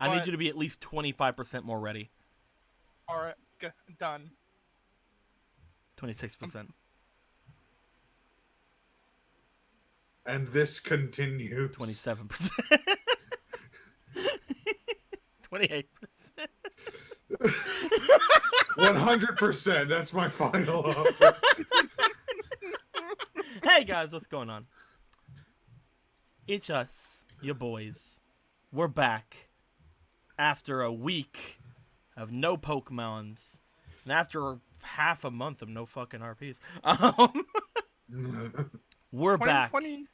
I need you to be at least 25% more ready. All right, done. 26%. And this continues. 27%. 28%. 100%. That's my final offer. Hey guys, what's going on? It's us, your boys. We're back after a week of no Pokemons, and after half a month of no fucking RPs. We're back. 2020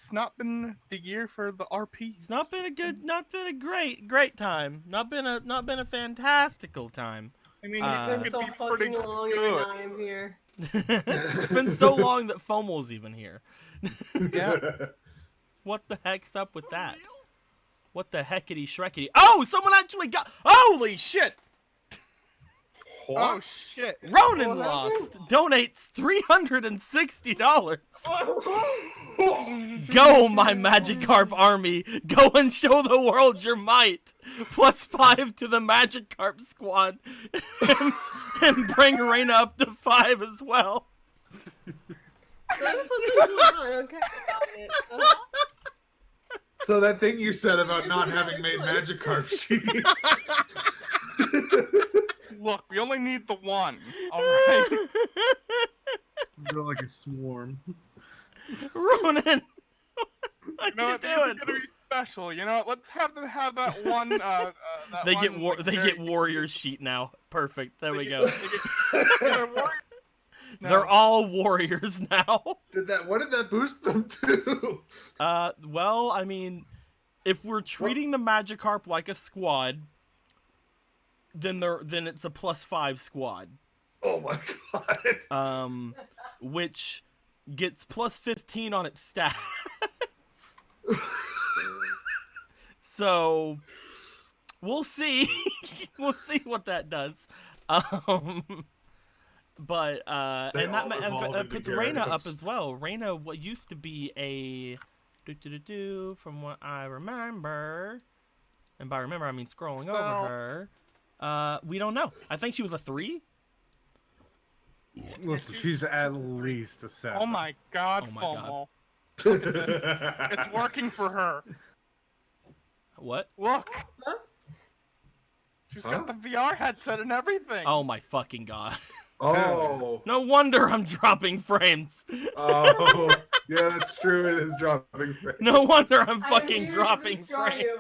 has not been the year for the RPs. It's not been a great time. Not been a fantastical time. I mean, It's it It's been could so be pretty fucking long, good. and I am here. It's been so long that FOMO's even here. Yeah. What the heck's up with that? What the heckity shreckity? Oh, someone actually got. Holy shit! Oh shit. Ronan What lost. happened? Donates $360. Go, my Magikarp army. Go and show the world your might. +5 to the Magikarp squad. and bring Reina up to 5 as well. So that's what's going on. Okay, got it. So that thing you said about not having made Magikarp sheets. Look, we only need the one. All right. They're like a swarm. Ronan. What You know you what? These are doing? gonna be special. You know what? Let's have them have that one. That They one, get like, they very- get warriors sheet now. Perfect. There they we get- go. they're warriors now. They're all warriors now. What did that boost them to? Well, I mean, if we're treating the Magikarp like a squad, then it's a +5 squad. Oh my god. Which gets +15 on its stats. So we'll see. We'll see what that does. But They and all that evolve into puts Reina up Gyarados. as well. Reina, what used to be a from what I remember, and by remember I mean scrolling over her. We don't know. I think she was a 3. Listen, she's at least a 7. Oh my god, Oh my FOMO. God. It's working for her. What? Look. Huh? She's Huh? got the VR headset and everything. Oh my fucking god. Oh. No wonder I'm dropping frames. Oh. Yeah, that's true. It is dropping frames. No wonder I'm I'm fucking here to dropping destroy frames. you.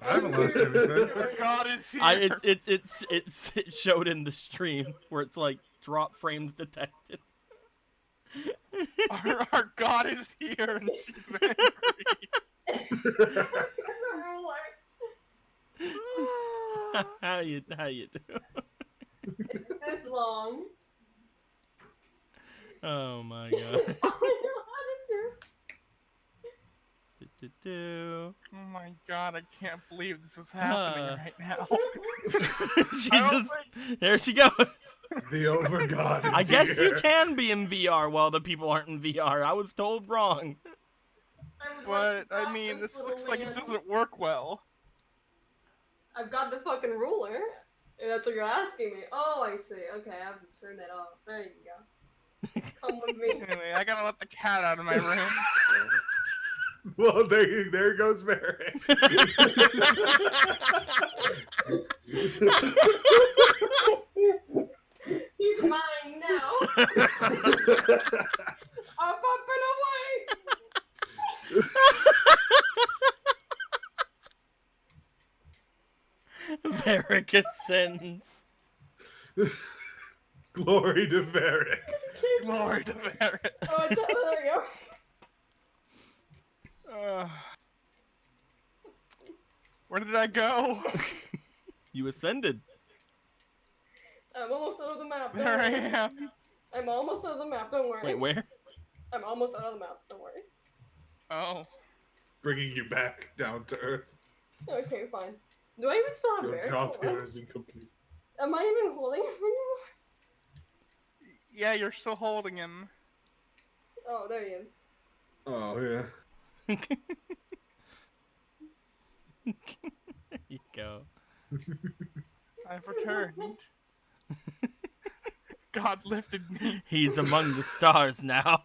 I haven't lost everything. Our god is here. It showed in the stream where it's like drop frames detected. Our god is here and she's angry. how you doing? It's this long. Oh my god. It's all I know how to do. Do. Oh my god, I can't believe this is happening right now. She I don't just there she goes. The over god is I guess you here. can be in VR while the people aren't in VR. I was told wrong. I would But, like to I stop mean, this little looks like it man. doesn't work well. I've got the fucking ruler. If that's what you're asking me. Oh, I see. Okay, I have to turn that off. There you go. Come with me. Anyway, I gotta let the cat out of my room. Well, there goes Merrick. He's mine now. I'm up and away. Varric ascends. Glory to Merrick. Glory to Barrett. Oh, there we go. Where did I go? You ascended. I'm almost out of the map. Don't There I worry. am. I'm almost out of the map. Don't worry. Wait, where? I'm almost out of the map. Don't worry. Oh. Bringing you back down to earth. Okay, fine. Do I even still have Your Barrett? job Hold on. here is incomplete. Am I even holding him anymore? Yeah, you're still holding him. Oh, there he is. Oh, yeah. There you go. I've returned. God lifted me. He's among the stars now.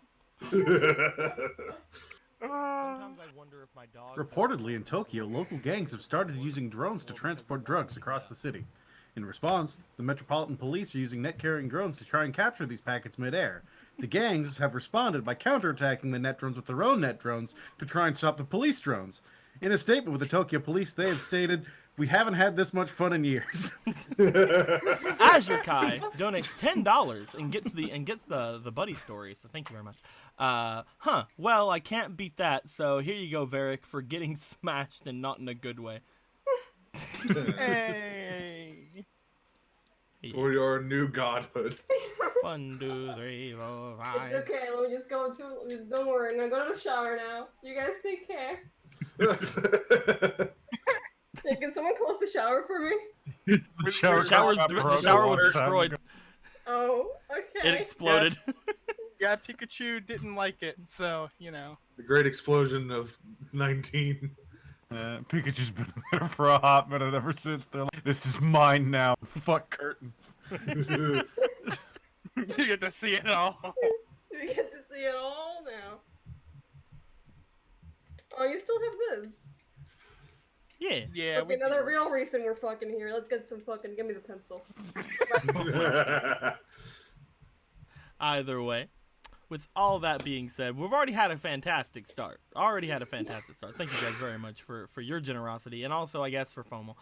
Ah. Sometimes I wonder if my dog. Reportedly in Tokyo, local gangs have started using drones to transport drugs across the city. In response, the Metropolitan Police are using net-carrying drones to try and capture these packets mid-air. The gangs have responded by counterattacking the net drones with their own net drones to try and stop the police drones. In a statement with the Tokyo Police, they have stated, "We haven't had this much fun in years." Azure Kai donates $10 and gets the buddy story. So thank you very much. Well, I can't beat that. So here you go, Varric, for getting smashed and not in a good way. Hey. For your new godhood. 1, 2, 3, 4, 5. It's okay. Let me just go to. Just don't worry. I'm gonna go to the shower now. You guys take care. Hey, can someone close the shower for me? The shower, The shower was destroyed. Oh, okay. It exploded. Yeah, Pikachu didn't like it, so, you know. The great explosion of 19. Pikachu's been there for a hot minute ever since. They're like, "This is mine now. Fuck curtains." You get to see it all. We get to see it all now. Oh, you still have this. Yeah. Yeah, Okay, we another do. real reason we're fucking here. Let's get some fucking. Give me the pencil. Either way, with all that being said, we've already had a fantastic start. Thank you guys very much for your generosity, and also, I guess, for FOMO.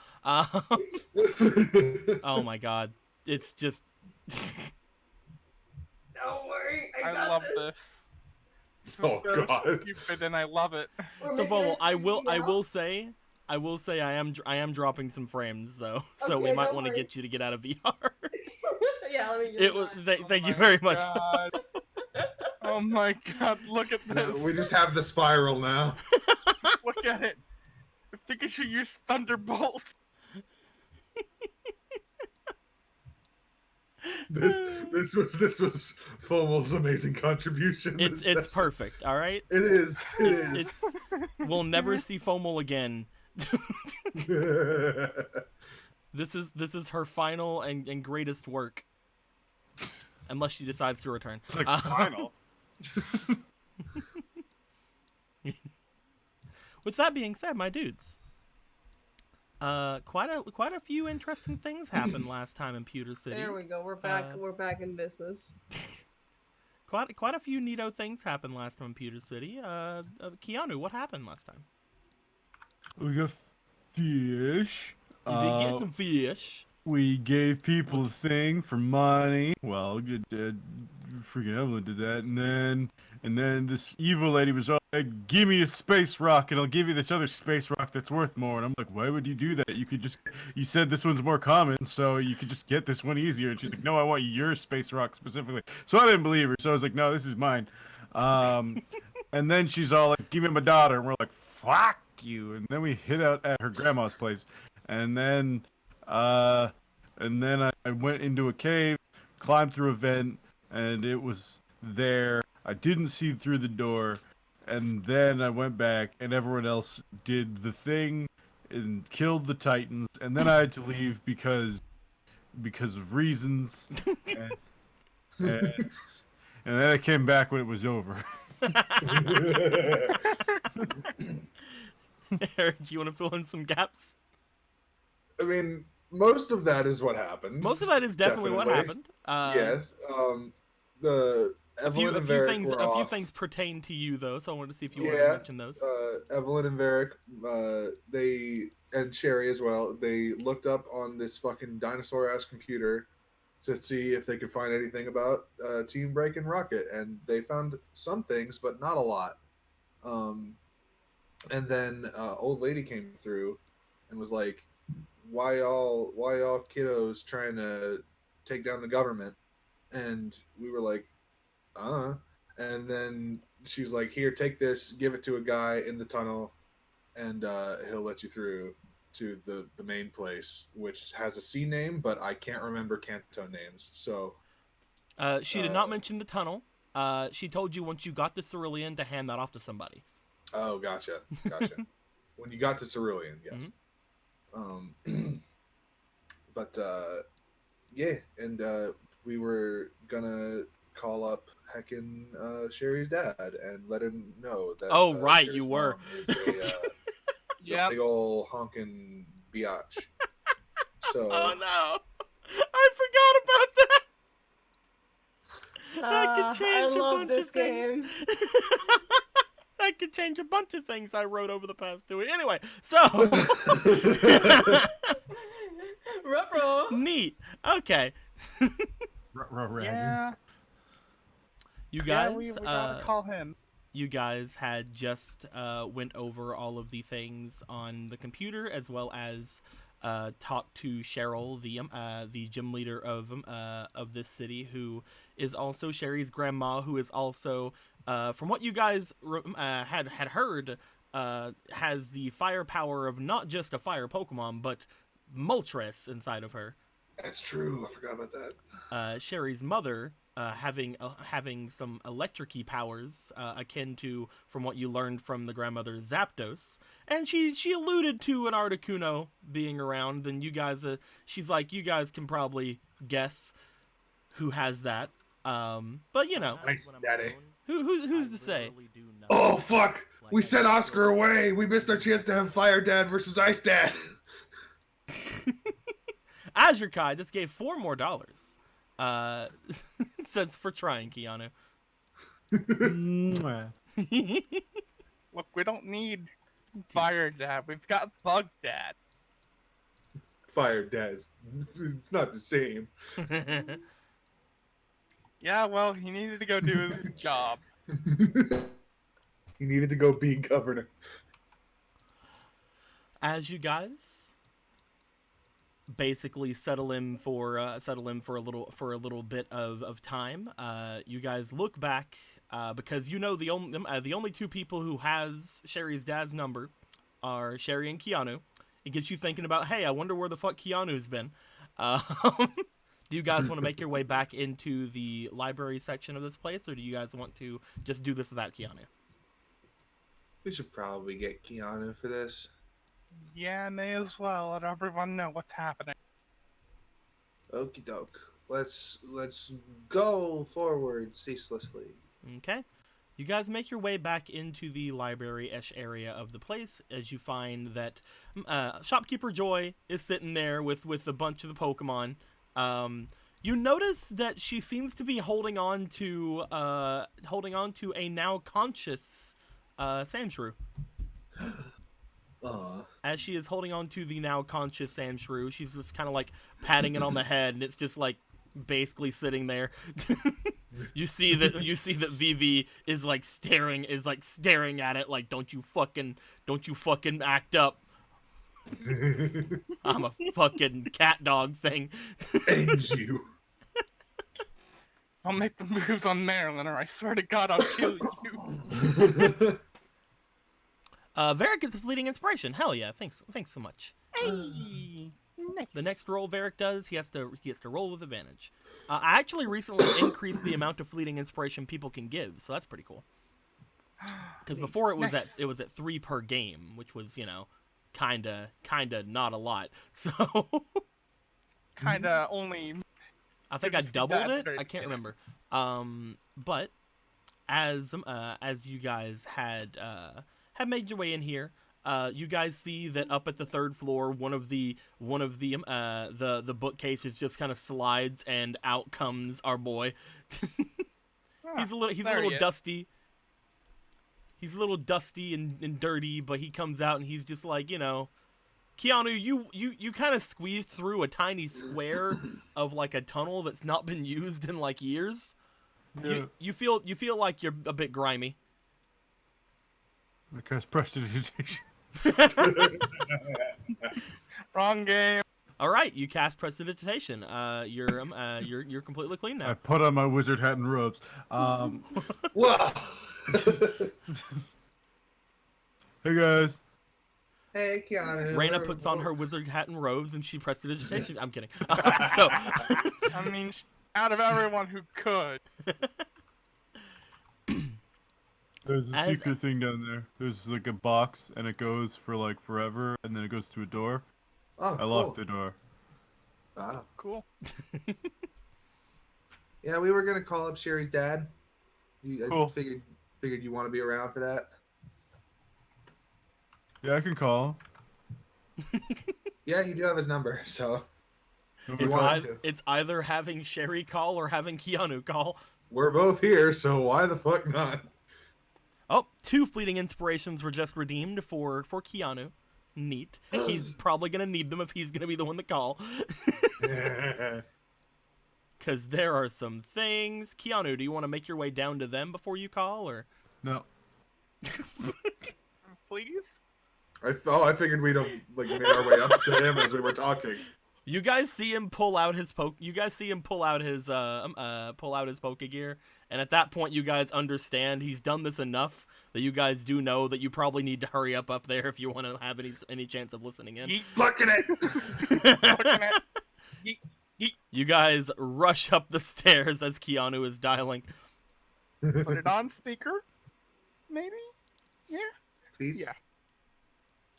Oh my god. It's just... Don't worry, I I got love this. this. This is Oh, so God. stupid, and I love it. We're So making FOMO, it I 3D now. will say I am dropping some frames though, so Okay, we might don't want to worry. get you to get out of VR. Yeah, let me get It was mine. thank you my very much. God. Oh my god, look at this. We just have the spiral now. Look at it. Pikachu used Thunderbolt. This was FOMO's amazing contribution. It's this session. perfect, all right. It is. It is. It's we'll never see FOMO again. This is her final and greatest work, unless she decides to return. It's like final. With that being said, my dudes, quite a few interesting things happened last time in Pewter City. There we go. We're back. Uh, We're back in business. Quite a few neato things happened last time in Pewter City. Keanu, what happened last time? We got fish. You did get some fish. We gave people a thing for money. Well, freaking Evelyn did that, and then this evil lady was all like, "Give me a space rock, and I'll give you this other space rock that's worth more." And I'm like, "Why would you do that? You said this one's more common, so you could just get this one easier." And she's like, "No, I want your space rock specifically." So I didn't believe her. So I was like, "No, this is mine." And then she's all like, "Give me my daughter," and we're like, "Fuck you!" And then we hid out at her grandma's place, and then I went into a cave, climbed through a vent, and it was there. I didn't see through the door, and then I went back, and everyone else did the thing and killed the Titans, and then I had to leave because of reasons, and then I came back when it was over. Eric, you want to fill in some gaps? I mean, most of that is what happened. Most of that is definitely what happened. Yes. The A few Evelyn and Varric things. were A few off. things pertain to you though, so I wanted to see if you wanted Yeah, to mention those. Evelyn and Varric, and Sherry as well. They looked up on this fucking dinosaur-ass computer to see if they could find anything about Team Break and Rocket, and they found some things, but not a lot. And then old lady came through and was like, "Why y'all kiddos trying to take down the government?" And we were like, and then she's like, "Here, take this, give it to a guy in the tunnel, and he'll let you through to the main place, which has a C name, but I can't remember Kanto names." So She did not mention the tunnel. She told you once you got the cerulean to hand that off to somebody. oh, gotcha. When you got to Cerulean, yes. Mhm. Um, but yeah, and we were gonna call up heckin' Sherry's dad and let him know that. Oh, right, Sherry's you were. mom is a Yep. big ol' honkin' biatch. So Oh no, I forgot about that. That could I change a love bunch this of things. game. That could change a bunch of things I wrote over the past 2 weeks. Anyway, so Ruh-roh. neat. Okay, Yeah. you Yeah, guys. we gotta call him. You guys had just went over all of the things on the computer, as well as talked to Cheryl, the gym leader of this city, who is also Sherry's grandma, who is also, from what you guys had heard, has the firepower of not just a fire Pokemon, but Moltres inside of her. that's true. I forgot about that. Sherry's mother having some electric-y powers akin to, from what you learned from the grandmother, Zapdos, and she alluded to an Articuno being around, and you guys she's like, you guys can probably guess who has that, but you know, Nice, Daddy. who's to say? Oh fuck! We sent Oscar away. We missed our chance to have Fire Dad versus Ice Dad. Azure Kai just gave $4 more. Says for trying, Keanu. Look, we don't need Fire Dad. We've got Bug Dad. Fire Dad's. It's not the same. Yeah, well, he needed to go do his job. He needed to go be governor. As you guys basically settle him for a little bit of time, you guys look back because you know the only two people who has Sherry's dad's number are Sherry and Keanu. It gets you thinking about, hey, I wonder where the fuck Keanu's been. Do you guys want to make your way back into the library section of this place, or do you guys want to just do this without Keanu? We should probably get Keanu for this. Yeah, may as well let everyone know what's happening. Okie doke. Let's go forward ceaselessly. Okay. You guys make your way back into the library-ish area of the place as you find that Shopkeeper Joy is sitting there with a bunch of the Pokemon. You notice that she seems to be holding on to a now conscious Sandshrew. As she is holding on to the now conscious Sandshrew, she's just kind of like patting it on the head, and it's just like basically sitting there. You see that Vivi is like staring at it like, don't you fucking act up. I'm a fucking cat dog thing. And you. I'll make the moves on Marilyn, or I swear to God I'll kill you. Varric gets a fleeting inspiration. Hell yeah! Thanks so much. Hey, nice. The next roll Varric does, he has to roll with advantage. I actually recently increased the amount of fleeting inspiration people can give, so that's pretty cool. Because before it was Nice. at 3 per game, which was, you know, kinda not a lot. So Kinda only. I think I doubled That's it. very I can't safe. remember. But as you guys had made your way in here, you guys see that up at the 3rd floor, one of the bookcases just kind of slides, and out comes our boy. He's a little is. dusty. He's a little dusty and dirty, but he comes out and he's just like, you know, Keanu, you kind of squeezed through a tiny square of like a tunnel that's not been used in like years. Yeah. You feel like you're a bit grimy. Because prestidigitation. Wrong game. All right, you cast prestidigitation. You're completely clean I now. put on my wizard hat and robes. Whoa. Hey guys. Hey, Keanu. Raina puts on her wizard hat and robes, and she prestidigitation. I'm kidding. So I mean, out of everyone who could. There's a As- secret thing down there. There's like a box, and it goes for like forever, and then it goes to a door. Oh, I cool. locked the door. Ah. Cool. Yeah, we were gonna call up Sherry's dad. I Cool. figured you want to be around for that. Yeah, I can call. Yeah, you do have his number, so If you It's, wanted to. it's either having Sherry call or having Keanu call. We're both here, so why the fuck not? Oh, 2 fleeting inspirations were just redeemed for Keanu. Neat. He's probably gonna need them if he's gonna be the one to call. Because there are some things. Keanu, do you want to make your way down to them before you call, or? No. Please. I figured we'd have like made our way up to him as we were talking. You guys see him pull out his You guys see him pull out his Pokegear, and at that point, you guys understand he's done this enough that you guys do know that you probably need to hurry up there if you want to have any chance of listening in. Yeet. Looking at Fucking it. You guys rush up the stairs as Keanu is dialing. Put it on speaker. Maybe. Yeah. please. Yeah.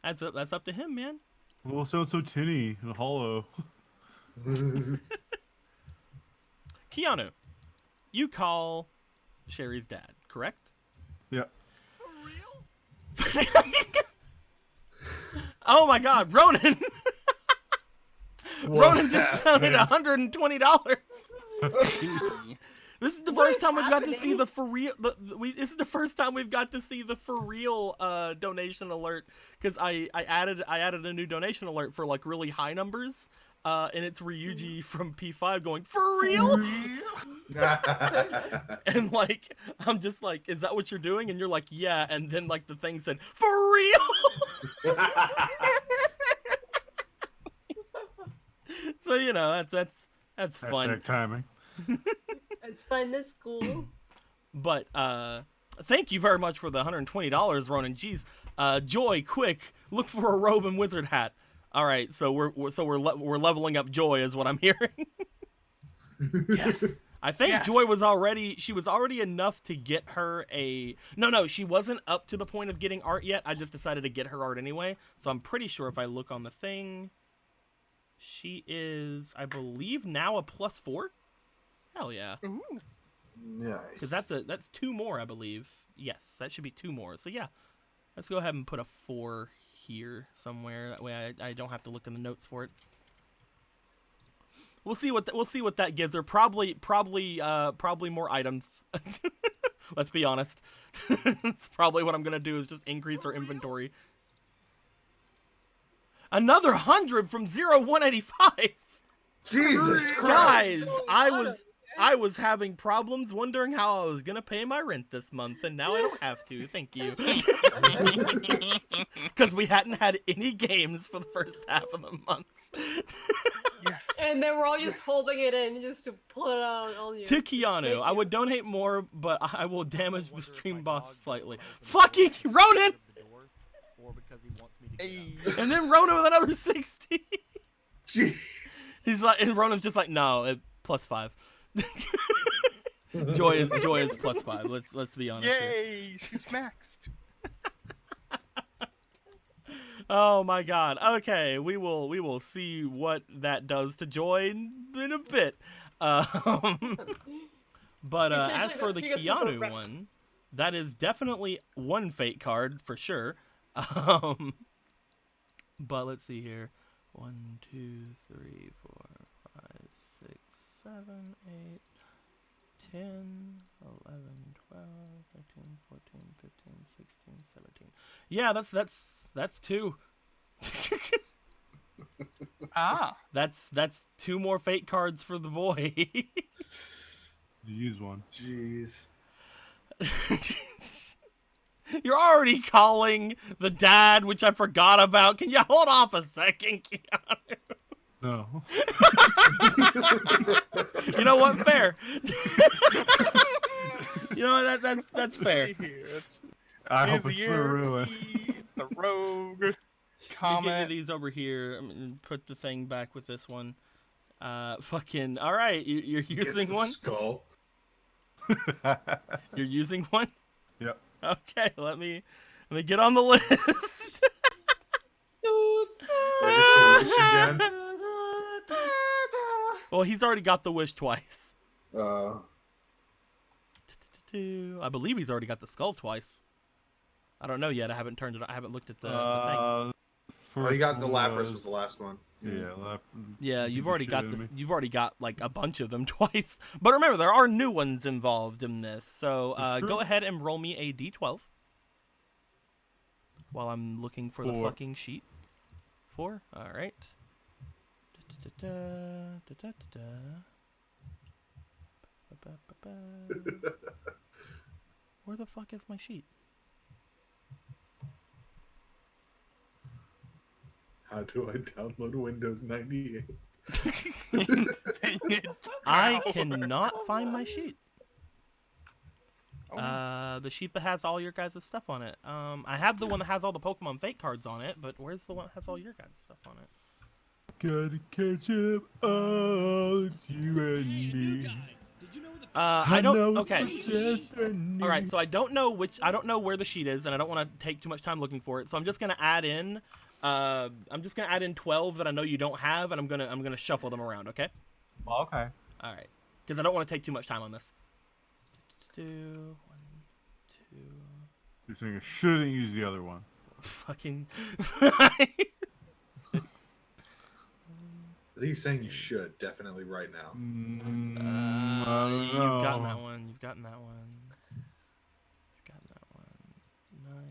That's up to him, man. Well, it sounds so tinny and hollow. Keanu, you call Sherry's dad, correct? Yeah. Oh my God, Ronan! Ronan just counted $120. This is the What first is time we've got to see happening? the for real. This is the first time we've got to see the for real donation alert, because I added a new donation alert for like really high numbers, and it's Ryuji from P5 going for real, and like I'm just like, is that what you're doing? And you're like, yeah, and then like the thing said for real. So you know that's fun. Hashtag timing. It's fun. That's cool. But thank you very much for the $120, Ronan. Jeez, Joy, quick, look for a robe and wizard hat. All right, so we're leveling up Joy, is what I'm hearing. Yes. I think Yes. Joy was already enough to get her a no, she wasn't up to the point of getting art yet. I just decided to get her art anyway. So I'm pretty sure if I look on the thing, she is, I believe, now a +4. Hell yeah. Ooh. Nice. Because that's 2 more, I believe. Yes, that should be 2 more. So yeah, let's go ahead and put a 4 here somewhere. That way I don't have to look in the notes for it. We'll see what that gives her. Probably more items. Let's be honest. That's probably what I'm gonna do, is just increase her inventory. Another 100 from 0185. Jesus Christ. Guys, I was having problems wondering how I was gonna pay my rent this month, and now I don't have to. Thank you. Because we hadn't had any games for the first half of the month. Yes. And they were all just holding it in just to pull it out on you. To Keanu, Thank I you. would donate more, but I will damage the stream boss slightly. Fucking Ronan! Hey. And then Ronan with another 60. Gee. He's like, and Ronan's just like, no, +5. Joy is +5. Let's be honest. Here. Yay! She's maxed. Oh my God. Okay, we will see what that does to Joy in a bit. But Essentially, as for that's the because of the Keanu rep- one, that is definitely one fate card for sure. But let's see here. 1, 2, 3, 4, 5, 6, 7, 8, 10, 11, 12, 13, 14, 15, 16, 17. Yeah, that's 2. Ah. That's 2 more fate cards for the boy. You use one. Jeez. You're already calling the dad, which I forgot about. Can you hold off a second, Keanu? No. You know what? Fair. You know what? That's fair. Here. I hope His it's the ruin. the rogue. Let me get Comment. these over here. I'm gonna put the thing back with this one. Fucking. All right, you're Gets using the one. skull. You're using one. Yep. Okay, let me get on the list. Like I wish again. Well, he's already got the wish twice. Uh, I believe he's already got the skull twice. I don't know yet. I haven't turned it. I haven't looked at the thing. oh, you got the first Lapras one was the last one. Yeah, Yeah, you've already got shitting this. me. You've already got like a bunch of them twice. But remember, there are new ones involved in this. So That's go true. ahead and roll me a d12 while I'm looking for the 4. fucking sheet. 4. All right. Where the fuck is my sheet? How do I download Windows 98? I cannot find my sheet. Oh. The sheet that has all your guys' stuff on it. I have the one that has all the Pokemon fake cards on it, but where's the one that has all your guys' stuff on it? Gotta catch up. Oh, it's you and me. I don't. know Okay. it's just a All right. So I don't know where the sheet is, and I don't want to take too much time looking for it. So I'm just gonna add in. I'm just gonna add in 12 that I know you don't have, and I'm gonna shuffle them around. Okay. Okay. All right. Because I don't want to take too much time on this. 2, 1, 2. You're saying I shouldn't use the other one. Fucking. 6. I think he's saying you should definitely right now. I don't You've know. gotten that one. You've gotten that one. You've gotten that one. 9.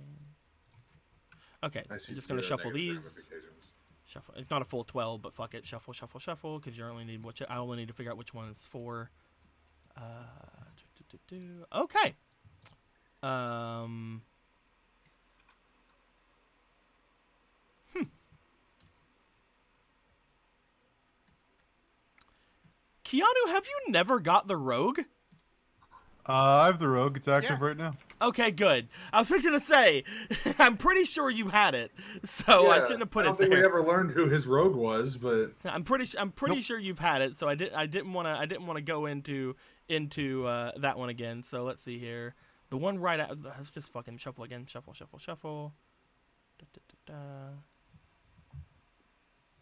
Okay, I I'm see just gonna zero shuffle negative these. ramifications. Shuffle. It's not a full 12, but fuck it. Shuffle, shuffle, shuffle. Because you only need which. I only need to figure out which one is 4. Okay. Keanu, have you never got the rogue? I have the rogue. It's active Yeah. right now. Okay, good. I was fixing to say, I'm pretty sure you had it, so I shouldn't have put I it don't think we there. ever learned who his rogue was, but I'm pretty sure you've had it, so I didn't want to go into that one again. So let's see here. The one right out. Let's just fucking shuffle again. Shuffle, shuffle, shuffle.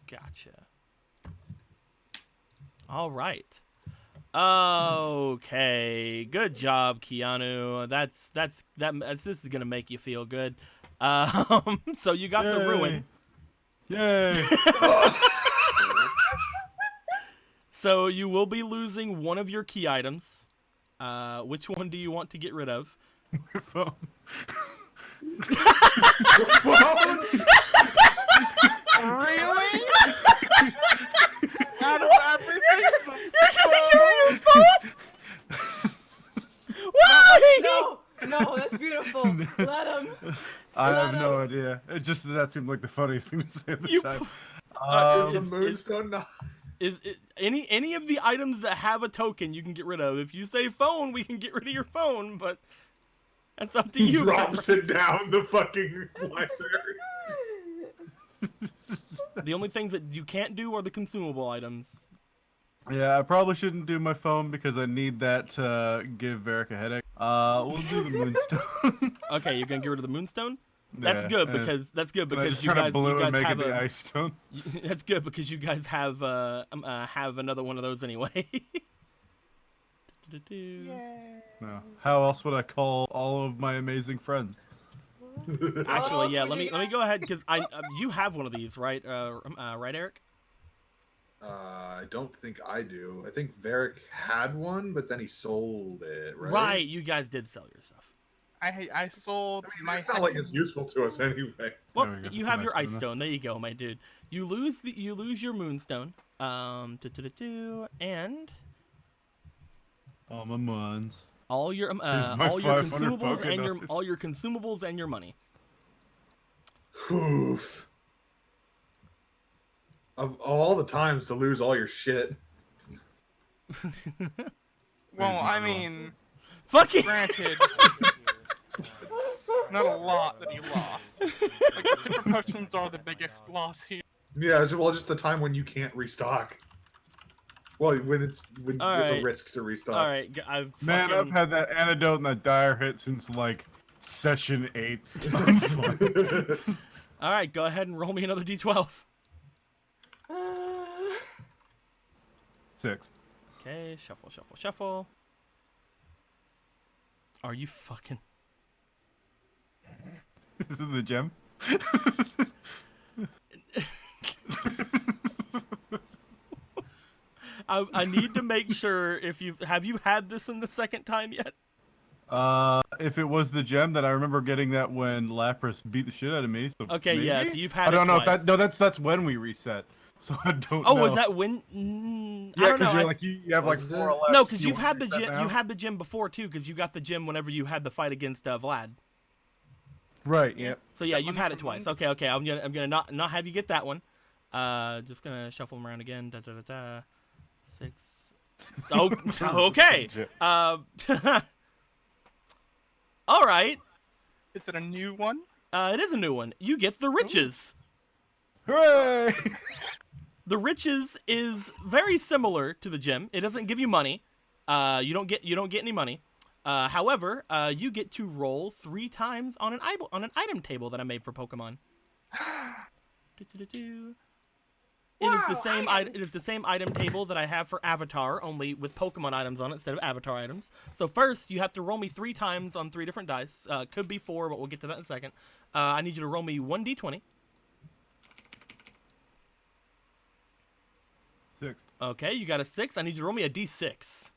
Gotcha. All right. Okay. Good job, Keanu. This is gonna make you feel good. So you got the ruin. Yay! So you will be losing one of your key items. Which one do you want to get rid of? My phone. Really? Out of everything? Why? No, no, that's beautiful. Let him. I have Let no him. idea. It just that seemed like the funniest thing to say at the You time. is the is- moonstone not? Is any of the items that have a token you can get rid of? If you say phone, we can get rid of your phone, but that's up to He you. drops it down the fucking library. The only things that you can't do are the consumable items. Yeah, I probably shouldn't do my phone because I need that to give Varric a headache. We'll do the moonstone. Okay, you're gonna get rid of the moonstone. That's Yeah, good and- because and I just you try to guys blow you it and guys make have it the a. ice stone. That's good because you guys have another one of those anyway. No. How else would I call all of my amazing friends? Actually, yeah. else Let would me you let me get? go ahead because you have one of these, right? Right, Eric? I don't think I do. I think Varric had one, but then he sold it, right? Right. You guys did sell your stuff. I sold I mean, my it's not like second- it's useful to us anyway. Well, There we go. you That's a have your nice ice one, stone. There you go, my dude. You lose your moonstone. And All my muns. all your Here's my 500 consumables and your Pokédogs. consumables and your money. Oof. Of all the times to lose all your shit. Well, I Wrong. mean, Fucking. granted, not a lot that he lost. Like, the super potions are the biggest loss here. Yeah, just the time when you can't restock. Well, when it's it's a Alright. risk to restock. All right, I've Man, fucking... I've had that antidote and that dire hit since like session 8. I'm fine. All right, go ahead and roll me another d12. 6. Okay, shuffle, shuffle, shuffle. Are you fucking... This is the gem. I need to make sure if you have you had this in the second time yet? If it was the gem, then I remember getting that when Lapras beat the shit out of me. So Okay, maybe? yeah, so you've had I don't it know twice. if that. No, that's when we reset. So I don't. Oh, know. was that when? I Yeah, don't know. because you're I- like you have like Was 4 it? left. no, Do because you you've wanna had the reset gym. now? You had the gym before too, because you got the gym whenever you had the fight against Vlad. Right. Yeah. So yeah, Got you've money had it from twice. monks. Okay. I'm gonna not have you get that one. Just gonna shuffle them around again. Da da da da. 6. Oh, okay. Legit. All right. Is it a new one? It is a new one. You get the riches. Hooray! The riches is very similar to the gem. It doesn't give you money. You don't get any money. However, you get to roll 3 times on an item table that I made for Pokemon. Do-do-do-do. It is the Wow, same items. It is the same item table that I have for Avatar, only with Pokemon items on it instead of Avatar items. So first, you have to roll me 3 times on 3 different dice. Could be 4, but we'll get to that in a second. I need you to roll me 1d20. 6. Okay, you got a 6. I need you to roll me a d6.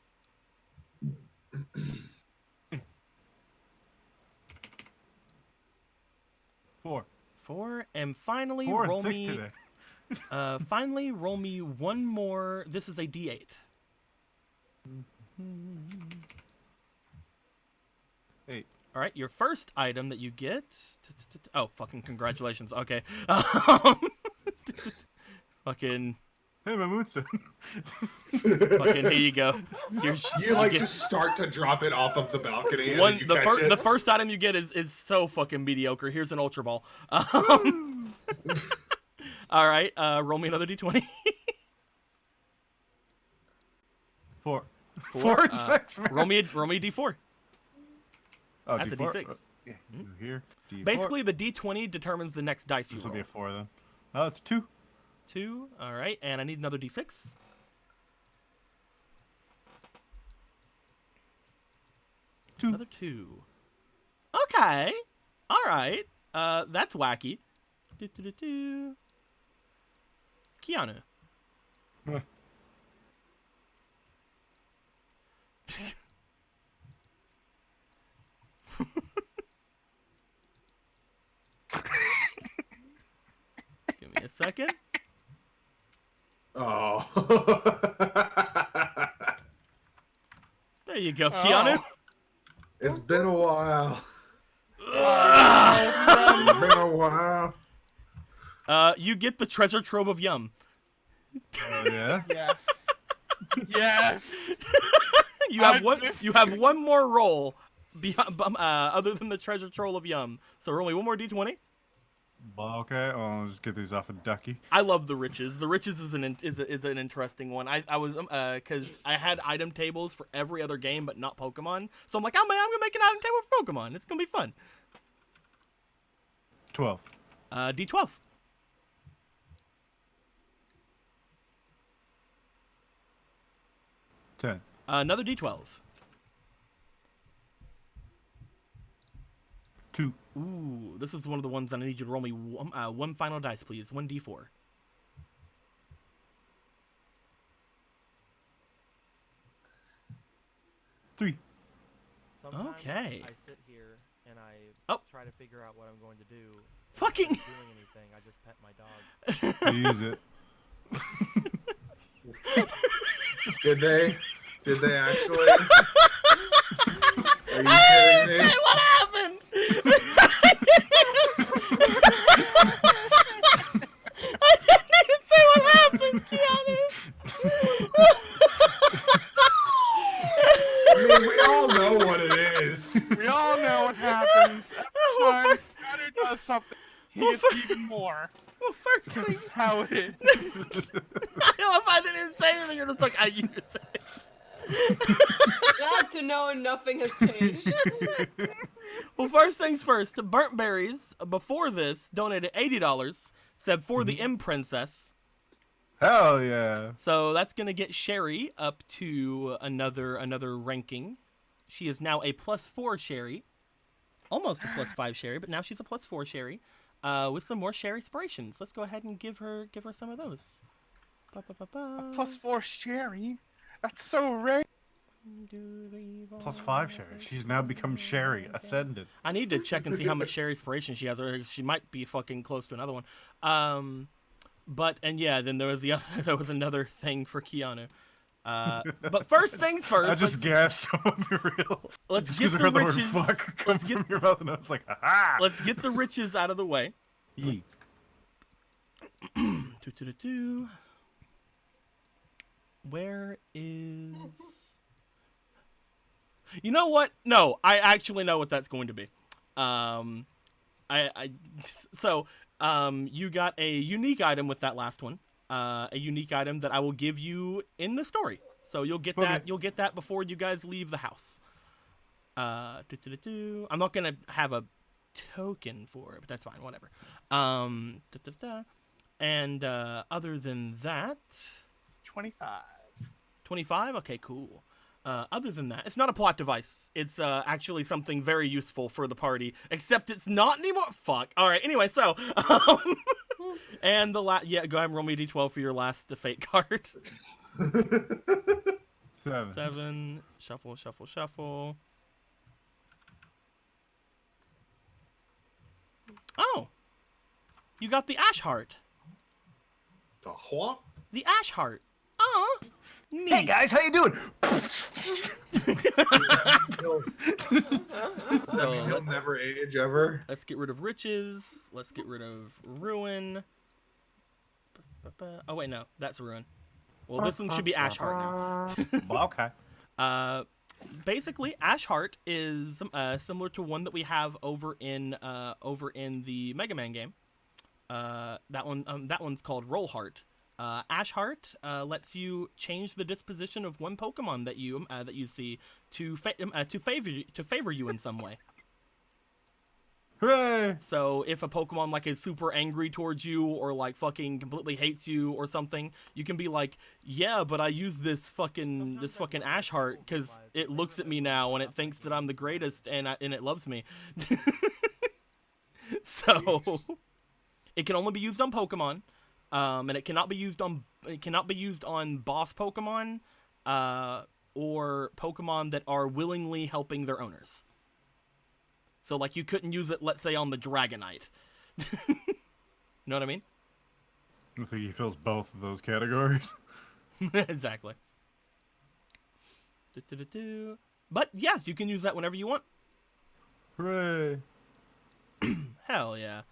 4. 4, and finally 4 roll and 6 me. today. Finally, roll me one more. This is a d8. 8. All right, your first item that you get. Oh, fucking congratulations. Okay. Fucking, Hey, my moonstone. fucking. Here you go. Here's, You like get just start to drop it off of the balcony. And one. then you The catch first, it. the first item you get is so fucking mediocre. Here's an Ultra Ball. All right. Roll me another d20. 4. 4, 4 and 6. Man. roll me a d4. Oh, That's a D4? D6. Yeah, you here. D4. Basically, the d20 determines the next dice you This will roll. be a 4 then. Oh, it's 2. 2. All right, and I need another d6. 2. Another 2. Okay. All right. That's wacky. Do-do-do-do. Keanu. Huh. Give me a second. Oh. There you go, Keanu. It's been a while. Oh. It's been a while. You get the treasure trove of Yum. Oh, yeah. Yes. Yes. You have I one. missed You have one more roll, other than the treasure trove of Yum. So roll me one more d20. Well, okay, I'll just get these off of Ducky. I love the riches. The riches is an interesting one. I was because I had item tables for every other game but not Pokemon. So I'm like, I'm gonna make an item table for Pokemon. It's gonna be fun. 12. D12. 10. Another D12. 2. Ooh, this is one of the ones that I need you to roll me one final dice, please. 1d4. 3. Sometimes Okay. I sit here and I Oh. try to figure out what I'm going to do. Fucking. Instead of doing anything, I just pet my dog. Use it. Did they? Did they actually? Are you kidding me? Hey, what happened? I didn't even say what happened, Keanu. I mean, we all know what it is. We all know what happens. Well, Every time Scatter does something, he well, gets even more. Well, first thing, This is how it is. I love I didn't say anything. You're just like, I use it. Glad to know nothing has changed. Well, first things first. Burnt Berries, before this, donated $80. Said for the M Princess. Hell yeah. So that's gonna get Sherry up to another ranking. She is now a +4 Sherry, almost a +5 Sherry, but now she's a +4 Sherry, with some more Sherry inspirations. Let's go ahead and give her some of those. Ba-ba-ba-ba. +4 Sherry. That's so rare. +5 Sherry. She's now become Sherry Ascended. I need to check and see how much Sherry inspiration she has, or she might be fucking close to another one. Then there was there was another thing for Keanu. But first things first. I just guessed. I'm gonna be real. Let's Just get 'cause I the heard word riches. fuck come Let's get from your mouth, and I was like, aha. let's get the riches out of the way. Yeet. Do. Where is? You know what? No, I actually know what that's going to be. You got a unique item with that last one. A unique item that I will give you in the story. So you'll get that. Okay. You'll get that before you guys leave the house. I'm not gonna have a token for it, but that's fine. Whatever. And other than that, 25. 25. Okay, cool. Other than that, it's not a plot device. It's actually something very useful for the party. Except it's not anymore. Fuck. All right. Anyway, so and the go ahead and roll me a d12 for your last fate card. 7. 7. Shuffle, shuffle, shuffle. Oh, you got the ash heart. The what? The ash heart. Oh, neat. Hey guys, how you doing? He'll, So he'll never age ever. let's get rid of riches. Let's get rid of ruin. Oh wait, no, that's ruin. Well, this one should be ash heart now. Well, okay. Basically, ash heart is similar to one that we have over in the Mega Man game. That one's called Roll Heart. Ash Heart lets you change the disposition of one Pokemon that you see to favor you in some way. Hooray! So if a Pokemon like is super angry towards you or like fucking completely hates you or something, you can be like, yeah, but I use this fucking Ash Heart because it looks at me now and it thinks that I'm the greatest and it loves me. So it can only be used on Pokemon. And it cannot be used on boss Pokemon, or Pokemon that are willingly helping their owners. So like you couldn't use it, let's say, on the Dragonite. Know what I mean? I think he fills both of those categories. Exactly. But yeah, you can use that whenever you want. Hooray! Hell yeah.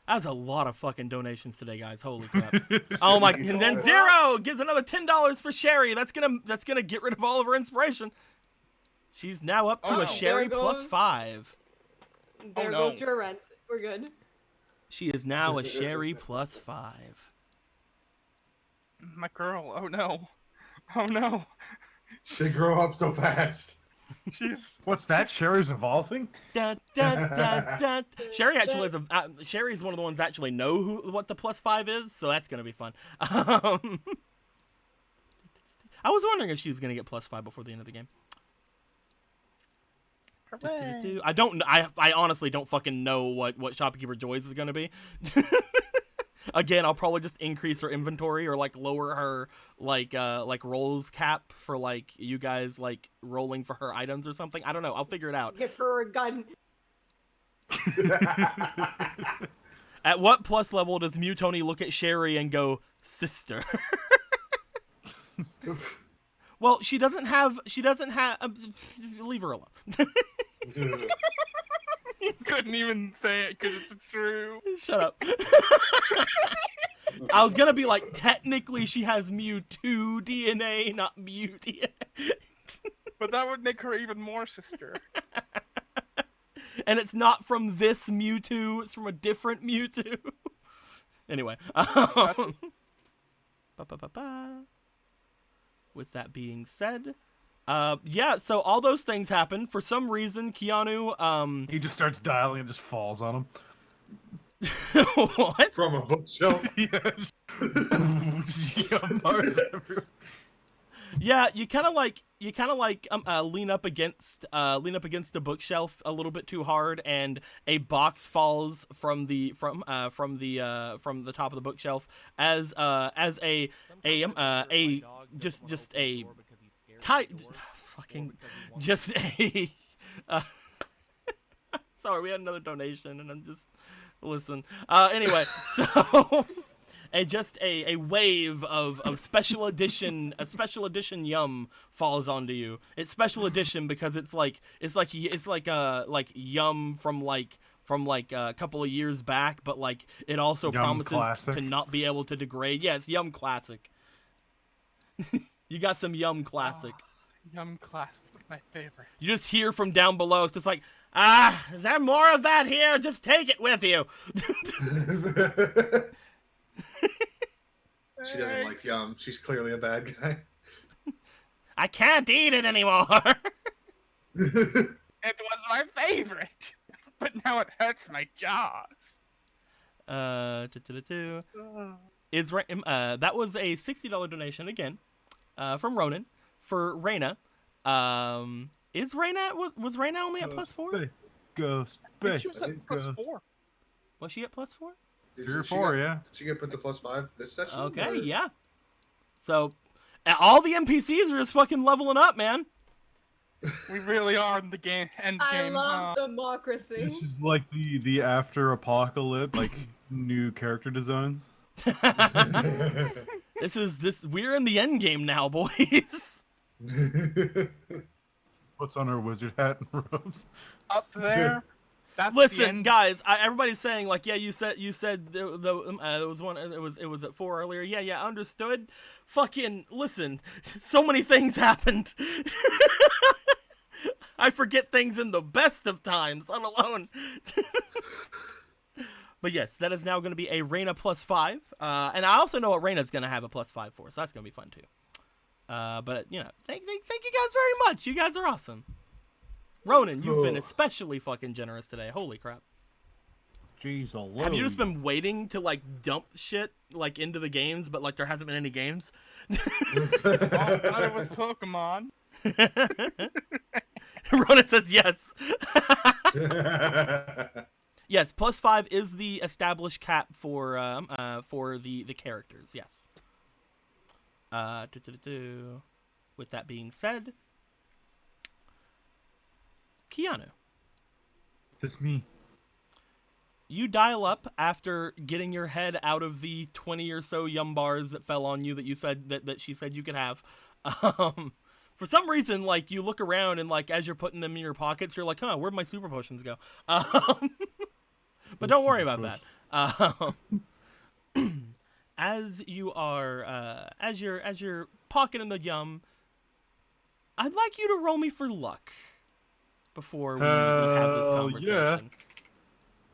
That was a lot of fucking donations today, guys. Holy crap. Oh my, and then Zero gives another $10 for Sherry. That's gonna get rid of all of her inspiration. She's now up to Oh. a Sherry There plus goes- 5. There no. goes your rent. We're good. She is now a Sherry plus 5. My girl. Oh no. Oh no. They grow up so fast. She's. What's that? Sherry's evolving? Da, da, da, da. Sherry actually is Sherry's one of the ones that actually know what the plus 5 is, so that's gonna be fun. I was wondering if she was gonna get plus 5 before the end of the game. Hooray. I don't. I honestly don't fucking know what Shopkeeper Joy's is gonna be. Again, I'll probably just increase her inventory or like lower her like rolls cap for like you guys like rolling for her items or something. I don't know. I'll figure it out. Give her a gun. At what plus level does Mutoni look at Sherry and go, sister? Well, she doesn't have. Leave her alone. You couldn't even say it because it's true. Shut up. I was gonna be like, technically she has Mewtwo DNA, not Mew DNA. But that would make her even more sister. And it's not from this Mewtwo, it's from a different Mewtwo. Anyway. With that being said, yeah, so all those things happen. For some reason, Keanu, He just starts dialing and just falls on him. what? From a bookshelf. Yes. Yum bars everywhere. Yeah, you kind of like lean up against the bookshelf a little bit too hard, and a box falls from the top of the bookshelf as a just a tight fucking just a sorry, we had another donation and I'm just listen. Anyway, so a wave of special edition Yum falls onto you. It's special edition because it's like Yum from a couple of years back, but like it also Yum promises Classic. to not be able to degrade. Yes, Yum Classic. You got some Yum Classic. Yum Classic, my favorite. You just hear from down below. It's just like, is there more of that here? Just take it with you. She doesn't like Yum. She's clearly a bad guy. I can't eat it anymore. It was my favorite, but now it hurts my jaws. That was a $60 donation again, from Ronan for Reyna. Was Reyna only at +4? Ghost. I think she was I at think, +4. Was she at +4? 3 or 4, yeah. Did she get put to +5 this session? Okay, or- yeah. So, all the NPCs are just fucking leveling up, man. We really are in the game. End I game. love democracy. This is like the after apocalypse, like new character designs. We're in the end game now, boys. What's on our wizard hat and robes? Up there. That's the Listen, end. guys, everybody's saying like, yeah, you said there was one, it was at 4 earlier. Yeah, understood. Fucking listen, so many things happened. I forget things in the best of times, let alone. But yes, that is now going to be a Reyna +5, and I also know what Reyna's going to have a +5 for, so that's going to be fun too. But you know, thank you guys very much. You guys are awesome. Ronan, you've been especially fucking generous today. Holy crap. Jeez, Have you just been waiting to like dump shit like into the games, but like there hasn't been any games? Oh, I thought it was Pokemon. Ronan says yes. Yes, +5 is the established cap for the characters. Yes. With that being said, Keanu, That's me. you dial up after getting your head out of the 20 or so Yum bars that fell on you that you said that she said you could have. For some reason, like you look around and like as you're putting them in your pockets, you're like, huh, where'd my super potions go? But don't worry about that. As you are, as you're pocketing the Yum, I'd like you to roll me for luck before we have this Hell conversation.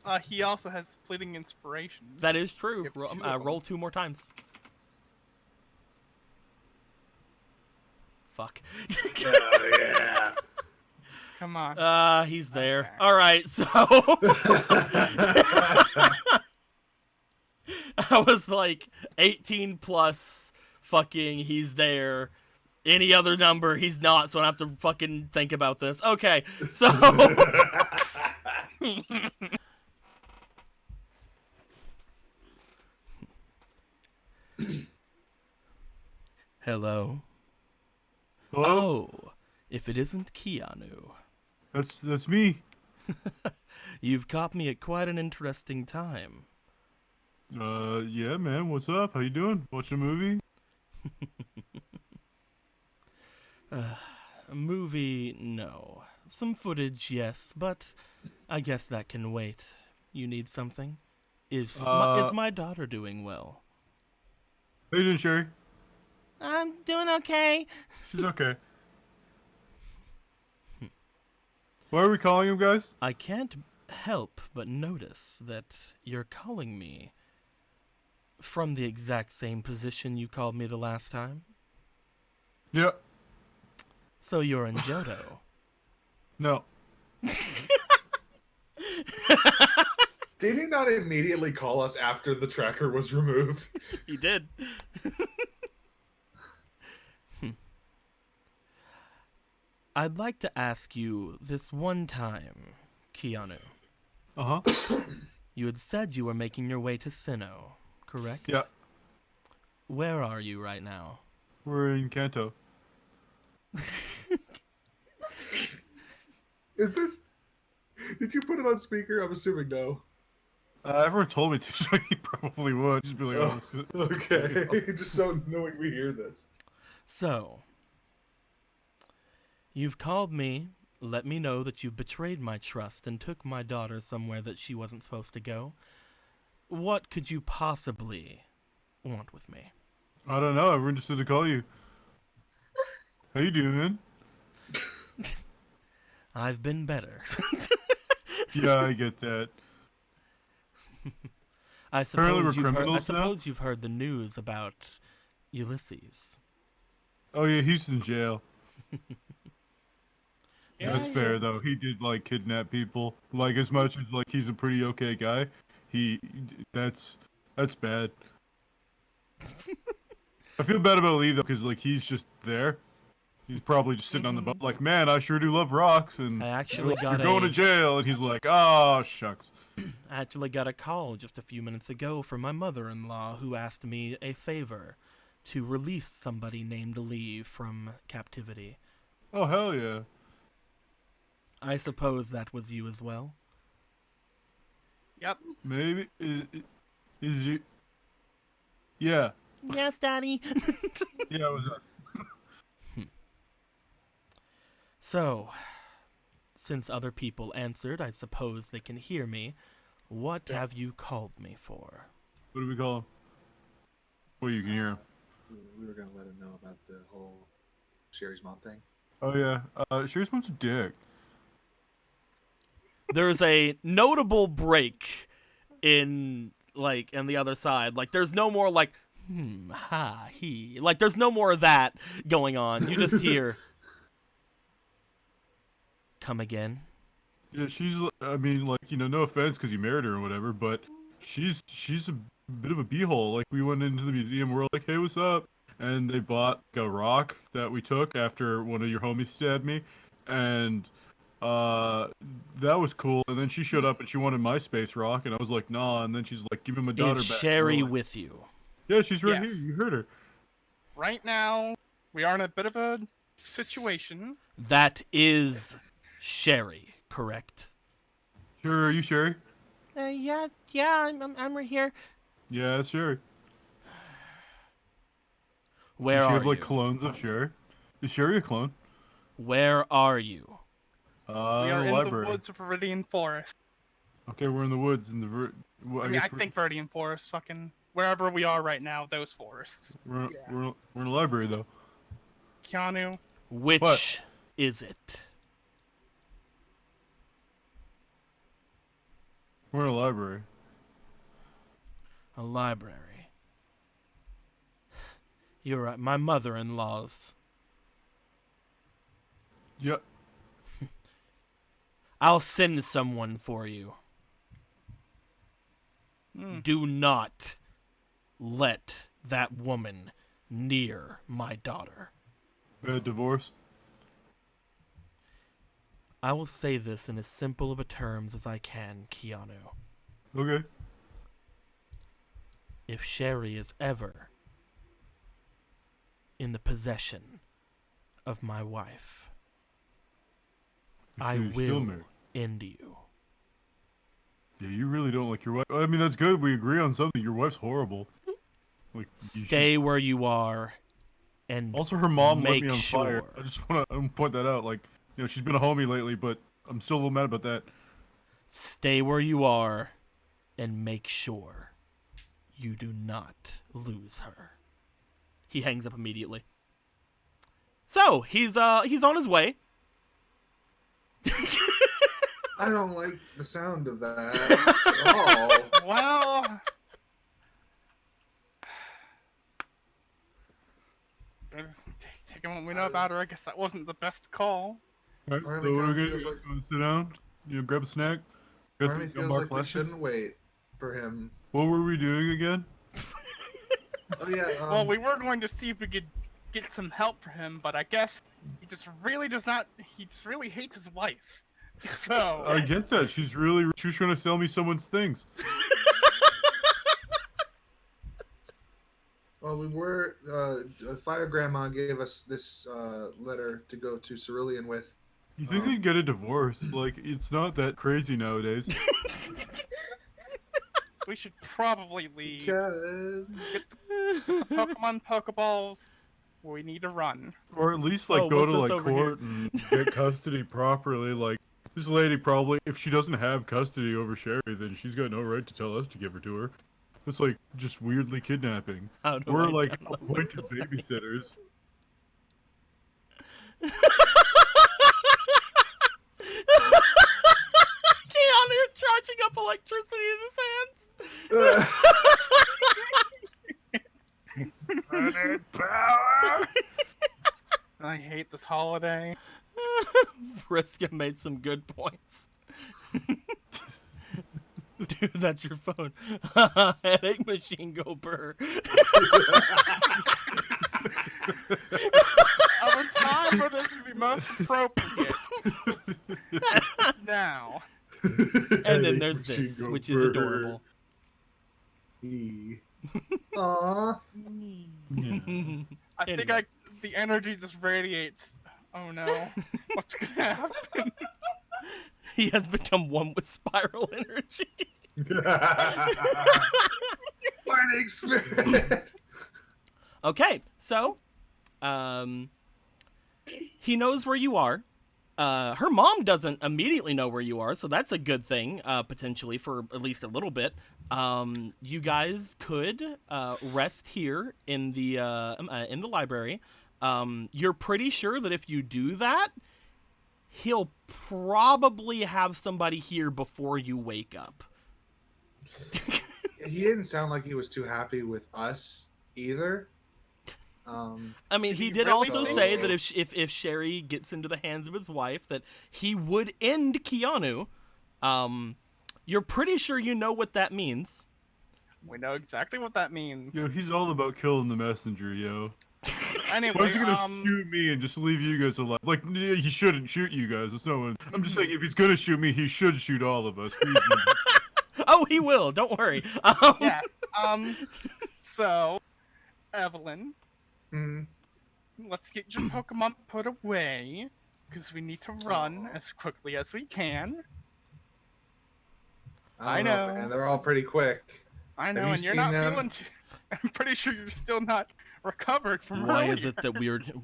yeah. He also has fleeting inspiration. That is true. Yep, 2 of them. Roll 2 more times. Fuck. Oh, yeah. Come on. He's there. Okay. All right, so I was like 18 plus. Fucking, he's there. Any other number, he's not. So I don't have to fucking think about this. Okay, so hello. Hello? Oh, if it isn't Keanu. That's me. You've caught me at quite an interesting time. Yeah, man. What's up? How you doing? Watching a movie? A movie, no. Some footage, yes, but I guess that can wait. You need something? Is my daughter doing well? How you doing, Sherry? I'm doing okay. She's okay. Why are we calling him, guys? I can't help but notice that you're calling me from the exact same position you called me the last time. Yeah. So you're in Johto. No. Did he not immediately call us after the tracker was removed? He did. I'd like to ask you this one time, Keanu. Uh huh. You had said you were making your way to Sinnoh, correct? Yeah. Where are you right now? We're in Kanto. Is this? Did you put it on speaker? I'm assuming no. Everyone told me to, so he probably would. Just be like, oh, Okay, just so knowing we hear this. So, you've called me, let me know that you've betrayed my trust and took my daughter somewhere that she wasn't supposed to go. What could you possibly want with me? I don't know. Everyone just said to call you. How you doing? I've been better. Yeah, I get that. I Apparently we're suppose, I criminals now? suppose you've heard the news about Ulysses. Oh yeah, he's in jail. Yeah, That's fair though. He did like kidnap people. Like as much as like he's a pretty okay guy, that's bad. I feel bad about Lee though, because like he's just there. He's probably just sitting on the boat, like, man, I sure do love rocks, and I actually you're got going to a jail, and he's like, oh shucks. I actually got a call just a few minutes ago from my mother-in-law who asked me a favor to release somebody named Lee from captivity. Oh hell yeah. I suppose that was you as well. Yep. Maybe is you? Yeah, Yes, Daddy. yeah, it was us. So, since other people answered, I suppose they can hear me. What have you called me for? What do we call him? Well, you can hear him. We were gonna let him know about the whole Sherry's mom thing. Oh yeah, Sherry's mom's a dick. There's a notable break in the other side. Like, there's no more like, ha, he. Like, there's no more of that going on. You just hear, come again? Yeah, she's. I mean, like, you know, no offense because you married her or whatever, but she's a bit of a beehole. Like, we went into the museum, we're like, hey, what's up? And they bought a rock that we took after one of your homies stabbed me, and that was cool. And then she showed up and she wanted my space rock, and I was like, nah. And then she's like, give me my daughter Is back. Sherry And we're like, with you? yeah, she's right Yes. here. You heard her. Right now, we are in a bit of a situation. That is Sherry, correct? Sure, are you Sherry? Yeah, I'm right here. Yeah, it's Sherry. Where Does she are have like you? clones of Sherry? Is Sherry a clone? Where are you? We are the in library. the woods of Viridian Forest. Okay, we're in the woods in the well, I mean, guess I think Viridian Forest, fucking wherever we are right now, those forests. we're in the library though. Keanu, Which What? is it? We're in a library. A library. You're right. My mother-in-law's. Yep. I'll send someone for you. Do not let that woman near my daughter. Divorce. I will say this in as simple of a terms as I can, Keanu. Okay. If Sherry is ever in the possession of my wife, I So you're still will married. end you. Yeah, you really don't like your wife. I mean, that's good. We agree on something. Your wife's horrible. Like, you Stay where you are, and Also, her mom lit make me on fire. sure. I just want to point that out. Like, you know, she's been a homie lately, but I'm still a little mad about that. stay where you are, and make sure you do not lose her. He hangs up immediately. So he's on his way. I don't like the sound of that at all. well, taking what we know about her, I guess that wasn't the best call. All right. Part of So me what are we kinda gonna feels do? like- Gonna sit down? You know, grab a snack. Got Part of me the feels Mark like we Lessons? shouldn't wait for him. What were we doing again? Oh yeah. Well, we were going to see if we could get some help for him, but I guess he just really does not. He just really hates his wife. So I get that. She was trying to sell me someone's things. Well, we were. Fire Grandma gave us this letter to go to Cerulean with. You think they'd get a divorce? Like, it's not that crazy nowadays. we should probably leave. Good. The Pokemon Pokeballs. We need to run. Or at least, like, Oh, go to, what's this like, over court and get custody properly. Like, this lady probably, if she doesn't have custody over Sherry, then she's got no right to tell us to give her to her. It's, like, just weirdly kidnapping. How do We're, I like, download appointed this? babysitters. Keanu charging up electricity in his hands. I hate this holiday. Vriska made some good points. Dude, that's your phone. Headache machine go burr. Our time for this to be most appropriate. It's now. And then there's this, which is adorable. Aww. I think the energy just radiates. Oh no. What's gonna happen? He has become one with spiral energy. Fighting spirit. Okay, so, he knows where you are. Her mom doesn't immediately know where you are, so that's a good thing, potentially, for at least a little bit. You guys could rest here in the library. You're pretty sure that if you do that, he'll probably have somebody here before you wake up. He didn't sound like he was too happy with us either. I mean, he did really also think say so? that if Sherry gets into the hands of his wife, that he would end Keanu. You're pretty sure you know what that means. We know exactly what that means. Yo, he's all about killing the messenger, yo. Anyway, Why is he gonna shoot me and just leave you guys alive? Like, he shouldn't shoot you guys. It's no one. I'm just saying, if he's gonna shoot me, he should shoot all of us. Oh, he will. Don't worry. yeah. So, Evelyn, Hmm. let's get your Pokemon put away, because we need to run as quickly as we can. I know. And they're all pretty quick. I know, you and you're seen not them? feeling too... I'm pretty sure you're still not recovered from Why earlier. is it that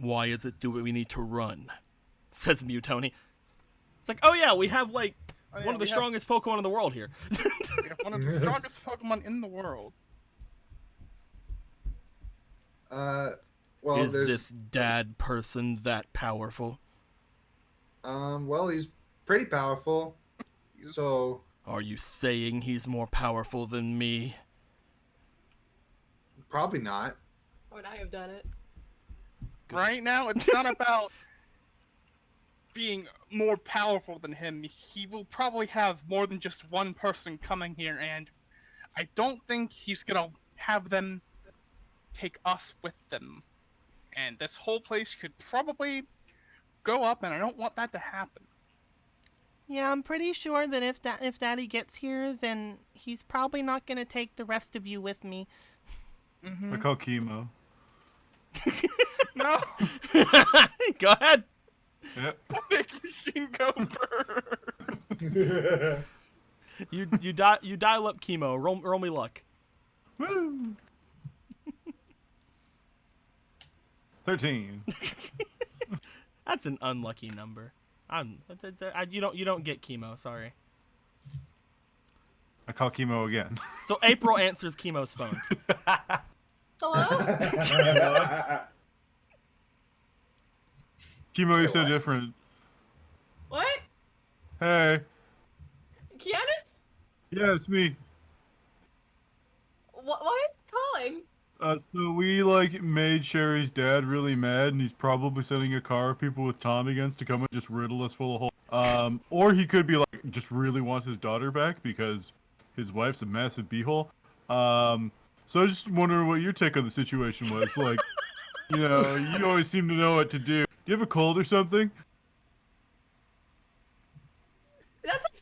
why is it do we need to run? Says Mutoni. It's like, oh yeah, we have like Oh, yeah, one of the we have- strongest Pokemon in the world here. We have one of the strongest Pokemon in the world. Well, Is there's this dad person that powerful? well, he's pretty powerful. So Are you saying he's more powerful than me? probably not. Would I have done it? Right now, it's not about being more powerful than him. He will probably have more than just one person coming here, and I don't think he's gonna have them take us with them. And this whole place could probably go up, and I don't want that to happen. Yeah, I'm pretty sure that if Daddy gets here, then he's probably not gonna take the rest of you with me. I call chemo. No, Go ahead. Yep. make machine go burn. You dial up chemo. Roll me luck. Woo! 13. That's an unlucky number. You don't get chemo. Sorry. I call chemo again. So April answers chemo's phone. Hello? Chemo, you so what? different. What? Hey. Keanu? Yeah, it's me. What are you calling? So we like made Sherry's dad really mad, and he's probably sending a car of people with Tommy guns to come and just riddle us full of holes. Or he could be like just really wants his daughter back because his wife's a massive beehole. So I was just wondering what your take on the situation was. Like, you know, you always seem to know what to do. Do you have a cold or something? That's.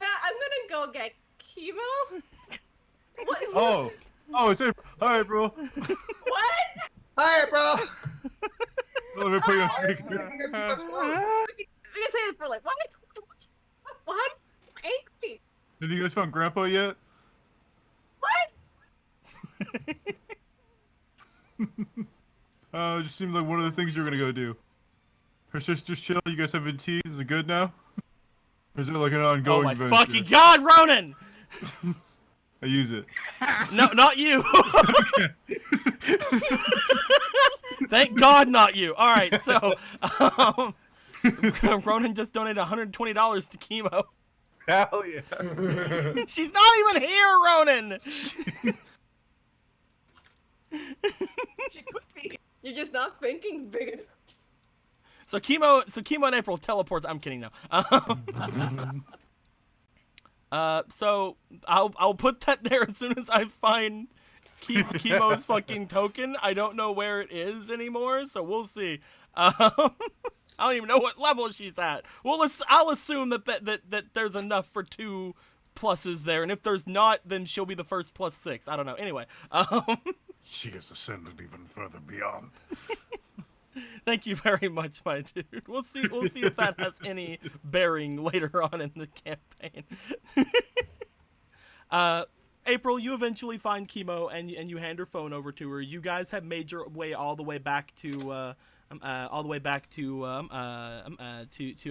I'm gonna go get chemo. What? Oh, it's April. Hi, April. What? Hi, bro. Let me put you on speaker. We can say this for like what? What? Angry. Have you guys found Grandpa yet? What? It just seemed like one of the things you're gonna go do. Her sister's chill. You guys having tea? Is it good now? Or is it like an Oh ongoing my adventure? fucking god, Ronan! I use it. No, not you. Thank God, not you. All right, so Ronan just donated $120 to chemo. Hell yeah. She's not even here, Ronan. She could be. You're just not thinking big enough. So chemo in April teleports. I'm kidding now. So I'll put that there as soon as I find chemo's fucking token. I don't know where it is anymore, so we'll see. I don't even know what level she's at. Well, I'll assume that there's enough for 2 pluses there, and if there's not, then she'll be the first +6. I don't know. Anyway, She has ascended even further beyond. thank you very much, my dude. We'll see if that has any bearing later on in the campaign. April, you eventually find chemo and you hand her phone over to her. You guys have made your way all the way back to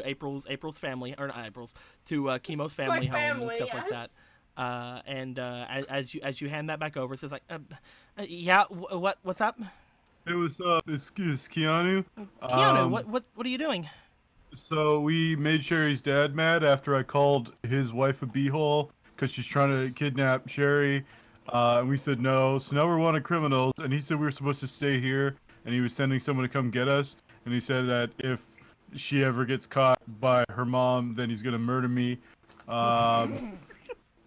April's family, or not April's, to chemo's family home and stuff like that. And as you hand that back over, it says like, yeah, what's up? It was it's Keanu. Keanu, what are you doing? So we made Sherry's dad mad after I called his wife a beehole because she's trying to kidnap Sherry. And we said no. So now we're wanted criminals, and he said we were supposed to stay here, and he was sending someone to come get us. And he said that if she ever gets caught by her mom, then he's gonna murder me. And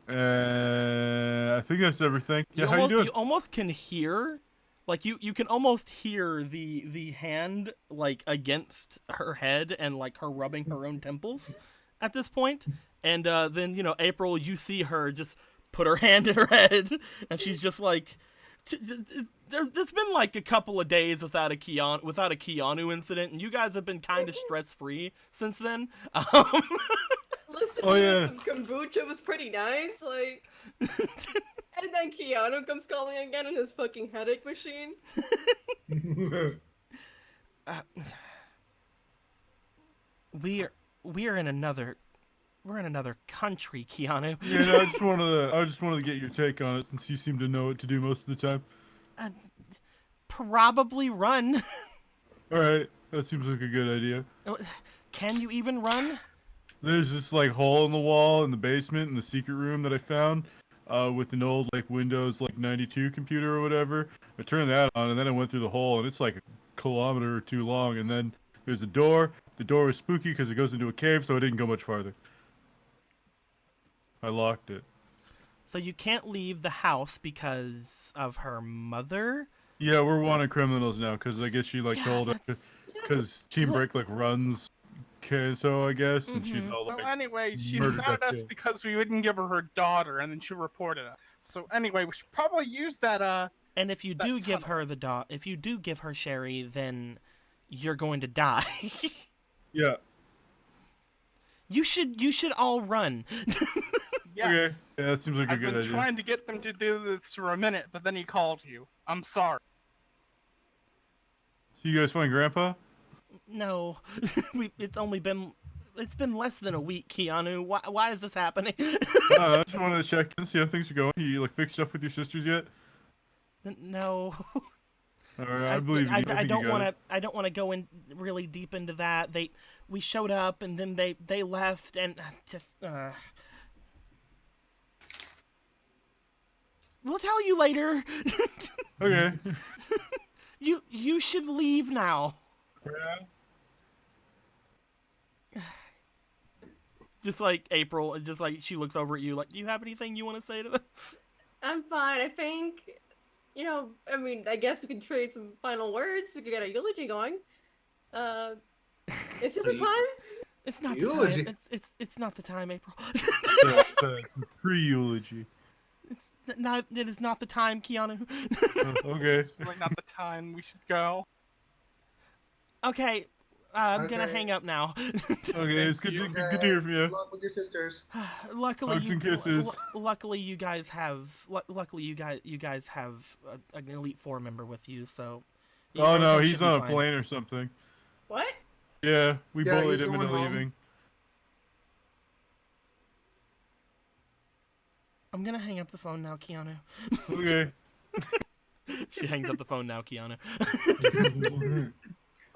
I think that's everything. Yeah, how you doing? You almost can hear, like you can almost hear the hand like against her head and like her rubbing her own temples at this point. And then April, you see her just put her hand in her head, and she's just like, there's been like a couple of days without a Keanu incident, and you guys have been kind of stress free since then. Listen, some kombucha was pretty nice, like. And then Keanu comes calling again in his fucking headache machine. We're in another country, Keanu. Yeah, no, I just wanted to get your take on it since you seem to know what to do most of the time. Probably run. All right, that seems like a good idea. Can you even run? There's this like hole in the wall in the basement in the secret room that I found, with an old like Windows like 92 computer or whatever. I turned that on and then I went through the hole and it's like a kilometer or 2 long. And then there's a door. The door was spooky because it goes into a cave, so I didn't go much farther. I locked it. So you can't leave the house because of her mother? Yeah, we're wanted criminals now because I guess she like told us because Team Break like runs. So I guess, and she's all So like, anyway, she murdered found that us kid. because we wouldn't give her daughter, and then she reported us. So anyway, we should probably use that. And if you do give her if you do give her Sherry, then you're going to die. Yeah. You should all run. Yes. Okay. Yeah, that seems like a I've good been idea. trying to get them to do this for a minute, but then he called you. I'm sorry. So you guys find Grandpa? No, it's been less than a week, Keanu. Why is this happening? I just wanted to check in, see how things are going. You like fixed stuff with your sisters yet? No. All right, I believe you. I don't want to go in really deep into that. We showed up and then they left and just. We'll tell you later. Okay. You should leave now. Just like April, just like she looks over at you like, do you have anything you want to say to them? I'm fine. I think, I mean, I guess we can trade some final words. We could get a eulogy going. It's just a time. It's not the Eulogy. time. It's not the time, April. Yeah, it's a pre-eulogy. It is not the time, Keanu. Okay. Really not the time we should go. Okay, I'm gonna Okay. hang up now. Okay, it's good you. to hear from you. Good luck with your sisters. Luckily, Hugs and kisses. luckily, you guys have. Luckily, you guys have an Elite Four member with you. So. Oh no, everything he's should be on a fine. plane or something. What? Yeah, we Yeah, bullied he's him into going home. leaving. I'm gonna hang up the phone now, Keanu. Okay. She hangs up the phone now, Keanu.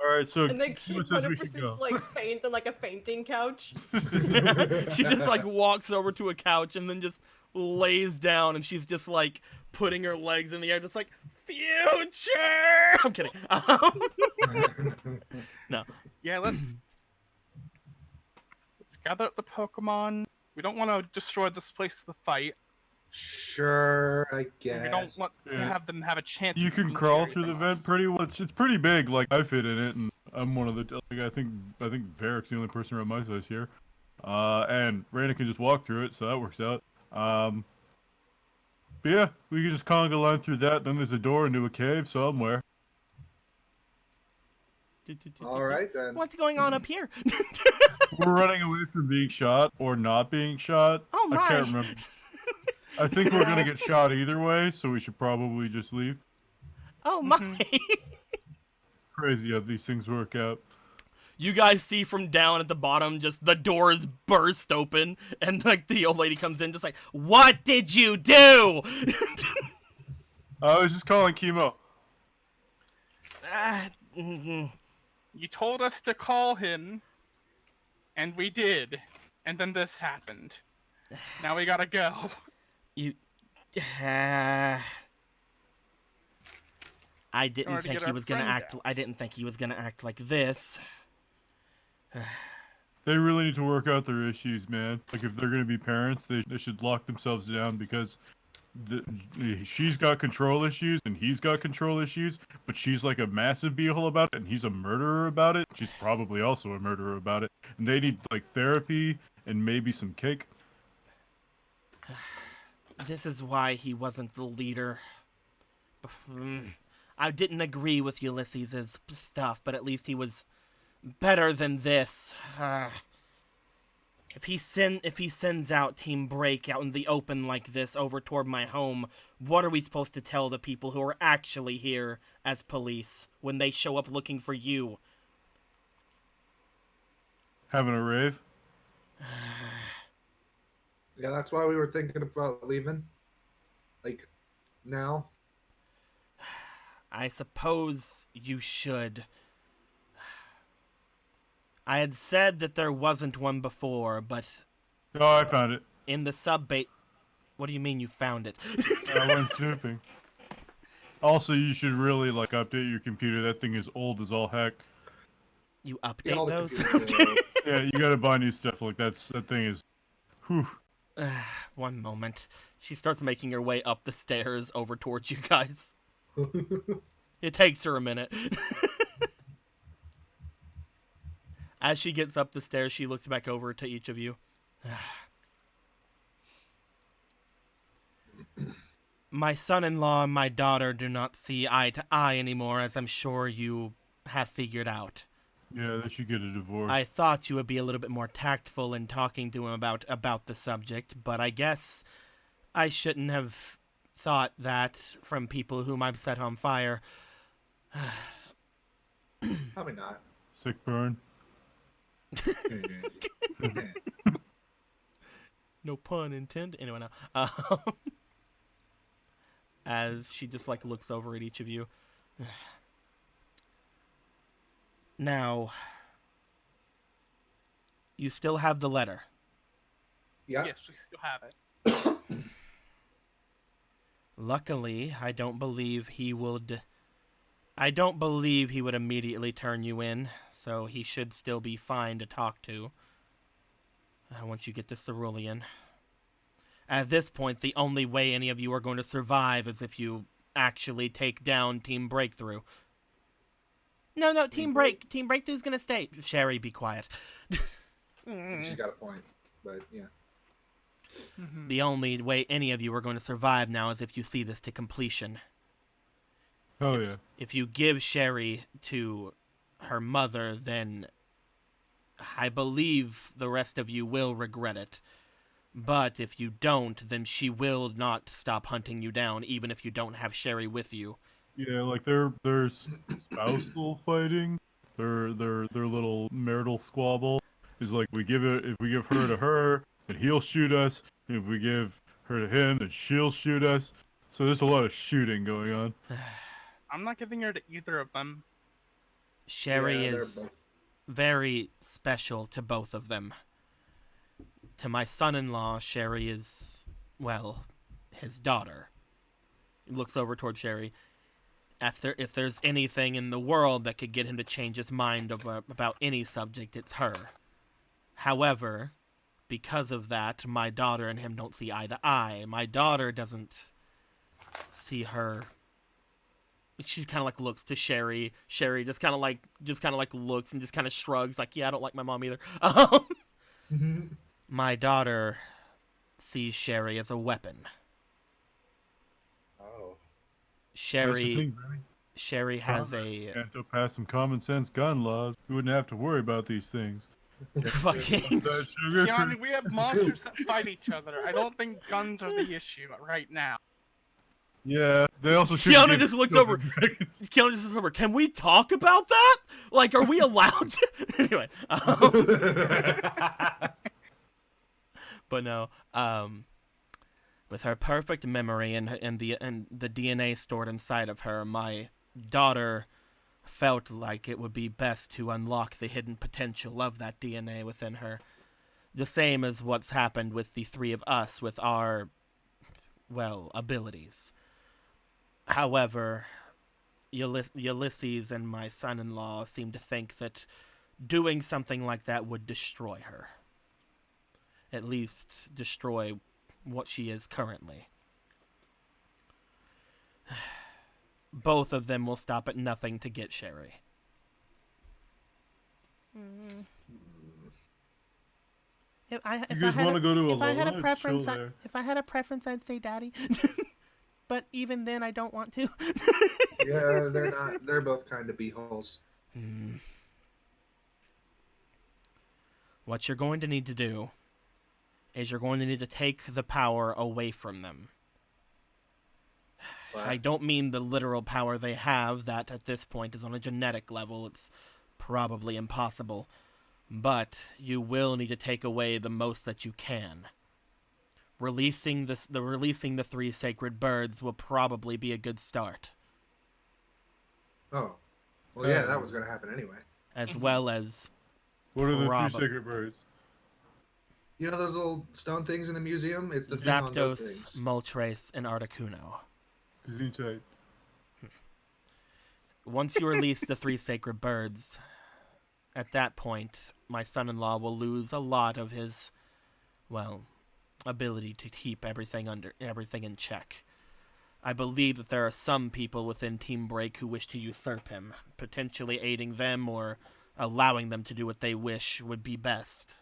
All right, so And then Kimo Keith says we should 100% go. like faint on like a fainting couch. She just like walks over to a couch and then just lays down, and she's just like putting her legs in the air, just like future. I'm kidding. No. Yeah, let's gather up the Pokemon. We don't want to destroy this place with a fight. Sure, I And we don't guess. want to Yeah. have them have a chance. You of can getting crawl carried through the from vent us. pretty well. It's pretty big. Like I fit in it, and I'm one of the. Like I think Varric's the only person around my size here. And Raina can just walk through it, so that works out. But yeah, we can just conga line through that. Then there's a door into a cave somewhere. All right then. What's going on up here? We're running away from being shot or not being shot. Oh my. I can't remember. I think we're gonna get shot either way, so we should probably just leave. Oh my. Crazy how these things work out. You guys see from down at the bottom, just the doors burst open, and like the old lady comes in, just like, "What did you do?" I was just calling Chemo. Mhm. You told us to call him, and we did. And then this happened. Now we gotta go. You. I didn't order to think get he our was gonna friend act. out. I didn't think he was gonna act like this. They really need to work out their issues, man. Like, if they're gonna be parents, they should lock themselves down because she's got control issues and he's got control issues, but she's like a massive beehole about it and he's a murderer about it. She's probably also a murderer about it. And they need, like, therapy and maybe some cake. This is why he wasn't the leader. I didn't agree with Ulysses' stuff, but at least he was better than this. If he sends out Team Break out in the open like this over toward my home, what are we supposed to tell the people who are actually here as police when they show up looking for you? Having a rave? Yeah, that's why we were thinking about leaving. Like, now. I suppose you should. I had said that there wasn't one before, but Oh, I found it. in the sub-bait... What do you mean you found it? I went snooping. Also, you should really, like, update your computer. That thing is old as all heck. You Yeah, update all the those? computers, Yeah, you gotta buy new stuff. Like, that thing is... Whew. One moment. She starts making her way up the stairs over towards you guys. It takes her a minute. As she gets up the stairs, she looks back over to each of you. My son-in-law and my daughter do not see eye to eye anymore, as I'm sure you have figured out. Yeah, they should get a divorce. I thought you would be a little bit more tactful in talking to him about the subject, but I guess I shouldn't have thought that from people whom I've set on fire. Probably not. Sick burn. No pun intended. Anyway, no. As she just like looks over at each of you. Now, you still have the letter. Yeah. Yes, we still have it. Luckily, I don't believe he would immediately turn you in, so he should still be fine to talk to. once you get to Cerulean. At this point, the only way any of you are going to survive is if you actually take down Team Breakthrough. No, Team Breakthrough's gonna stay. Sherry, be quiet. She's got a point, but yeah. The only way any of you are going to survive now is if you see this to completion. Oh yeah. If you give Sherry to her mother, then I believe the rest of you will regret it. But if you don't, then she will not stop hunting you down, even if you don't have Sherry with you. Yeah, like their spousal fighting, their little marital squabble is like if we give her to her, then he'll shoot us. And if we give her to him, then she'll shoot us. So there's a lot of shooting going on. I'm not giving her to either of them. Sherry Yeah, they're is both- very special to both of them. To my son-in-law, Sherry is, well, his daughter. He looks over toward Sherry. If there's anything in the world that could get him to change his mind about any subject, it's her. However, because of that, my daughter and him don't see eye to eye. My daughter doesn't see her. She kind of like looks to Sherry. Sherry just kind of like looks and just kind of shrugs, like, yeah, I don't like my mom either. My daughter sees Sherry as a weapon. Oh. That's the Sherry thing, Benny. Sherry has a Canto pass some common sense gun laws. We wouldn't have to worry about these things. fucking. That sugar Keanu, we have monsters that fight each other. I don't think guns are the issue right now. Yeah, they also should. Keanu just looks over. Keanu just looks over. Can we talk about that? Like, are we allowed to? Anyway. But no. With her perfect memory and the DNA stored inside of her, my daughter felt like it would be best to unlock the hidden potential of that DNA within her. The same as what's happened with the three of us with our, well, abilities. However, Ulysses and my son-in-law seem to think that doing something like that would destroy her. At least destroy what she is currently. Both of them will stop at nothing to get Sherry. If You guys want to go to a if I had a live preference, show there? if I had a preference, I'd say Daddy. But even then, I don't want to. Yeah, they're not. They're both kind of beeholes. What you're going to need to do is you're going to need to take the power away from them. But I don't mean the literal power they have. That at this point is on a genetic level. It's probably impossible. But you will need to take away the most that you can. Releasing the three sacred birds will probably be a good start, oh, well, yeah, that was gonna happen anyway. as well as What are the Prob- three sacred birds? You know those little stone things in the museum? It's the thing on those Zapdos, things. Moltres, and Articuno. Gesundheit. Once you release the three sacred birds, at that point, my son-in-law will lose a lot of his, well, ability to keep everything in check. I believe that there are some people within Team Break who wish to usurp him, potentially aiding them or allowing them to do what they wish would be best.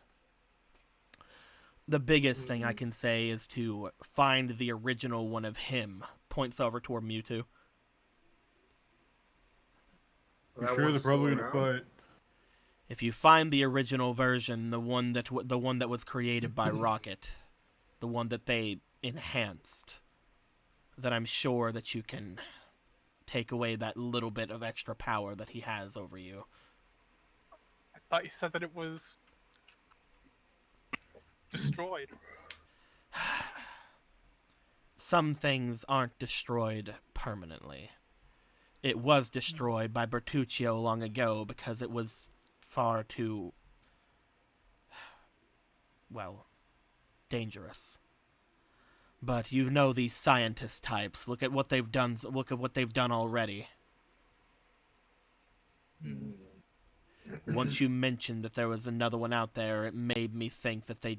The biggest thing I can say is to find the original one of him. Points over toward Mewtwo. Well, I'm that sure they're one's probably still gonna around. fight. If you find the original version, the one that was created by Rocket, the one that they enhanced, then I'm sure that you can take away that little bit of extra power that he has over you. I thought you said that it was destroyed. Some things aren't destroyed permanently. It was destroyed by Bertuccio long ago because it was far too, well, dangerous. But you know these scientist types. Look at what they've done. Look at what they've done already. Once you mentioned that there was another one out there, it made me think that they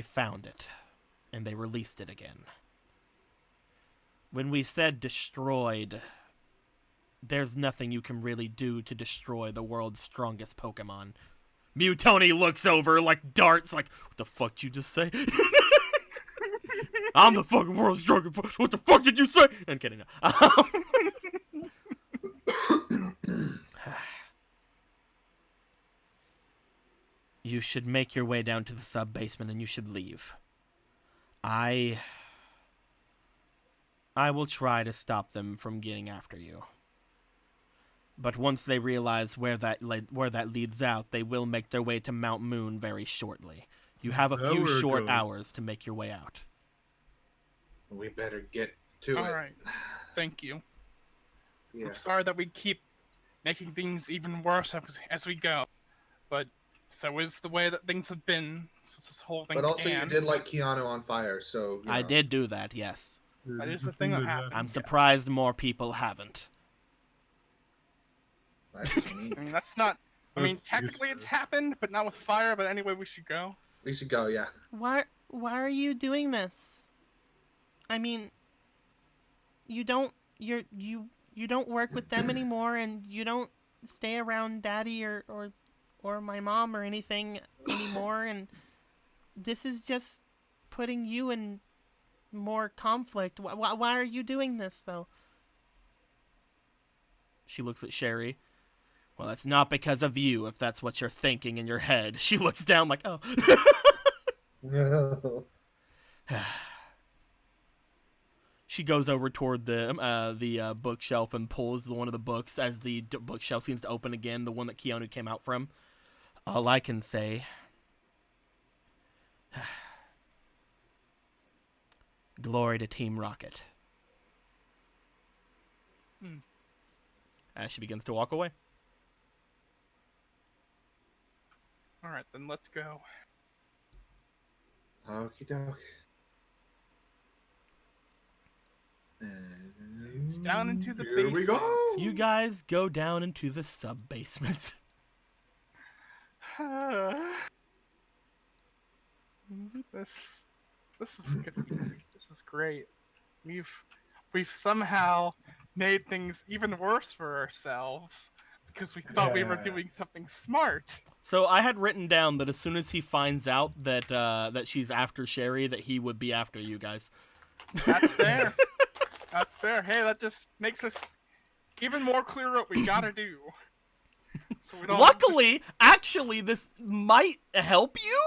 found it, and they released it again. When we said destroyed, there's nothing you can really do to destroy the world's strongest Pokemon. Mewtoni looks over like darts, like, what the fuck did you just say? I'm the fucking world's strongest. What the fuck did you say? I'm kidding. You should make your way down to the sub-basement and you should leave. I will try to stop them from getting after you. But once they realize where that leads out, they will make their way to Mount Moon very shortly. You have a few short hours to make your way out. We better get to it. All right. Thank you. Yeah. I'm sorry that we keep making things even worse as we go, but so is the way that things have been since this whole thing But also, began. you did light Keanu on fire, so. I did do that, yes. That is the thing that happened. I'm surprised more people haven't. That's what you need. I mean, that's not. I mean, That's technically it's useful. happened, but not with fire. But anyway, we should go. We should go, yeah. Why are you doing this? I mean, you don't work with them anymore, and you don't stay around Daddy or my mom or anything anymore, and this is just putting you in more conflict. Why are you doing this, though? She looks at Sherry. Well, it's not because of you, if that's what you're thinking in your head. She looks down like, oh. No. She goes over toward the bookshelf and pulls one of the books as the bookshelf seems to open again, the one that Keanu came out from. All I can say... Glory to Team Rocket. As she begins to walk away. All right, then let's go. Okie doke. And Down into the here we basement. go. You guys go down into the sub-basement. This is gonna be, this is great. We've somehow made things even worse for ourselves because we thought we were Yeah. doing something smart. So I had written down that as soon as he finds out that that she's after Sherry, that he would be after you guys. That's fair. That's fair. Hey, that just makes us even more clear what we gotta do. So we don't Luckily, actually, this might help you.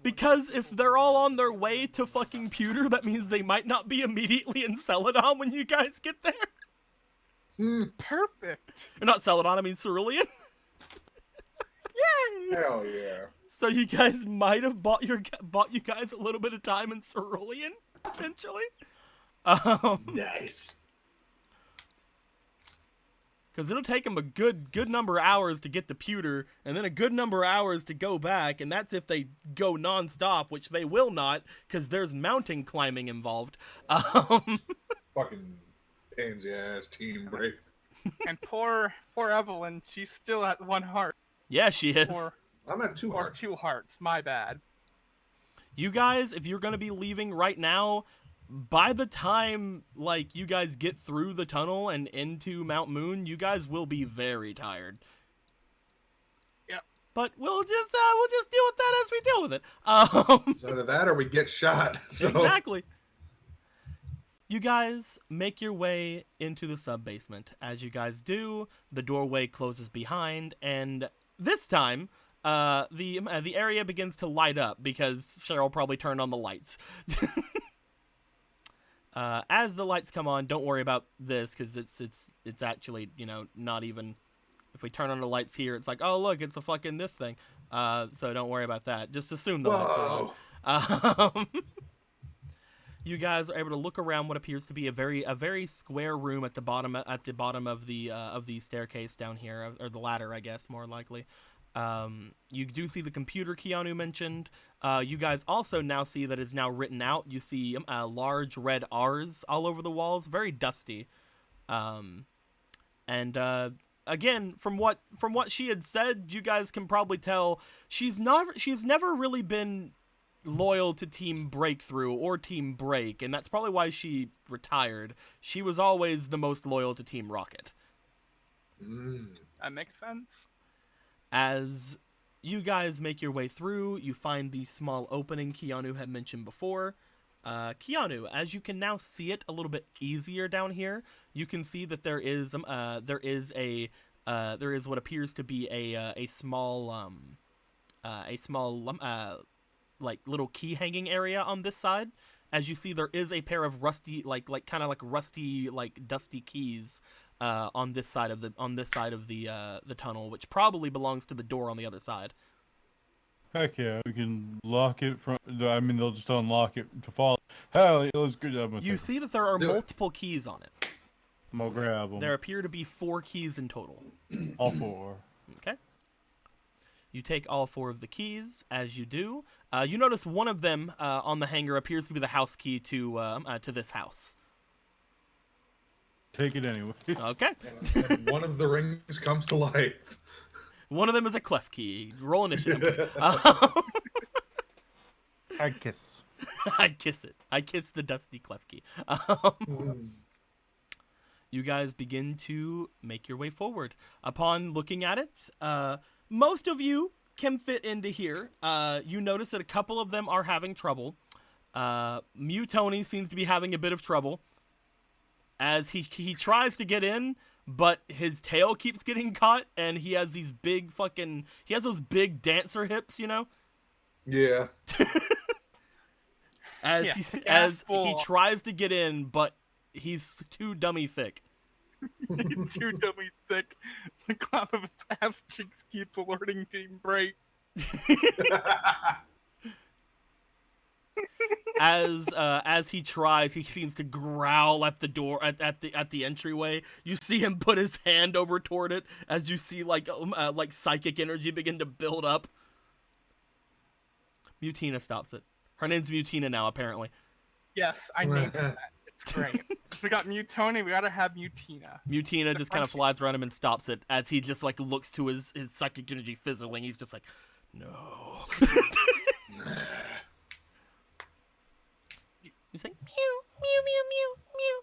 Because if they're all on their way to fucking Pewter, that means they might not be immediately in Celadon when you guys get there. Perfect. Or not Celadon, I mean Cerulean. Yay! Hell yeah. So you guys might have bought you guys a little bit of time in Cerulean, potentially. Nice. Because it'll take them a good number of hours to get to Pewter, and then a good number of hours to go back, and that's if they go non-stop, which they will not, because there's mountain climbing involved. Fucking pansy ass team break. And poor Evelyn, she's still at 1 heart. Yeah, she is. Or I'm at 2 hearts. 2 hearts. My bad. You guys, if you're going to be leaving right now, by the time, like, you guys get through the tunnel and into Mount Moon, you guys will be very tired. Yep. But we'll just deal with that as we deal with it. So either that or we get shot. So Exactly. You guys make your way into the sub-basement. As you guys do, the doorway closes behind, and this time, the area begins to light up because Cheryl probably turned on the lights. As the lights come on, don't worry about this because it's actually, you know, not even. If we turn on the lights here, it's like, oh look, it's a fucking this thing. So don't worry about that. Just assume the lights are on. You guys are able to look around what appears to be a very square room at the bottom of the staircase down here, or the ladder, I guess, more likely. You do see the computer Keanu mentioned. You guys also now see that it's now written out. You see large red R's all over the walls, very dusty. And again, from what she had said, you guys can probably tell she's never really been loyal to Team Breakthrough or Team Break, and that's probably why she retired. She was always the most loyal to Team Rocket. That makes sense. As you guys make your way through, you find the small opening Keanu had mentioned before. Keanu, as you can now see it a little bit easier down here, you can see that there is what appears to be a small like little key hanging area on this side. As you see, there is a pair of rusty kind of rusty dusty keys on this side of the tunnel, which probably belongs to the door on the other side. Heck yeah, we can lock it from. I mean, they'll just unlock it to follow. Hell, it was good job. You see that there are multiple keys on it. I'm gonna grab them. There appear to be 4 keys in total. All 4. Okay. You take all 4 of the keys. As you do, you notice one of them on the hanger appears to be the house key to this house. Take it anyway. Okay. And one of the rings comes to life. One of them is a clef key. Roll initiative. I kiss. I kiss it. I kiss the dusty clef key. You guys begin to make your way forward. Upon looking at it, most of you can fit into here. You notice that a couple of them are having trouble. Mutoni seems to be having a bit of trouble as he tries to get in, but his tail keeps getting caught, and he has these big he has those big dancer hips, you know? Yeah. As he tries to get in, but he's too dummy thick. Too dummy thick. The clap of his ass cheeks keeps alerting Team Break. As he tries, he seems to growl at the door at the entryway. You see him put his hand over toward it as you see like psychic energy begin to build up. Mutina stops it. Her name's Mutina now, apparently. Yes, I named her that. It's great. We got Mutoni, we gotta have Mutina. Mutina just kind of flies around him and stops it as he just looks to his psychic energy fizzling. He's just like, no. You say, mew, mew, mew, mew, mew.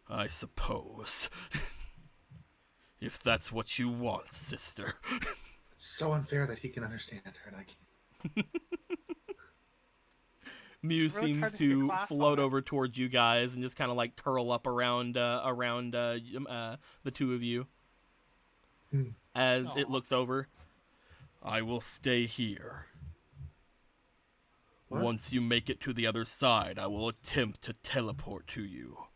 I suppose. If that's what you want, sister. It's so unfair that he can understand her and I can't. Mew She really seems tried to to take class float on it. over towards you guys and just kind of curl up around the 2 of you. As it looks over. I will stay here. What? Once you make it to the other side, I will attempt to teleport to you.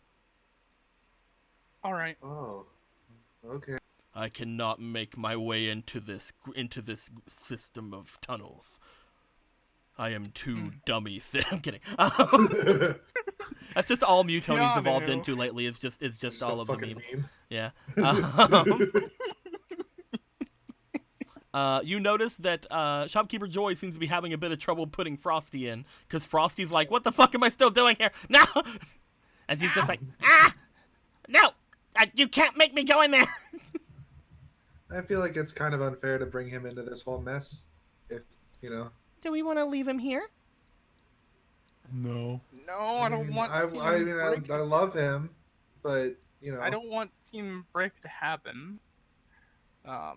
Alright. Oh. Okay. I cannot make my way into this system of tunnels. I am too dummy thin. I'm kidding. That's just all Mutoni's evolved Keanu. into lately. It's just Just all a of the fucking memes. meme. Yeah. You notice that Shopkeeper Joy seems to be having a bit of trouble putting Frosty in, because Frosty's like, what the fuck am I still doing here? No! As he's just like, no! You can't make me go in there! I feel like it's kind of unfair to bring him into this whole mess. If, you know. Do we want to leave him here? No. No, I don't want I Team mean, Break. I love him, but, you know. I don't want Team Break to happen. Hey,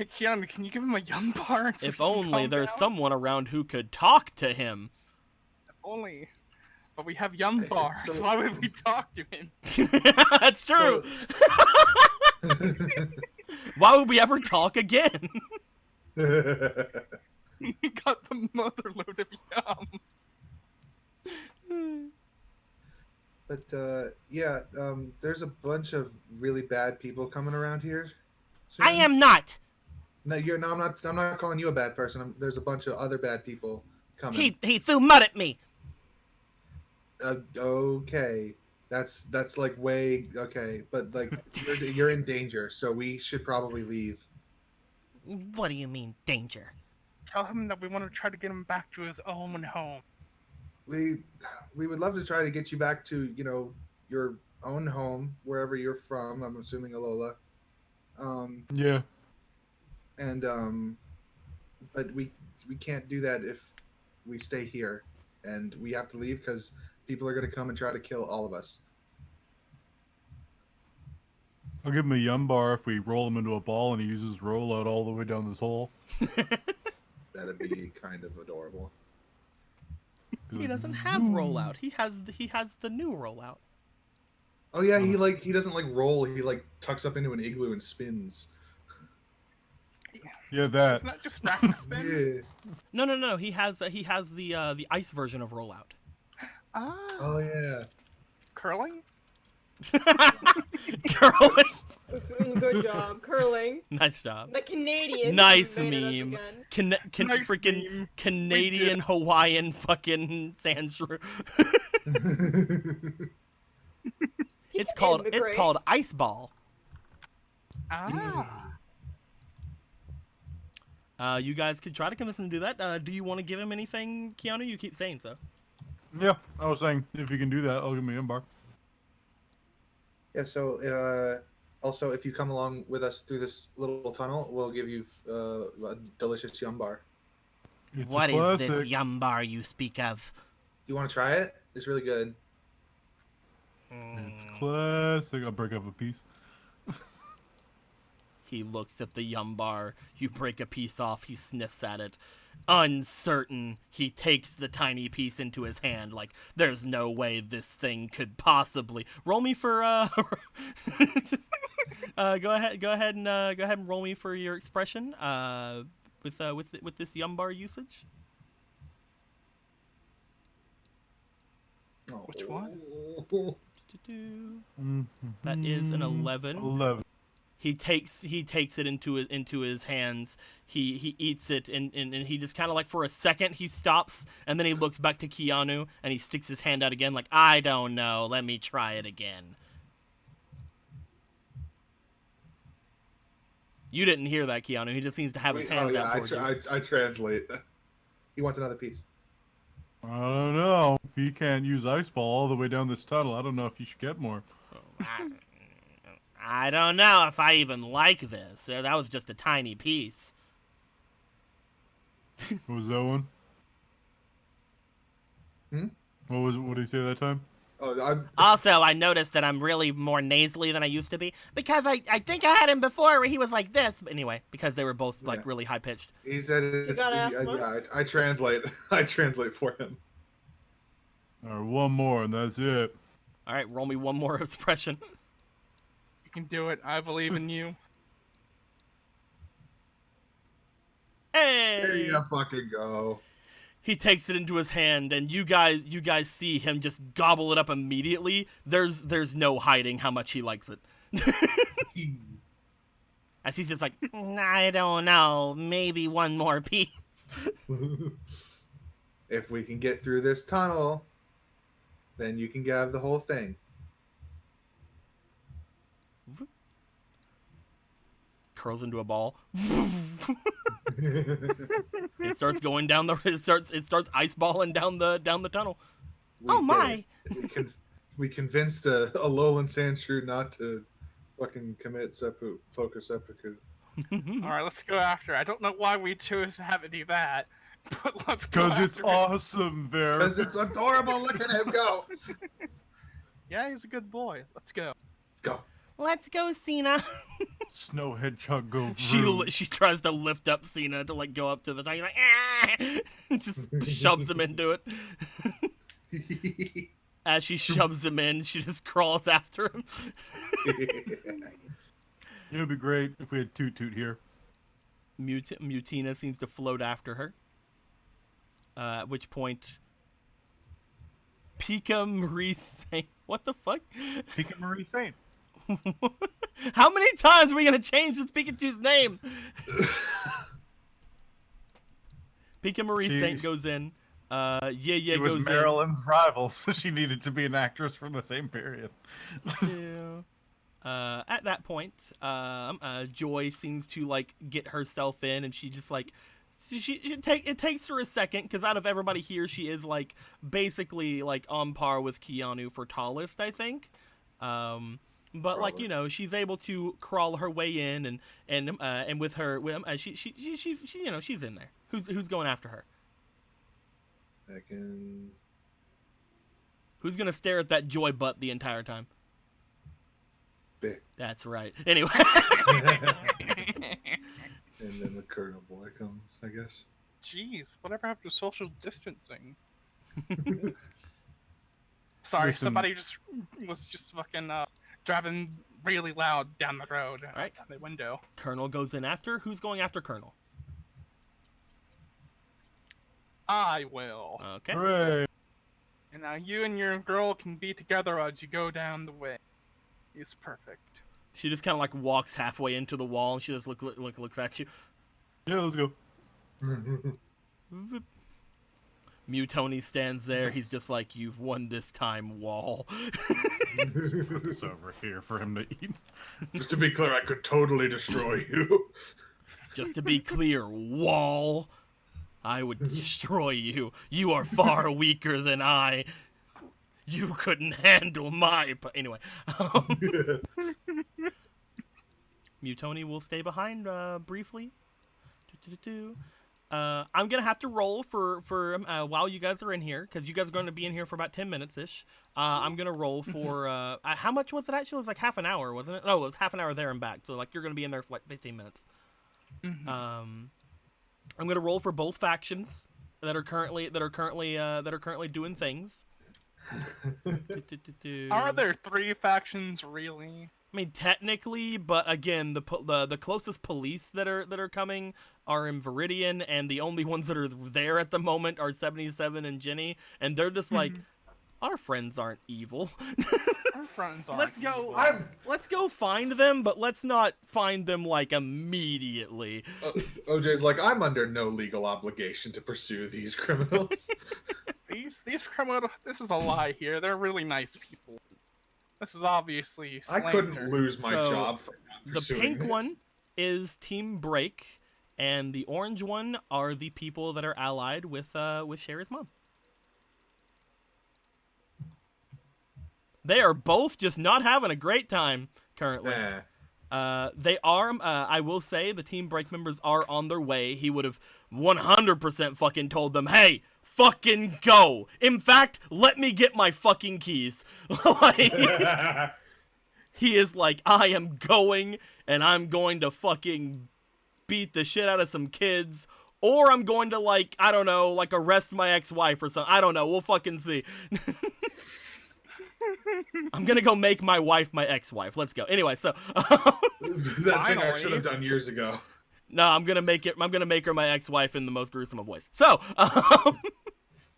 Keanu, can you give him a yum bar? So If he can only calm there's down? someone around who could talk to him. If only. But we have yum bar, so why would we talk to him? That's true. Why would we ever talk again? We got the mother load of yum. But yeah, there's a bunch of really bad people coming around here. I soon. am not. No, you're. No, I'm not calling you a bad person. There's a bunch of other bad people coming. He threw mud at me. Okay, that's like way okay, but like you're in danger, so we should probably leave. What do you mean, danger? Tell him that we want to try to get him back to his own home. We would love to try to get you back to your own home wherever you're from. I'm assuming Alola. Yeah. And but we can't do that if we stay here, and we have to leave because people are gonna come and try to kill all of us. I'll give him a Yumbar if we roll him into a ball and he uses rollout all the way down this hole. That'd be kind of adorable. He doesn't have rollout. He has the new rollout. Oh yeah, he doesn't like roll. He like tucks up into an igloo and spins. Yeah, that. Isn't that just rapid spin? Yeah. No. He has the ice version of rollout. Ah, Oh yeah. curling? Curling. Good job, curling. Nice job. The Canadian. Nice made it meme. up again. Nice Freaking meme. Canadian Hawaiian fucking sand shrew. He It's can called immigrate. ice ball. Ah. You guys could try to convince him to do that. Do you want to give him anything, Keanu? You keep saying so. Yeah, I was saying, if you can do that, I'll give him a Yumbar. Yeah. So also, if you come along with us through this little tunnel, we'll give you a delicious Yumbar. It's What a is classic. this Yumbar you speak of? You want to try it? It's really good. It's classic. I'll break up a piece. He looks at the Yumbar. You break a piece off. He sniffs at it. Uncertain, he takes the tiny piece into his hand. Like, there's no way this thing could possibly. Roll me for go ahead and roll me for your expression. With this Yumbar usage. Which one? That is an 11. 11. He takes it into his hands. He eats it and he just kind of like for a second he stops and then he looks back to Keanu and he sticks his hand out again like, I don't know, let me try it again. You didn't hear that, Keanu. He just seems to have his hands out towards you. I translate. He wants another piece. I don't know. If he can't use Ice Ball all the way down this tunnel, I don't know if you should get more. I don't know if I even like this. That was just a tiny piece. What was that one? What did he say that time? Oh, Also, I noticed that I'm really more nasally than I used to be because I think I had him before where he was like this. But anyway, because they were both like really high pitched. he said it's. got asthma? Yeah, I translate. I translate for him. All right, one more, and that's it. All right, roll me one more expression. You can do it. I believe in you. Hey! There you fucking go. He takes it into his hand, and you guys see him just gobble it up immediately. There's no hiding how much he likes it. As he's just like, I don't know, maybe one more piece. If we can get through this tunnel, then you can have the whole thing. Curls into a ball. It starts going down it starts ice balling down the tunnel. We Oh did my! it. We convinced a lowland sandshrew not to fucking commit focus seppuku. All right, let's go after. I don't know why we chose to have it do that, but let's go. Because it's after it. awesome, Bear. Because it's adorable. Look at him go. Yeah, he's a good boy. Let's go. Let's go. Let's go, Cena. Snow Hedgehog go She tries to lift up Cena to like go up to the top. He's like, ah! Just shoves him into it. As she shoves him in, she just crawls after him. It would be great if we had Toot Toot here. Mutina seems to float after her. At which point, Pika Marie Saint. What the fuck? Pika Marie Saint. How many times are we gonna change this Pikachu's name? Pika Marie Saint goes in. She was goes Marilyn's rival, so she needed to be an actress from the same period. in. At that point, Joy seems to like get herself in, and she just like it takes her a second because out of everybody here, she is like basically like on par with Keanu for tallest, I think. But like Probably. she's able to crawl her way in, and with her, she she's in there. Who's going after her? I can. Who's gonna stare at that joy butt the entire time? Bit. That's right. Anyway. And then the Colonel boy comes, I guess. Jeez, whatever happened to social distancing? Sorry, Listen. somebody was just fucking driving really loud down the road right. outside the window. Colonel goes in after. Who's going after Colonel? I will. Okay. Hooray! And now you and your girl can be together as you go down the way. It's perfect. She just kind of like walks halfway into the wall, and she just looks at you. Yeah, let's go. Mutoni stands there. He's just like, "You've won this time, wall." It's over here for him to eat. Just to be clear, I could totally destroy you. Just to be clear, wall. I would destroy you. You are far weaker than I. You couldn't handle my. Anyway. Mutoni will stay behind briefly. I'm gonna have to roll for while you guys are in here, because you guys are going to be in here for about 10 minutes ish. I'm gonna roll for how much was it actually? It was like half an hour, wasn't it? No, it was half an hour there and back. So like you're gonna be in there for like 15 minutes. I'm gonna roll for both factions that are currently doing things. Are there 3 factions really? I mean, technically, but again, the closest police that are coming are in Viridian, and the only ones that are there at the moment are 77 and Jenny, and they're just like, our friends aren't evil. Our friends aren't. Let's go find them, but let's not find them like immediately. OJ's like, I'm under no legal obligation to pursue these criminals. These criminals. This is a lie here. They're really nice people. This is obviously I slander. couldn't lose my So, job for not The pursuing pink this. one is Team Break, and the orange one are the people that are allied with Sherry's mom. They are both just not having a great time currently. They are, I will say, the Team Break members are on their way. He would have 100% fucking told them, hey, fucking go. In fact, let me get my fucking keys. Like, he is like, I am going, and I'm going to fucking beat the shit out of some kids, or I'm going to, like, I don't know, like, arrest my ex-wife or something. I don't know. We'll fucking see. I'm gonna go make my wife my ex-wife. Let's go. Anyway, so That thing I Finally. should have done years ago. no, I'm gonna make her my ex-wife in the most gruesome of ways. So,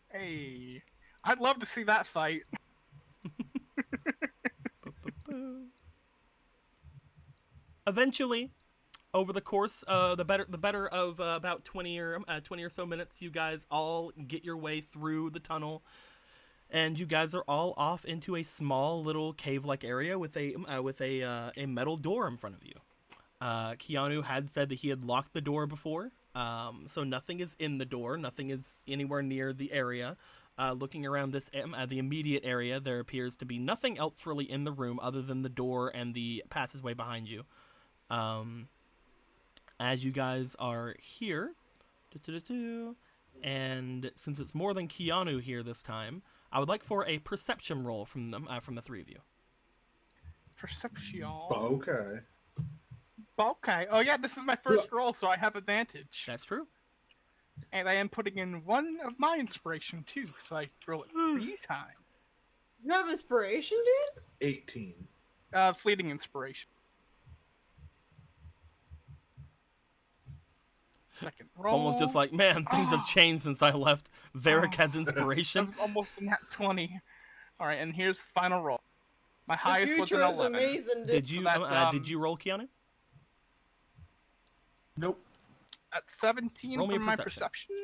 Hey, I'd love to see that fight. eventually, over the course the better of about 20 or so minutes, you guys all get your way through the tunnel, and you guys are all off into a small little cave-like area with a metal door in front of you. Keanu had said that he had locked the door before, so nothing is in the door, nothing is anywhere near the area. Looking around the immediate area, there appears to be nothing else really in the room other than the door and the passageway behind you. As you guys are here, and since it's more than Keanu here this time, I would like for a perception roll from the three of you. Perception. Okay. Okay. Oh yeah, this is my first roll, so I have advantage. That's true. And I am putting in 1 of my inspiration too, so I roll it 3 times. You have inspiration, dude? 18. Fleeting inspiration. Second roll. Almost just like, man, things have changed since I left. Varric has That inspiration. was almost in that 20. All right, and here's the final roll. My The highest was future an is 11. amazing, dude. Did you that's, did you roll, Keanu? Nope. At 17 Roll me for a my perception. perception.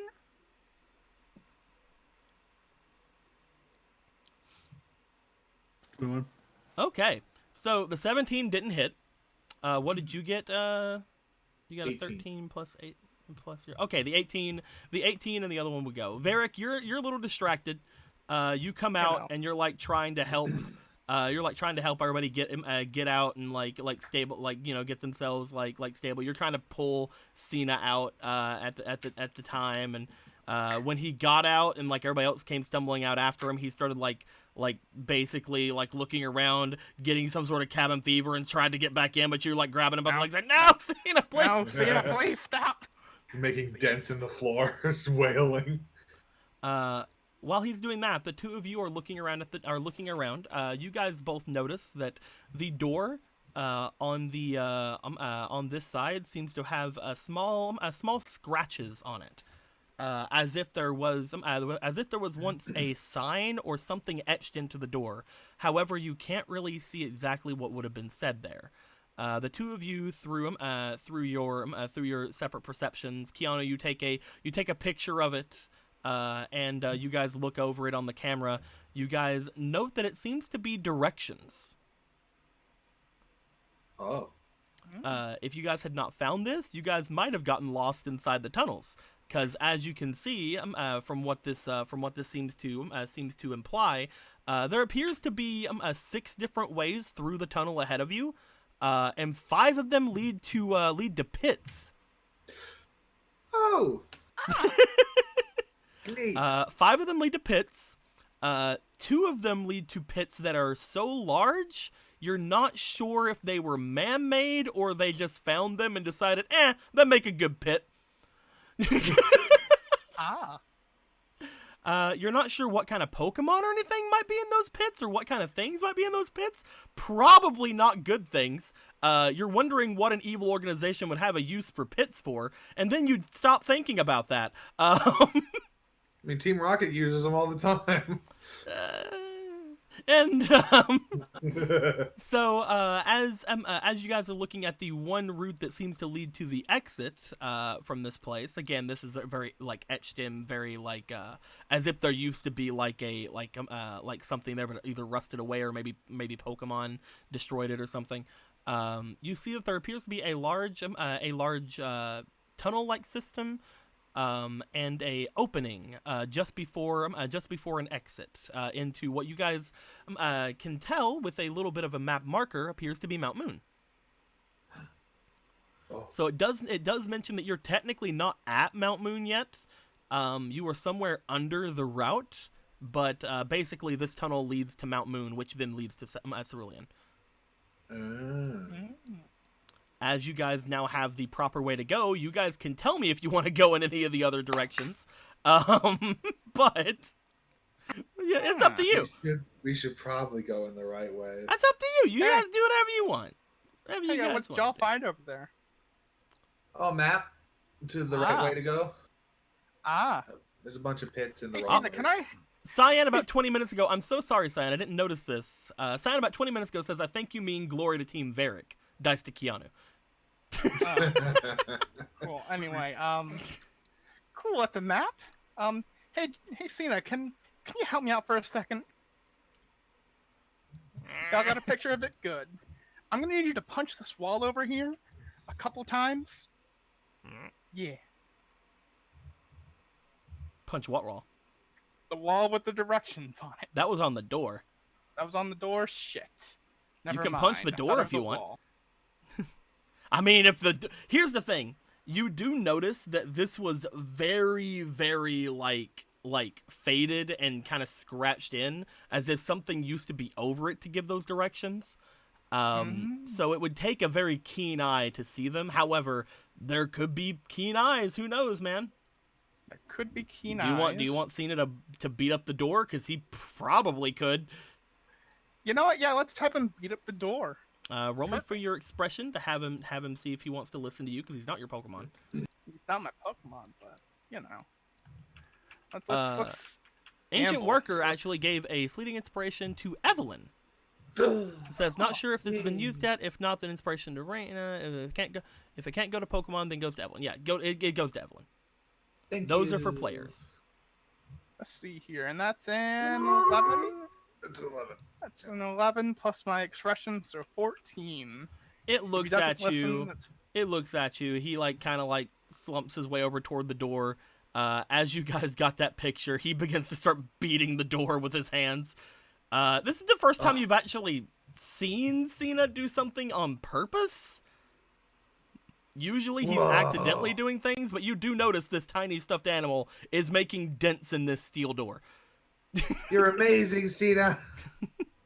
Good one. Okay, so the 17 didn't hit. What did you get? You got a 18. 13 plus 8 plus 0. Okay, the 18 and the other one would go. Varric, you're a little distracted. You come out know. and you're like trying to help You're like trying to help everybody get out and like stable, like get themselves like stable. You're trying to pull Cena out at the time, and when he got out and like everybody else came stumbling out after him, he started like basically like looking around, getting some sort of cabin fever and trying to get back in, but you're like grabbing him by the legs like, no, Cena, please. No, Cena, please stop. Making dents in the floor, wailing. While he's doing that, the two of you are looking around you guys both notice that the door on this side seems to have small scratches on it, as if there was once a sign or something etched into the door. However, you can't really see exactly what would have been said there. The two of you through your separate perceptions, Keanu, you take a picture of it. And you guys look over it on the camera. You guys note that it seems to be directions. Oh. If you guys had not found this, you guys might have gotten lost inside the tunnels. Because as you can see, from what this seems to imply, there appears to be 6 different ways through the tunnel ahead of you, and 5 of them lead to pits. Oh. Neat. 5 of them lead to pits. 2 of them lead to pits that are so large you're not sure if they were man-made or they just found them and decided, that make a good pit. You're not sure what kind of Pokemon or anything might be in those pits or what kind of things might be in those pits. Probably not good things. You're wondering what an evil organization would have a use for pits for, and then you'd stop thinking about that. I mean, Team Rocket uses them all the time. So as you guys are looking at the one route that seems to lead to the exit from this place, again, this is a very like etched in, very like as if there used to be like something there, but either rusted away or maybe Pokemon destroyed it or something. You see that there appears to be a large tunnel-like system. And a opening just before an exit into what you guys can tell with a little bit of a map marker appears to be Mount Moon. Oh. So it does mention that you're technically not at Mount Moon yet. You are somewhere under the route, but basically this tunnel leads to Mount Moon, which then leads to Cerulean. As you guys now have the proper way to go, you guys can tell me if you want to go in any of the other directions. But yeah, it's up to you. We should probably go in the right way. That's up to you. You guys do whatever you want. Whatever you guys what want y'all to. find over there? Oh, map to the right way to go. There's a bunch of pits in the Hey, wrong Cena, can place. I? Cyan, about 20 minutes ago, I'm so sorry, Cyan, I didn't notice this. Cyan, about 20 minutes ago, says, I think you mean glory to Team Varric. Dice to Keanu. Cool. Anyway, cool at the map. Hey, Cena, can you help me out for a second? Y'all got a picture of it? Good. I'm gonna need you to punch this wall over here a couple times. Yeah. Punch what wall? The wall with the directions on it. That was on the door. That was on the door? Shit. Never can mind. punch the I door thought it if was you a want. wall. I mean, here's the thing. You do notice that this was very, very, like faded and kind of scratched in, as if something used to be over it to give those directions. So it would take a very keen eye to see them. However, there could be keen eyes. Who knows, man? There could be keen eyes. Do you want Cena to beat up the door? Because he probably could. You know what? Yeah, let's have him beat up the door. Roll me for your expression to have him see if he wants to listen to you, because he's not your Pokemon. He's not my Pokemon, but you know. Let's Ancient gamble. Worker actually gave a fleeting inspiration to Evelyn. It says, not sure if this has been used yet. If not, then inspiration to Raina. If it can't go to Pokemon, then goes to Evelyn. Yeah, it goes to Evelyn. Those are for players. Let's see here, and that's an 11. It's 11. That's an 11 plus my expression, so 14. It looks If he doesn't at you. listen, that's- It looks at you. He kind of slumps his way over toward the door. As you guys got that picture, he begins to start beating the door with his hands. This is the first time Oh. you've actually seen Cena do something on purpose. Usually he's Whoa. accidentally doing things, but you do notice this tiny stuffed animal is making dents in this steel door. You're amazing, Cena.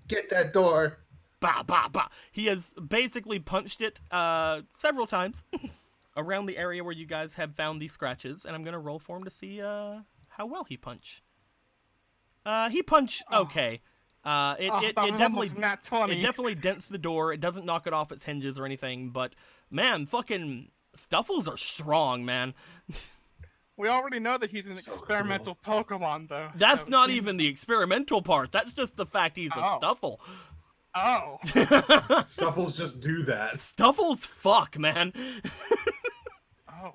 Get that door. Bah, bah, bah. He has basically punched it several times around the area where you guys have found these scratches, and I'm going to roll for him to see how well he punch. He punched okay. It definitely dents the door. It doesn't knock it off its hinges or anything, but man, fucking Stuffles are strong, man. We already know that he's an So experimental Pokemon, though. That's so not he- even the experimental part. That's just the fact he's a Oh. Stuffle. Oh. Stuffles just do that. Stuffles fuck, man. Oh.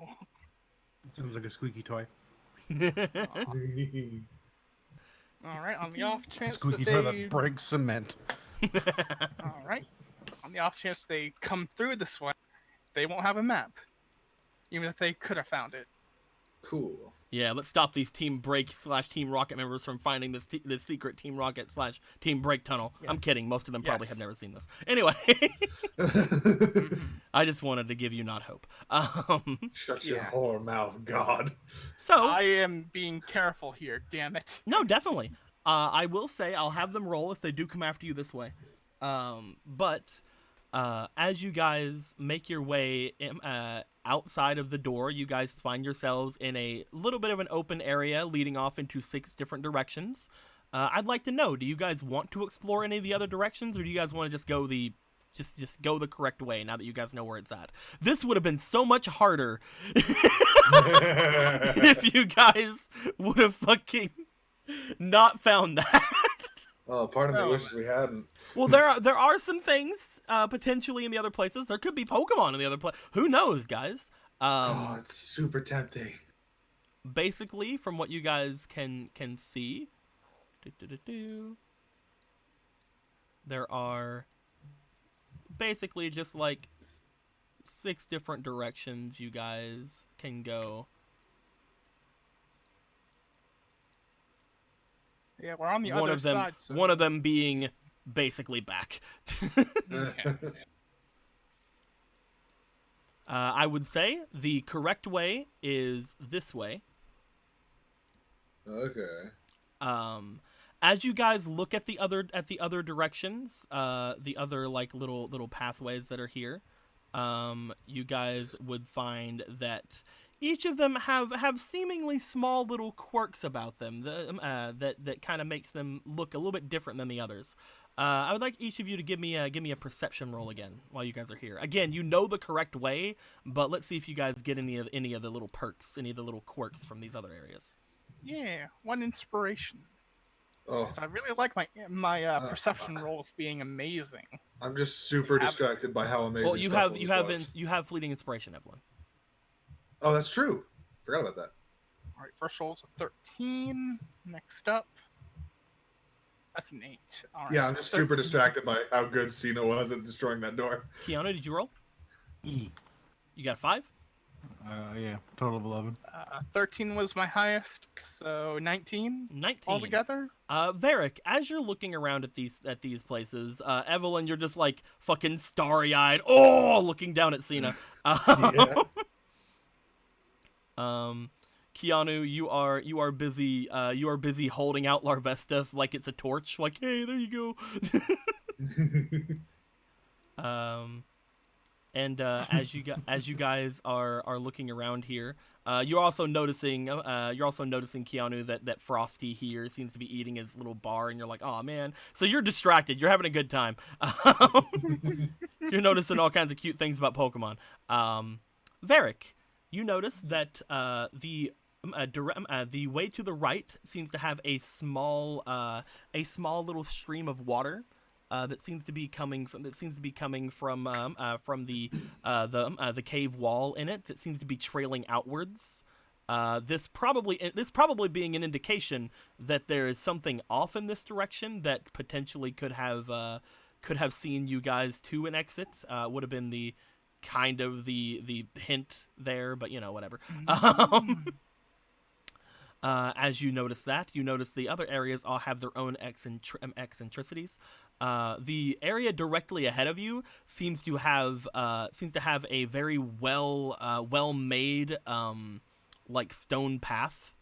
Sounds like a squeaky toy. All right. On the off chance Squeaky that toy they. that breaks cement. All right. On the off chance they come through this way, they won't have a map, even if they could have found it. Cool. Yeah, let's stop these Team Break / Team Rocket members from finding this this secret Team Rocket / Team Break tunnel. I'm Yes. kidding. Most of them probably Yes. have never seen this. Anyway, I just wanted to give you not hope. Shut your Yeah. whore mouth, God. So, I am being careful here. Damn it. no, definitely. I will say I'll have them roll if they do come after you this way. But as you guys make your way outside of the door, you guys find yourselves in a little bit of an open area leading off into 6 different directions. I'd like to know, do you guys want to explore any of the other directions, or do you guys want to just go the just go the correct way now that you guys know where it's at? This would have been so much harder if you guys would have fucking not found that. Oh, part of me Oh, wishes we hadn't. Well, there are some things potentially in the other places. There could be Pokemon in the other place. Who knows, guys? Oh, it's super tempting. Basically, from what you guys can see, there are basically just like 6 different directions you guys can go. Yeah, we're on the One other of them, side. So... one of them being basically back. Okay. I would say the correct way is this way. Okay. As you guys look at the other directions, the other like little pathways that are here, you guys would find that each of them have seemingly small little quirks about them that kind of makes them look a little bit different than the others. I would like each of you to give me a perception roll again while you guys are here. Again, you know the correct way, but let's see if you guys get any of the little perks, any of the little quirks from these other areas. Yeah, 1 inspiration. Oh, So I really like my perception rolls being amazing. I'm just super distracted by how amazing. Well, you have fleeting inspiration, Evelyn. Oh, that's true. Forgot about that. All right, first roll's a 13. Next up, that's an 8. All right, Yeah, so I'm just super 13. distracted by how good Cena was at destroying that door. Keanu, did you roll? E. You got 5? Yeah, total of 11. 13 was my highest, so 19 19. altogether. Varric, as you're looking around at these places, Evelyn, you're just like fucking starry-eyed, looking down at Cena. Yeah. Keanu, you are busy holding out Larvesta like it's a torch, like, hey, there you go. And as you guys are looking around here, you're also noticing Keanu that Frosty here seems to be eating his little bar, and you're like, oh man. So you're distracted. You're having a good time. You're noticing all kinds of cute things about Pokemon. Varric, you notice that the way to the right seems to have a small little stream of water. That seems to be coming from the cave wall in it. That seems to be trailing outwards. This probably being an indication that there is something off in this direction that potentially could have seen you guys to an exit. Would have been the kind of the hint there, but whatever. As you notice that, you notice the other areas all have their own eccentricities. The area directly ahead of you seems to have a very well made like stone path.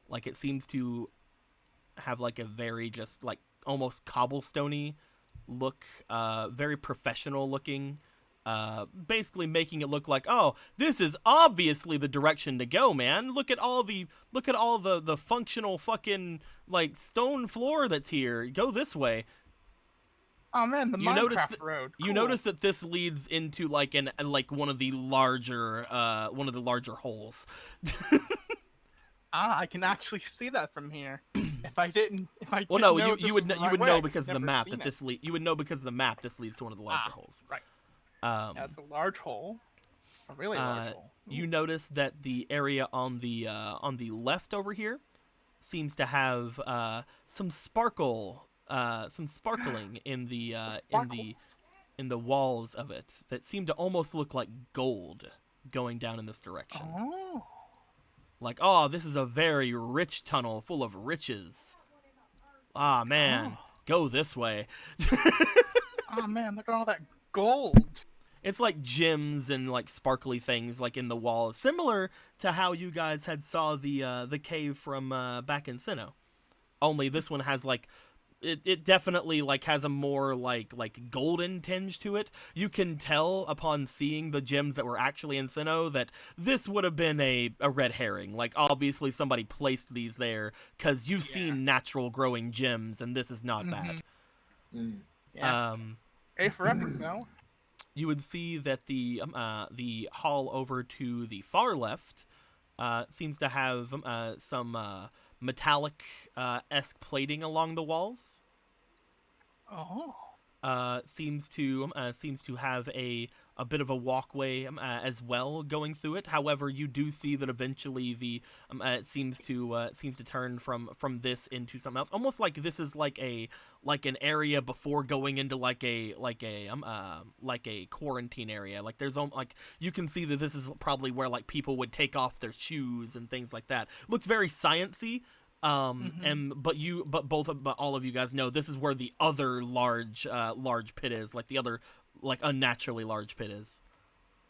Like it seems to have like a very just like almost cobblestoney look, very professional looking. Basically making it look like, oh, this is obviously the direction to go, man. Look at all the functional fucking like stone floor that's here. Go this way. Oh man, the You notice Minecraft that- road. You Cool. notice that this leads into like one of the larger holes. I can actually see that from here. If I didn't Well, know no, this you was would the you right would way, know I could because of the never map seen that it. you would know because of the map this leads to one of the larger holes. Right. Um, Yeah, it's a large hole. A really large hole. You notice that the area on the left over here seems to have some sparkling in the in the walls of it that seem to almost look like gold going down in this direction. Oh. Like, oh, this is a very rich tunnel full of riches. Ah, man, go this way. Oh man, look at all that gold. It's like gems and like sparkly things like in the walls, similar to how you guys had saw the cave from back in Sinnoh. Only this one has like it definitely like has a more like golden tinge to it. You can tell upon seeing the gems that were actually in Sinnoh that this would have been a red herring. Like obviously somebody placed these there because you've seen natural growing gems, and this is not that. Mm. Yeah. A for epic though. You would see that the hall over to the far left seems to have some metallic esque plating along the walls. Oh. Seems to have a bit of a walkway as well going through it. However, you do see that eventually the it seems to turn from this into something else. Almost like this is like an area before going into like a quarantine area. Like there's like you can see that this is probably where like people would take off their shoes and things like that. Looks very sciencey. But all of you guys know this is where the other large pit is, like the other like unnaturally large pit is.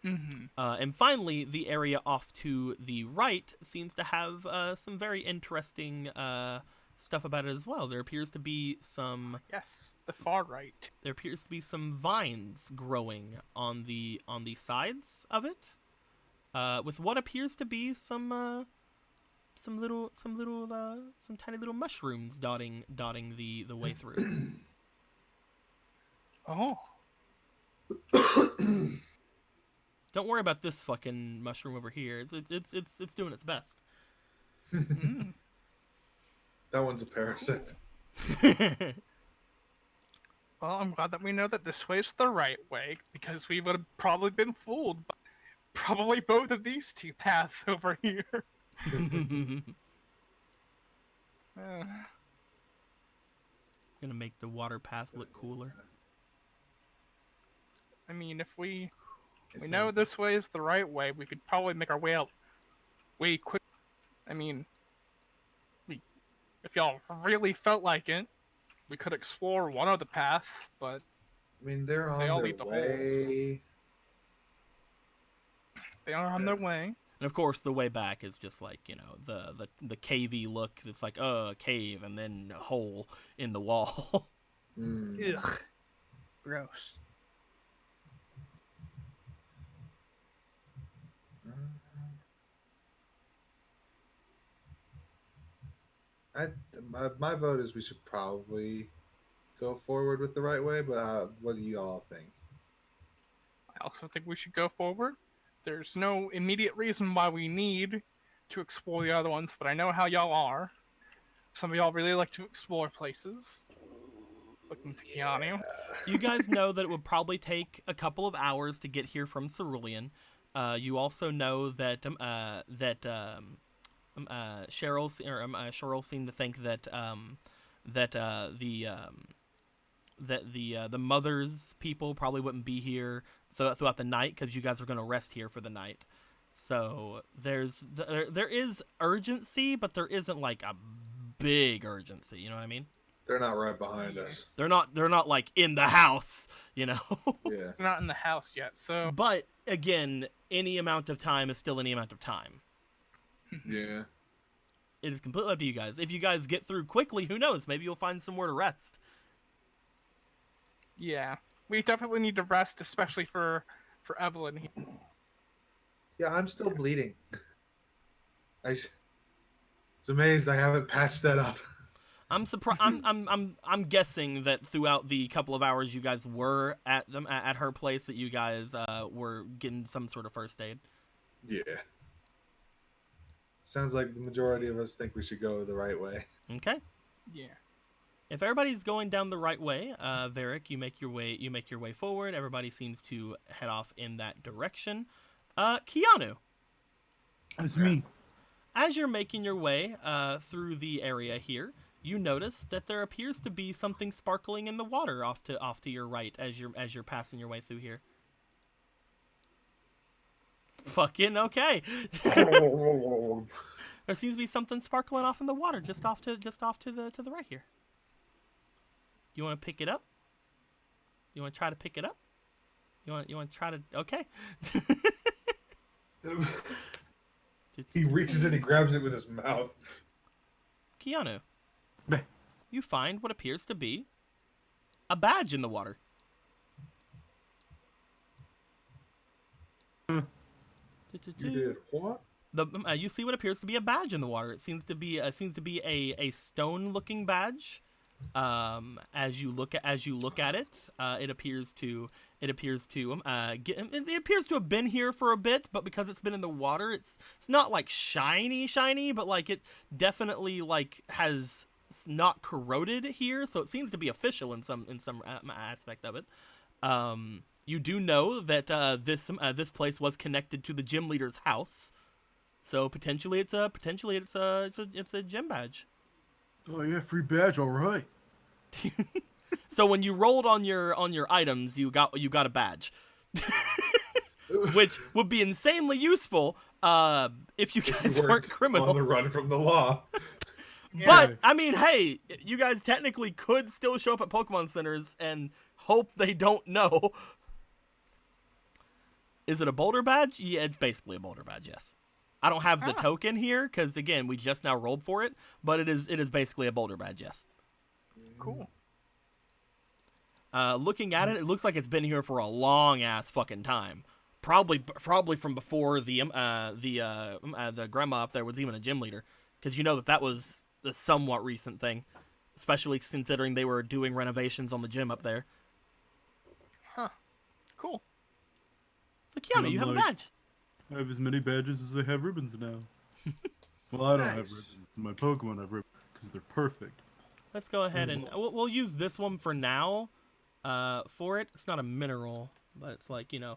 And finally, the area off to the right seems to have some very interesting stuff about it as well. There appears to be some Yes, the far right. vines growing on the sides of it, with what appears to be some tiny little mushrooms dotting the way through. Oh. Don't worry about this fucking mushroom over here. It's doing its best. That one's a parasite. Well, I'm glad that we know that this way is the right way, because we would have probably been fooled by probably both of these two paths over here. Gonna make the water path look cooler. I mean, if we know this way is the right way, we could probably make our way out way quick. I mean, if y'all really felt like it, we could explore one of the path, but I mean, they're on They all their lead to way. they are on their way. And of course, the way back is just like, you know, the cavey look. It's like, a cave and then a hole in the wall. Mm. Ugh. Gross. My vote is we should probably go forward with the right way, but what do you all think? I also think we should go forward. There's no immediate reason why we need to explore the other ones, but I know how y'all are. Some of y'all really like to explore places. Looking to Keanu. You guys know that it would probably take a couple of hours to get here from Cerulean. You also know that Cheryl seemed to think that the mother's people probably wouldn't be here throughout the night because you guys are going to rest here for the night. So there is urgency, but there isn't like a big urgency. You know what I mean? They're not right behind us. They're not like in the house. You know. Yeah. We're not in the house yet, so But again, any amount of time is still any amount of time. Yeah. It is completely up to you guys. If you guys get through quickly, who knows? Maybe you'll find somewhere to rest. yeah, we definitely need to rest, especially for Evelyn. Yeah, I'm still bleeding. It's amazed I haven't patched that up. I'm surprised. I'm guessing that throughout the couple of hours you guys were at her place, that you guys were getting some sort of first aid. Yeah. Sounds like the majority of us think we should go the right way. Okay. Yeah. If everybody's going down the right way, Varric, you make your way forward. Everybody seems to head off in that direction. Keanu, That's me. as you're making your way through the area here, you notice that there appears to be something sparkling in the water off to your right as you're passing your way through here. Fucking okay. There seems to be something sparkling off in the water just off to the right here. You want to pick it up? You want to try to pick it up? You want to try to? Okay. He reaches in, he grabs it with his mouth. Keanu, Meh. you find what appears to be a badge in the water. You did what? You see what appears to be a badge in the water. It seems to be a stone-looking badge. As you look at it, it appears to have been here for a bit, but because it's been in the water, it's not like shiny, but like it definitely like has not corroded here, so it seems to be official in some aspect of it. You do know that this place was connected to the gym leader's house, so potentially it's a gym badge. Oh yeah, free badge, all right. So when you rolled on your items, you got a badge, which would be insanely useful if you guys weren't criminals. On the run from the law. But I mean, hey, you guys technically could still show up at Pokemon centers and hope they don't know. Is it a Boulder badge? Yeah, it's basically a Boulder badge. Yes. I don't have the token here because again, we just now rolled for it, but it is basically a Boulder badge. Yes. Cool. Looking at it, it looks like it's been here for a long ass fucking time. Probably from before the grandma up there was even a gym leader, because you know that was a somewhat recent thing, especially considering they were doing renovations on the gym up there. Huh. Cool. So Keanu, you have a badge. I have as many badges as I have ribbons now. Well, I don't have ribbons. My Pokemon have ribbons because they're perfect. Let's go ahead and we'll use this one for now. For it, it's not a mineral, but it's like, you know,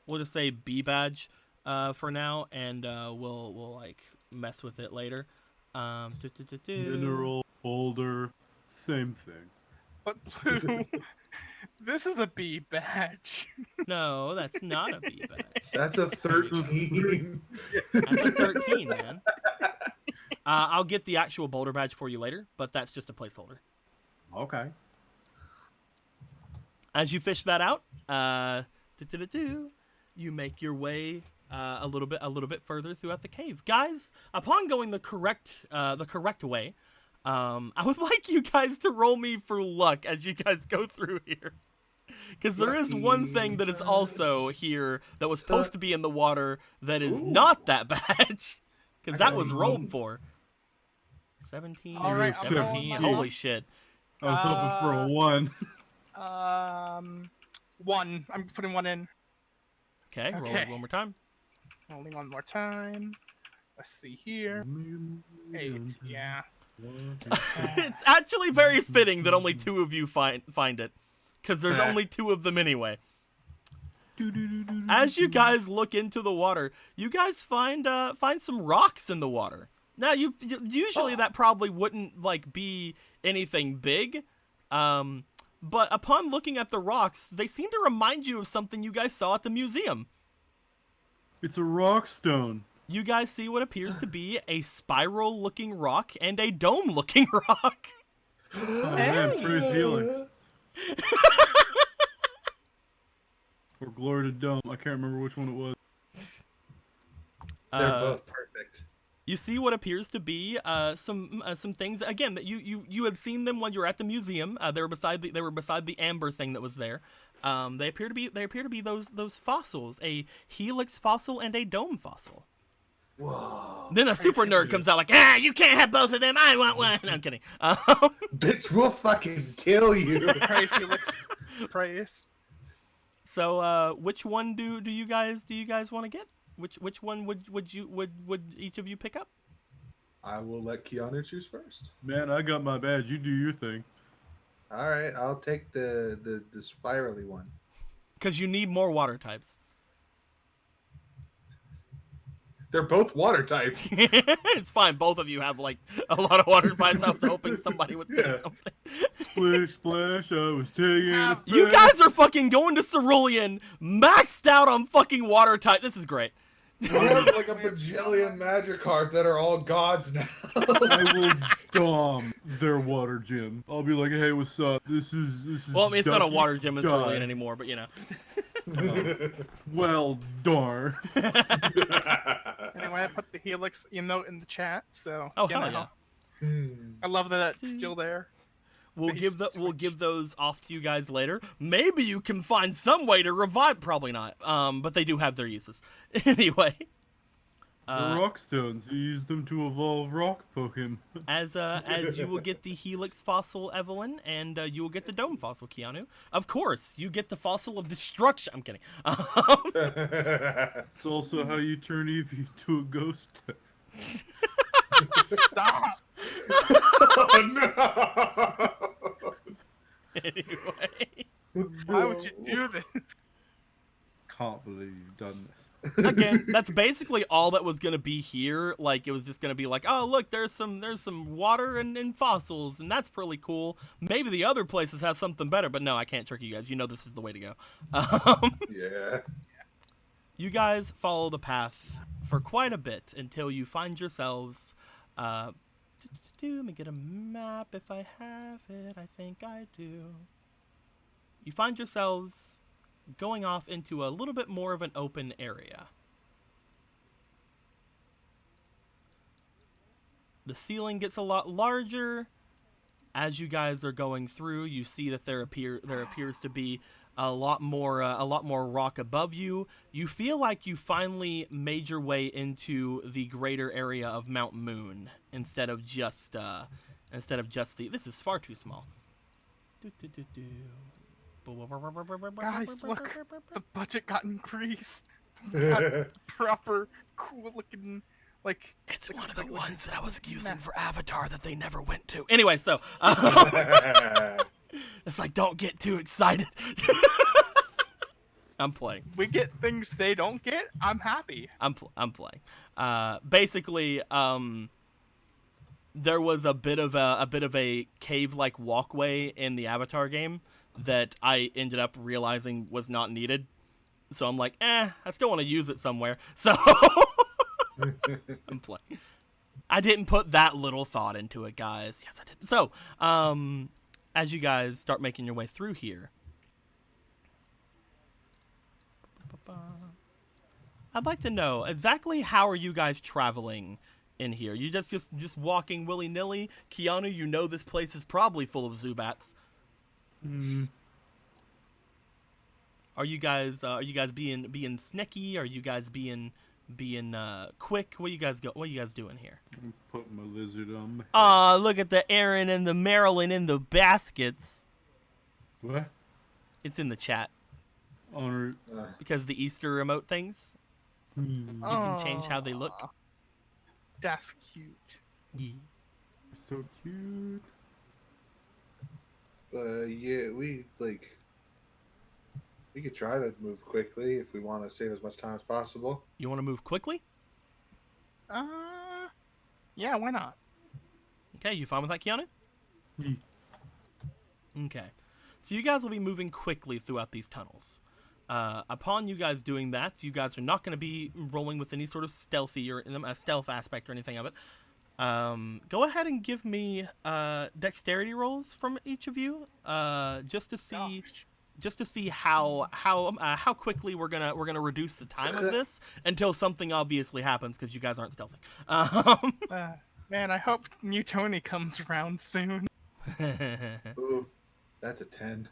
we'll just say B badge for now, and we'll like mess with it later. Mineral, boulder, same thing. But Blue, this is a B badge. No, that's not a B badge. That's a 13. That's a 13, man. I'll get the actual Boulder badge for you later, but that's just a placeholder. Okay. As you fish that out, you make your way a little bit further throughout the cave. Guys, upon going the correct way, I would like you guys to roll me for luck as you guys go through here. Because there is one thing that is also here that was supposed to be in the water that is not that badge. Because that was rolled for. 17, All right, 17, holy shit. I was hoping for a 1. 1. I'm putting 1 in. Okay, roll Okay. it one more time. Rolling 1 more time. Let's see here. 8. Yeah. It's actually very fitting that only 2 of you find it. Because there's only 2 of them anyway. As you guys look into the water, you guys find some rocks in the water. Now, usually that probably wouldn't like be anything big, but upon looking at the rocks, they seem to remind you of something you guys saw at the museum. It's a rock stone. You guys see what appears to be a spiral-looking rock and a dome-looking rock. Oh man, praise Helix. Or Glory to Dome. I can't remember which one it was. They're both perfect. You see what appears to be some things again that you had seen them when you were at the museum. They were beside the amber thing that was there. They appear to be those fossils, a helix fossil and a dome fossil. Whoa. Then a super nerd comes out like, you can't have both of them. I want one. I'm kidding. Bitch, we'll fucking kill you. Praise Helix. Praise. So which one do you guys want to get? Which one would each of you pick up? I will let Keanu choose first. Man, I got my badge. You do your thing. All right, I'll take the spirally one. Because you need more water types. They're both water types. It's fine. Both of you have like a lot of water types. I was hoping somebody would say Yeah. something. Splish splash, I was taking a You bath. guys are fucking going to Cerulean, maxed out on fucking water type. This is great. We have like a bajillion Magikarp that are all gods now. I will dom their water gym. I'll be like, hey, what's up? This is. Well, I mean, it's not a Ducky water gym in Die. Cerulean anymore, but you know. Well, darn. Anyway, I put the Helix emote in the chat, so Oh, you hell know. yeah. I love that it's still there. We'll Base we'll switch. give those off to you guys later. Maybe you can find some way to revive. Probably not. But they do have their uses. Anyway. The rock stones. You use them to evolve rock Pokemon. As you will get the Helix fossil, Evelyn, and you will get the Dome fossil, Keanu. Of course, you get the fossil of destruction. I'm kidding. It's also how you turn Eevee into a ghost. Stop! Oh no! Anyway, Why would you do this? Can't believe you've done this. again, that's basically all that was gonna be here. Like it was just gonna be like, oh look, there's some water and fossils, and that's pretty cool. Maybe the other places have something better, but no, I can't trick you guys. You know this is the way to go. Yeah. You guys follow the path for quite a bit until you find yourselves. Let me get a map if I have it. I think I do. You find yourselves going off into a little bit more of an open area. The ceiling gets a lot larger. As you guys are going through, you see that there appears to be a lot more rock above you. You feel like you finally made your way into the greater area of Mount Moon instead of just the. This is far too small. Guys, look, the budget got increased. Got proper, cool-looking, like. It's one of the ones that I was using for Avatar that they never went to. Anyway, so it's like, don't get too excited. I'm playing. We get things they don't get. I'm happy. I'm playing. Basically, there was a bit of a cave-like walkway in the Avatar game that I ended up realizing was not needed. So I'm like, I still want to use it somewhere. So I'm playing. I didn't put that little thought into it, guys. Yes, I did. So, as you guys start making your way through here, I'd like to know exactly how are you guys traveling in here? You just walking willy-nilly? Keanu, you know this place is probably full of Zubats. Are you guys being sneaky? Are you guys being quick? What are you guys doing here? I'm putting my lizard on my head. Aw, look at the Aaron and the Marilyn in the baskets. What? It's in the chat Honor. because the Easter remote things. You can change how they look. Aw, That's cute. Yeah. So cute. Yeah, we could try to move quickly if we want to save as much time as possible. You want to move quickly? Yeah, why not? Okay, you fine with that, Keanu? Okay. So you guys will be moving quickly throughout these tunnels. Upon you guys doing that, you guys are not going to be rolling with any sort of stealthy or stealth aspect or anything of it. Go ahead and give me dexterity rolls from each of you, just to see. Gosh. Just to see how quickly we're gonna reduce the time of this until something obviously happens, because you guys aren't stealthing. Man, I hope New Tony comes around soon. Ooh, that's a 10.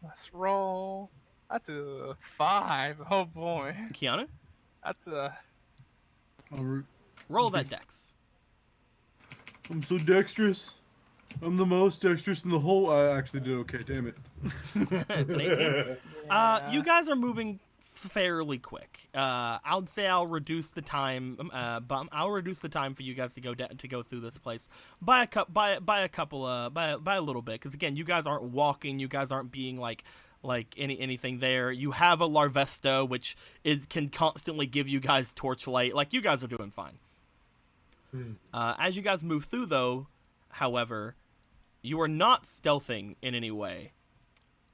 Let's roll. That's a 5. Oh boy. Keanu, That's a. roll that dex. I'm so dexterous. I'm the most dexterous in the whole. I actually did okay. Damn it. It's an 18. You guys are moving fairly quick. I'll say I'll reduce the time. But I'll reduce the time for you guys to go through this place by a little bit. Because again, you guys aren't walking. You guys aren't being like anything there. You have a Larvesta, which can constantly give you guys torchlight. Like, you guys are doing fine. As you guys move through, though, however, you are not stealthing in any way.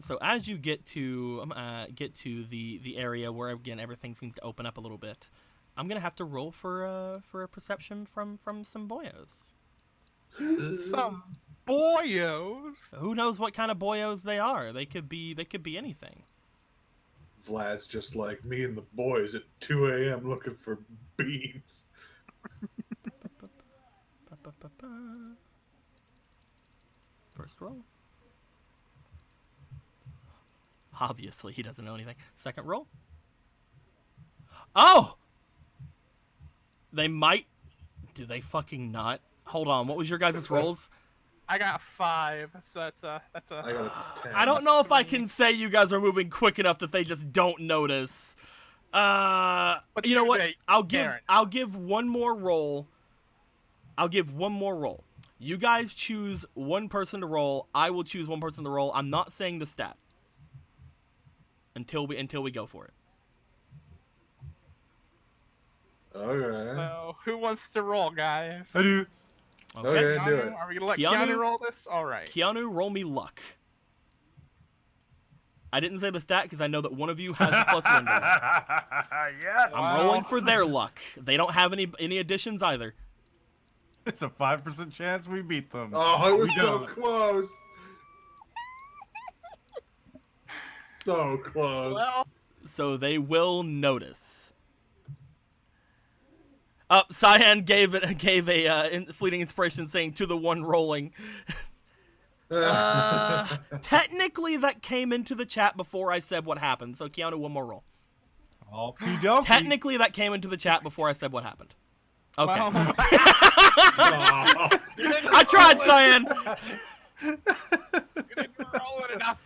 So as you get to the area where, again, everything seems to open up a little bit, I'm gonna have to roll for a perception from some boyos. Some boyos. Who knows what kind of boyos they are? They could be anything. Vlad's just like me and the boys at 2 a.m. looking for beans. First roll. Obviously, he doesn't know anything. Second roll. Oh! They might. Do they fucking not? Hold on. What was your guys' rolls? I got 5, so that's a. I got a 10. I don't know if I can say you guys are moving quick enough that they just don't notice. But You know what? they- I'll Darren. give one more roll. You guys choose one person to roll. I will choose one person to roll. I'm not saying the stat until we go for it. Okay. So, who wants to roll, guys? I do. Okay. Okay, do Keanu? it. Are we gonna let Keanu? Keanu roll this? All right. Keanu, roll me luck. I didn't say the stat because I know that one of you has a +1 to luck. Yes. I'm Wow. rolling for their luck. They don't have any additions either. It's a 5% chance we beat them. Oh, it was We so don't. close. So close. Well, So they will notice. Cyan gave a fleeting inspiration saying to the one rolling. Technically, that came into the chat before I said what happened. So Keanu, one more roll. Okie-dokie. Technically, that came into the chat before I said what happened. Okay. well, I tried, Cyan. you didn't roll it enough.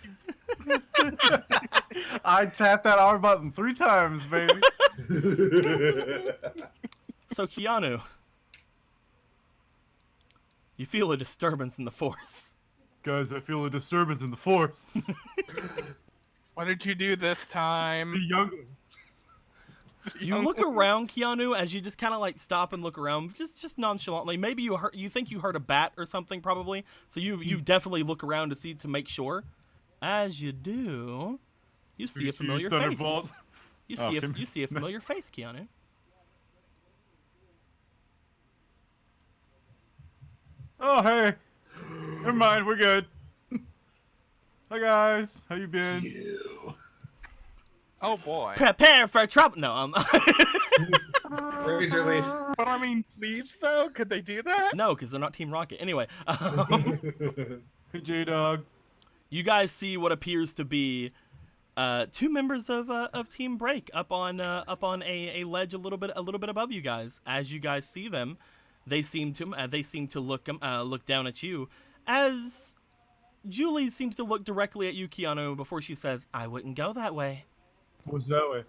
I tapped that R button 3 times, baby. So Keanu, you feel a disturbance in the force. Guys, I feel a disturbance in the force. What did you do this The time? younglings. You look around, Keanu, as you just kind of like stop and look around, just nonchalantly. Maybe you think you heard a bat or something, probably. So you definitely look around to make sure. As you do, you see a familiar face. Thunderbolt. You Oh, see a familiar face, Keanu. Oh, hey. Never mind, we're good. Hi, guys. How you been? Oh boy. Prepare for trouble. No, Razor leaf. But I mean, please though, could they do that? no, because they're not Team Rocket. Anyway, Hey, J-Dog. you guys see what appears to be 2 members of Team Break up on a ledge a little bit above you guys. As you guys see them, they seem to look down at you. As Julie seems to look directly at you, Keanu, before she says, "I wouldn't go that way." What's that way?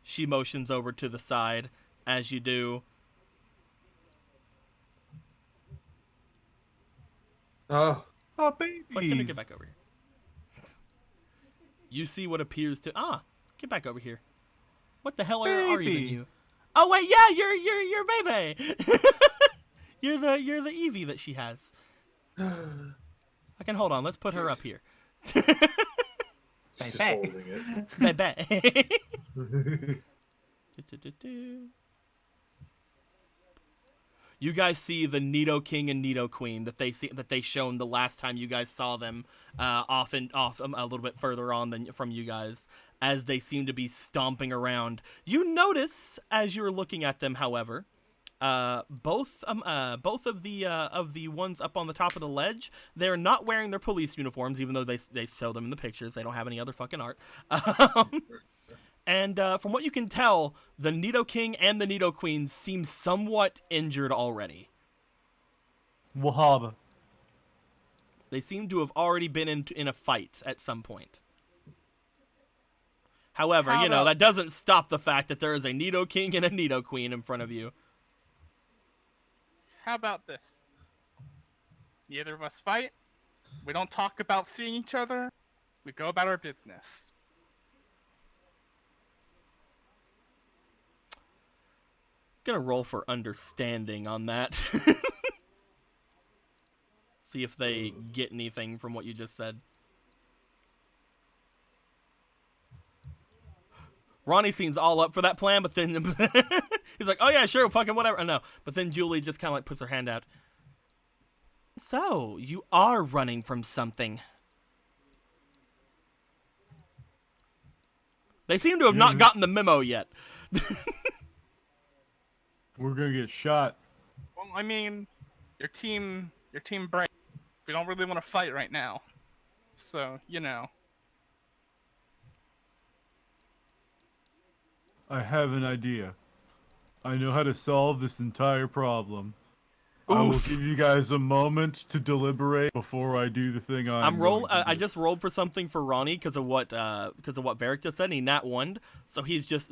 She motions over to the side. As you do, Oh, Oh, baby. Flexion, get back over here. You see what appears to get back over here. What the hell are even Baby. you? Oh wait, yeah, you're baby. you're the Eevee that she has. I can hold on. Let's put her up here. She's just Bang. holding it. Bye-bye. You guys see the Nido King and Nido Queen that they shown the last time you guys saw them, off a little bit further on than from you guys, as they seem to be stomping around. You notice as you're looking at them, however, both of the ones up on the top of the ledge, they're not wearing their police uniforms, even though they show them in the pictures. They don't have any other fucking art. And from what you can tell, the Nido King and the Nido Queen seem somewhat injured already. Wahaba. They seem to have already been in a fight at some point. However, How about- that doesn't stop the fact that there is a Nido King and a Nido Queen in front of you. How about this? Neither of us fight. We don't talk about seeing each other. We go about our business. Gonna roll for understanding on that. See if they get anything from what you just said. Ronnie seems all up for that plan, but then he's like, "Oh yeah, sure, fucking whatever." No, but then Julie just kind of like puts her hand out. So you are running from something. They seem to have not gotten the memo yet. We're gonna get shot. Well, I mean, your team break. We don't really want to fight right now. So, I have an idea. I know how to solve this entire problem. I will Oof. give you guys a moment to deliberate before I do the thing I'm going to I do. just rolled for something for Ronnie because of what Varric just said. And he nat one, so he just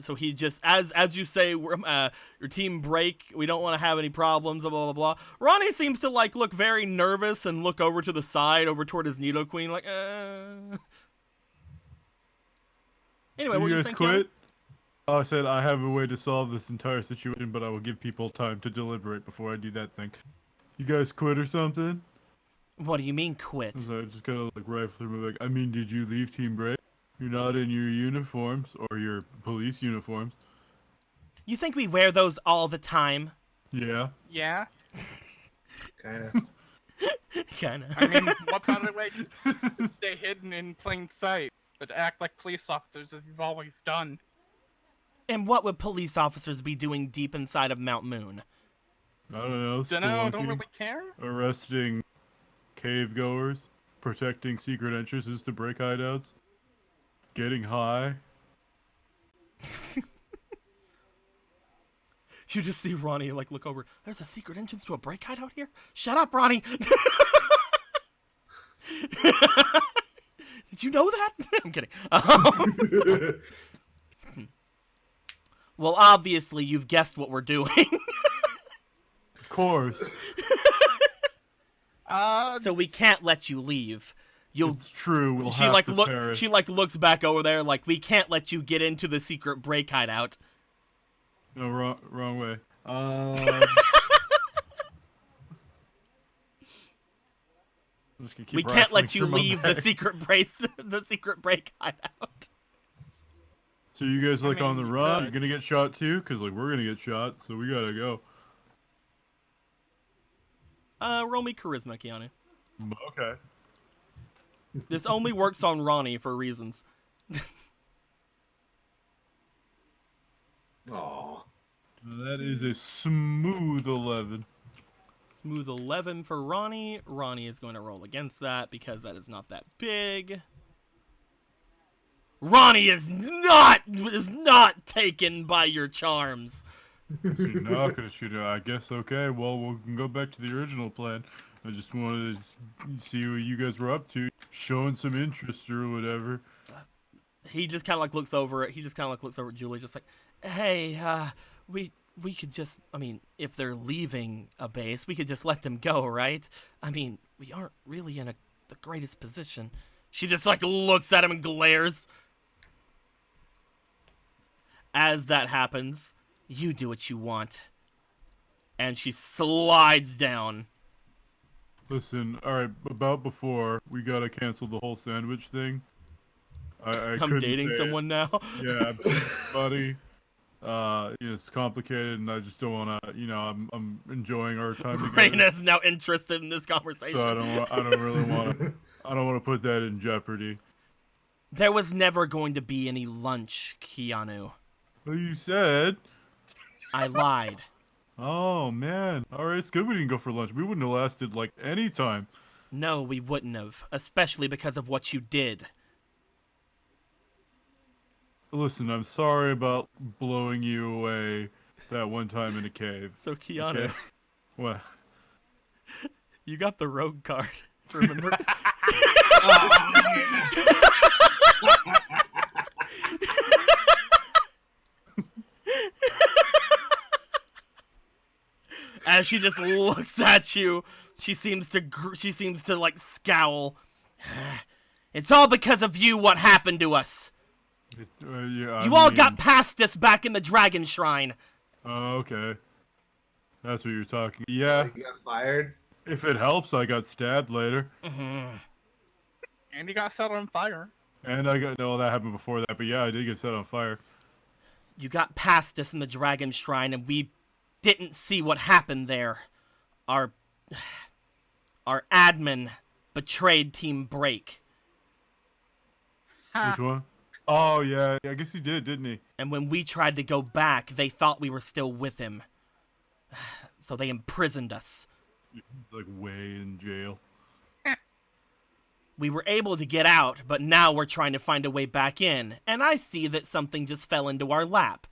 as you say, your team break. We don't want to have any problems. Blah blah blah. Ronnie seems to look very nervous and look over to the side, over toward his Nido Queen, like. Anyway, what do you you guys think? quit? I said I have a way to solve this entire situation, but I will give people time to deliberate before I do that thing. You guys quit or something? What do you mean quit? So I just kind of rifle through my bag. I mean, did you leave Team Break? You're not in your uniforms or your police uniforms. You think we wear those all the time? Yeah. yeah. Kind of. Kinda. I mean, what better way to stay hidden in plain sight, but to act like police officers as you've always done? And what would police officers be doing deep inside of Mount Moon? I don't know. Dunno, don't spelunking, really care. arresting cave goers, protecting secret entrances to break hideouts, getting high. You just see Ronnie look over. There's a secret entrance to a break hideout here? Shut up, Ronnie! Did you know that? I'm kidding. Well, obviously, you've guessed what we're doing. Of course. So we can't let you leave. It's true. We'll She have to perish. she looks back over there we can't let you get into the secret break hideout. No, wrong way. We can't let you leave the the secret break hideout. So you guys I on the mean, you run? could. You're gonna get shot too? Cause we're gonna get shot, so we gotta go. Roll me charisma, Keanu. Okay. This only works on Ronnie for reasons. Aw. That is a smooth 11. Smooth 11 for Ronnie. Ronnie is going to roll against that because that is not that big. Ronnie is not taken by your charms. So you're not gonna shoot her. I guess okay. Well, we can go back to the original plan. I just wanted to see what you guys were up to, showing some interest or whatever. He just kind of looks over. He just kind of looks over at Julie, just like, "Hey, we could just. I mean, if they're leaving a base, we could just let them go, right? I mean, we aren't really in the greatest position." She just looks at him and glares. As that happens, you do what you want. And she slides down. Listen, all right. About before we gotta cancel the whole sandwich thing. I I'm couldn't dating say it. someone now. Yeah, buddy. It's complicated, and I just don't wanna. I'm enjoying our time together. Raina's now interested in this conversation. So I don't really wanna. I don't wanna put that in jeopardy. There was never going to be any lunch, Keanu. Well, you said. I lied. Oh man. All right, it's good we didn't go for lunch. We wouldn't have lasted like any time. No, we wouldn't have, especially because of what you did. Listen, I'm sorry about blowing you away that one time in a cave. So, Keanu, Okay. What? you got the rogue card, remember? As she just looks at you, she seems to like scowl. It's all because of you what happened to us. Yeah, You all got past us back in the Dragon Shrine. Oh, okay. That's what you're talking. Yeah. You got fired. If it helps, I got stabbed later, And he got set on fire. and I got no. That happened before that, but yeah, I did get set on fire. You got past us in the Dragon Shrine, and we didn't see what happened there. Our admin betrayed Team Break. Ha. Which one? Oh yeah, I guess he did, didn't he? And when we tried to go back, they thought we were still with him. So they imprisoned us. He's like way in jail. We were able to get out, but now we're trying to find a way back in. And I see that something just fell into our lap.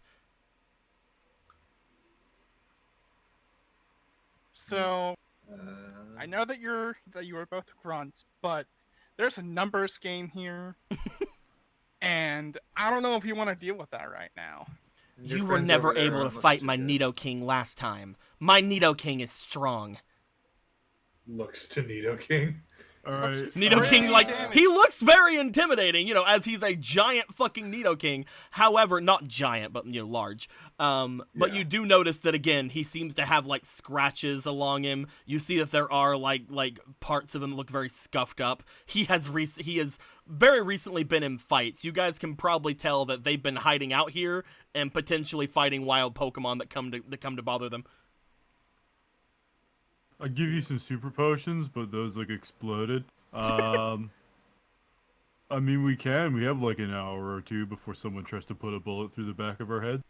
So I know that you are both grunts, but there's a numbers game here. And I don't know if you want to deal with that right now. Your You were friends never over there able to aren't fight looking my too Nidoking last time. My Nidoking is strong. good. Looks to Nidoking. All right. Nidoking, like, he looks very intimidating, as he's a giant fucking Nidoking. However, not giant, but, large. But Yeah. you do notice that, again, he seems to have, like, scratches along him. You see that there are, like parts of him that look very scuffed up. He has very recently been in fights. You guys can probably tell that they've been hiding out here and potentially fighting wild Pokemon that come to bother them. I give you some super potions, but those like exploded. I mean, we have like an hour or two before someone tries to put a bullet through the back of our head.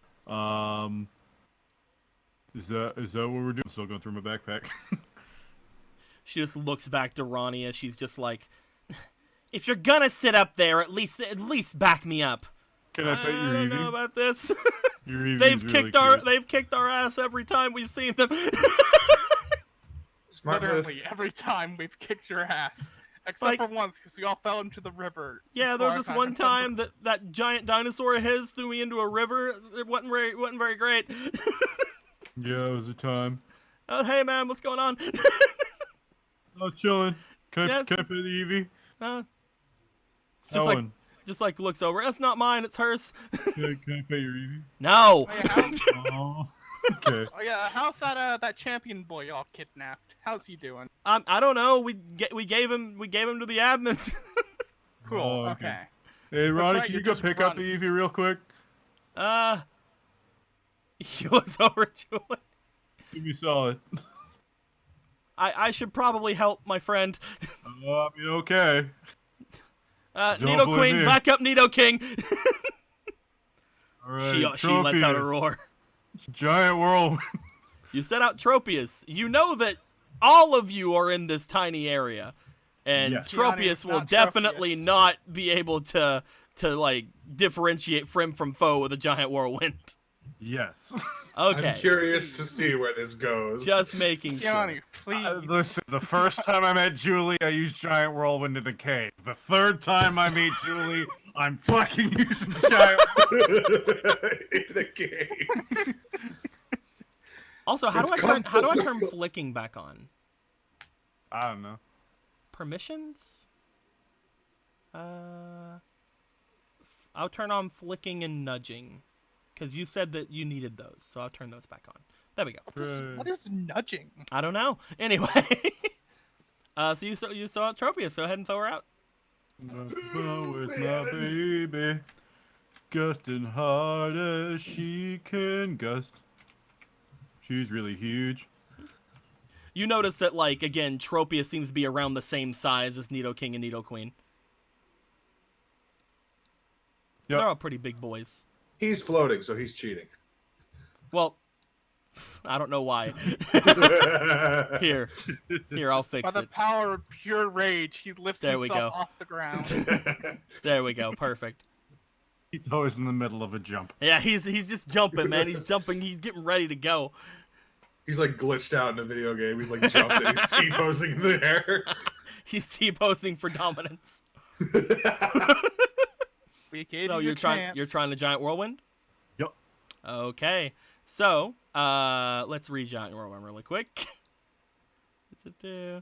Is that what we're doing? I'm still going through my backpack. She just looks back to Ronnie as she's just like, if you're gonna sit up there, at least back me up. Can I pet your I don't know Eevee? about this. Your Eevee's They've kicked our ass every time we've seen them. Smart move. Literally every time we've kicked your ass. Except Like- for once, because we all fell into the river. Yeah, as there far was as this I one remember. time that giant dinosaur of his threw me into a river. It wasn't very great. Yeah, it was a time. Oh, hey man, what's going on? Oh, chilling. Can I Yes. pet the Eevee? Just like Owen, just like looks over. That's not mine. It's hers. can I pet your Eevee? No. Oh, yeah, Oh, okay. oh, yeah, how's that champion boy y'all kidnapped? How's he doing? I don't know. We gave him to the admins. Cool. Oh, okay. okay. Hey, Ronnie, right, can you're you go just pick up the grunts. Eevee real quick? He looks over at Julie. Give me solid. I should probably help my friend. I mean, okay. Don't Nido blame Queen, me. back up Nido King. All right. She lets out a Tropius. roar. Giant whirlwind. You set out Tropius. You know that all of you are in this tiny area. And Yes. Tropius Keanu, will not definitely Tropius. not be able to like differentiate friend from foe with a giant whirlwind. Yes. Okay. I'm curious to see where this goes. Just making sure. Keanu, please. Listen, the first time I met Julie, I used giant whirlwind in the cave. The third time I meet Julie, I'm fucking using giant. in the game. Also, how do It's I turn comfortable. flicking back on? I don't know. Permissions? I'll turn on flicking and nudging. Because you said that you needed those, so I'll turn those back on. There we go. What is nudging? I don't know. Anyway. So you saw Tropius. Go ahead and throw her out. Where's my baby? Gusting hard as she can gust. She's really huge. You notice that, like, again, Tropius seems to be around the same size as Nidoking and Nidoqueen. Yep. They're all pretty big boys. He's floating, so he's cheating. Well, I don't know why. Here, I'll fix By the it. power of pure rage, he lifts There we himself go. off the ground. There we go. Perfect. He's always in the middle of a jump. Yeah, he's just jumping, man. He's jumping. He's getting ready to go. He's like glitched out in a video game. He's like jumped and he's T-posing in the air. He's T-posing for dominance. We gave So you you're a trying chance. you're trying to giant whirlwind? Yep. Okay. So, let's read giant whirlwind really quick. Basically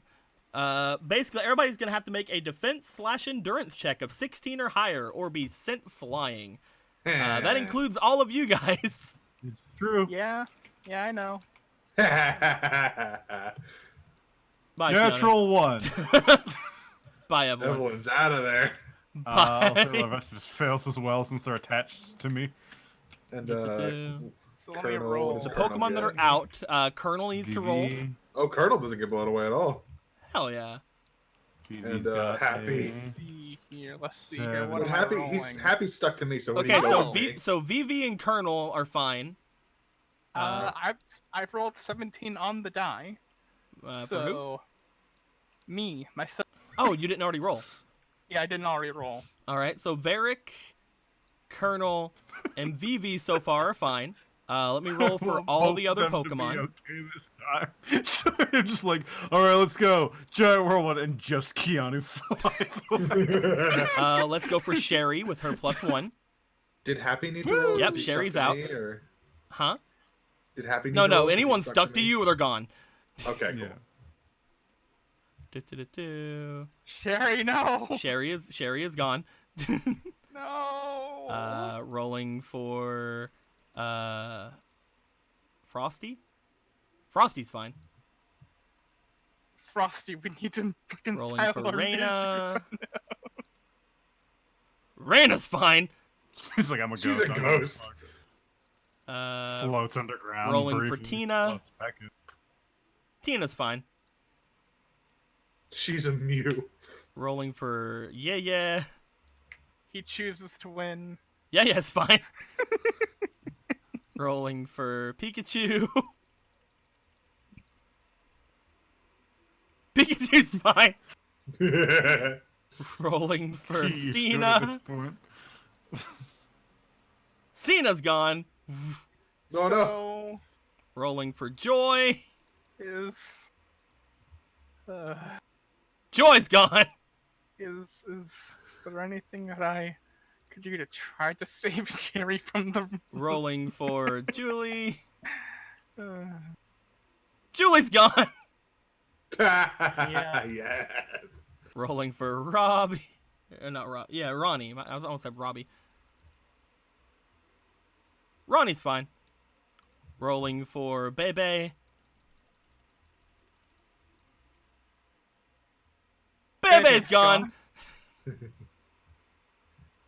everybody's going to have to make a defense/endurance check of 16 or higher or be sent flying. That includes all of you guys. It's true. Yeah, I know. Bye, Natural one. Fiona. Bye, Evelyn. Evelyn's out of there. I'll say the rest just fails as well since they're attached to me. And So let me Colonel, roll. what is The it? Pokemon that are out, Colonel needs to roll. VV. Oh, Colonel doesn't get blown away at all. Hell yeah. VV's And, got Happy. Let's see here. Let's see Seven. here. What But am I Happy, rolling? he's Happy stuck to me. So when Okay, he so goes, VV and Colonel are fine. I've rolled 17 on the die. For who? So me, myself. Oh, you didn't already roll. Yeah, I didn't already roll. All right, so Varric, Colonel, and VV so far are fine. Let me roll for Want all both the of other them to be Pokemon. okay this time. So you're just like, all right, let's go. Giant whirlwind, and just Keanu flies away. Let's go for Sherry with her +1. did Happy need to roll? Yep, Was he Sherry's stuck to out. me, or Huh? did Happy need No, to roll? no. Was he Anyone stuck to me? you, they're gone. Okay, cool. Yeah. Do-do-do-do. Sherry, no. Sherry is gone. No. Rolling for Frosty. Frosty's fine. Frosty, we need to fucking Rolling file for our Reyna. Reyna's fine. He's like, I'm a She's ghost. a I'm gonna ghost. fuck. Floats underground. rolling for briefly, Tina. floats back in. Tina's fine. She's a Mew. Rolling for yeah. He chooses to win. It's fine. Rolling for Pikachu. Pikachu's fine. Rolling for She's used to it at this Cena. point. Cena's gone. Oh no. So Rolling for Joy. is Joy's gone. is there anything that I could do to try to save Sherry from the? Rolling for Julie. Uh, Julie's gone. Yes. Rolling for Robbie. Not Rob. Yeah, Ronnie. I almost said Robbie. Ronnie's fine. Rolling for Bebe. Bebe's Bebe's gone.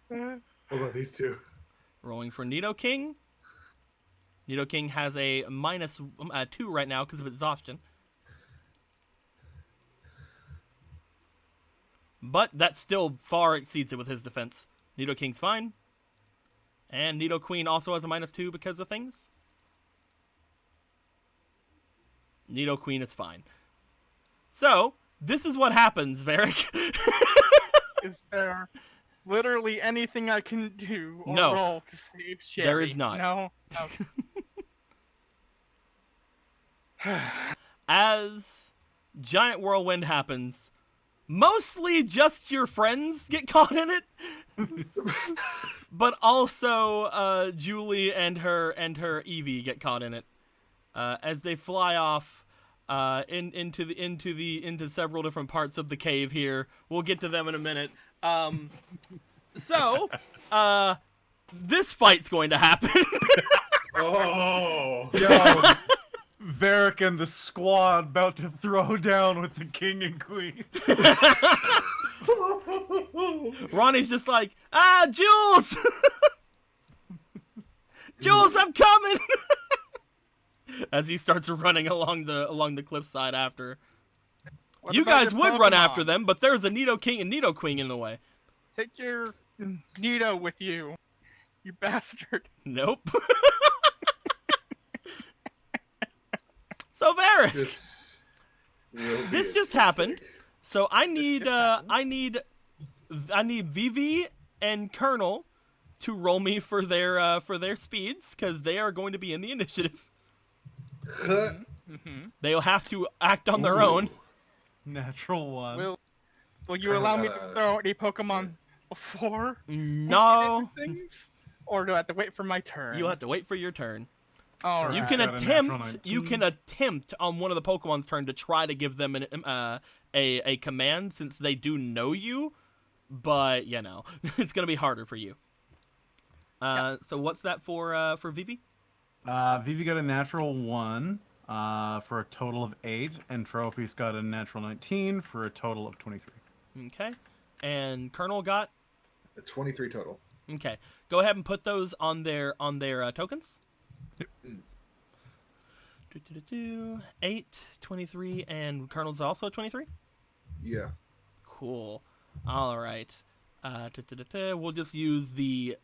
What about these two? Rolling for Nidoking. Nidoking has a -2 right now because of exhaustion. But that still far exceeds it with his defense. Nidoking's fine. And Nidoqueen also has a -2 because of things. Nidoqueen is fine. So, this is what happens, Varric. is there literally anything I can do or No. roll to save Sherry? There is not. No. Okay. As Giant Whirlwind happens, mostly just your friends get caught in it. But also Julie and her Eevee get caught in it. As they fly off into several different parts of the cave here. We'll get to them in a minute. So this fight's going to happen. Oh. Yo, Varric and the squad about to throw down with the king and queen. Ronnie's just like, Jules! Jules, I'm coming! As he starts running along the cliffside after. What You about guys your would run Pokemon? after them, but there's a Nidoking and Nidoqueen in the way. Take your Nido with you, you bastard. Nope. So Varric, This will be this just happened. interesting. So I need just happened. I need Vivi and Colonel to roll me for their speeds because they are going to be in the initiative. They'll have to act on their own. Natural one. Will you allow me to throw any Pokemon before No, things, or do I have to wait for my turn? you'll have to wait for your turn. All You right. can Got a natural attempt. You 19. can attempt on one of the Pokemon's turn to try to give them a command since they do know you, but you know it's gonna be harder for you. So what's that for Vivi? Vivi got a natural 1 for a total of 8, and Tropius got a natural 19 for a total of 23. Okay, and Colonel got. A 23 total. Okay, go ahead and put those on their tokens. 8, 23, and Colonel's also 23. Yeah. Cool. All right. We'll just use the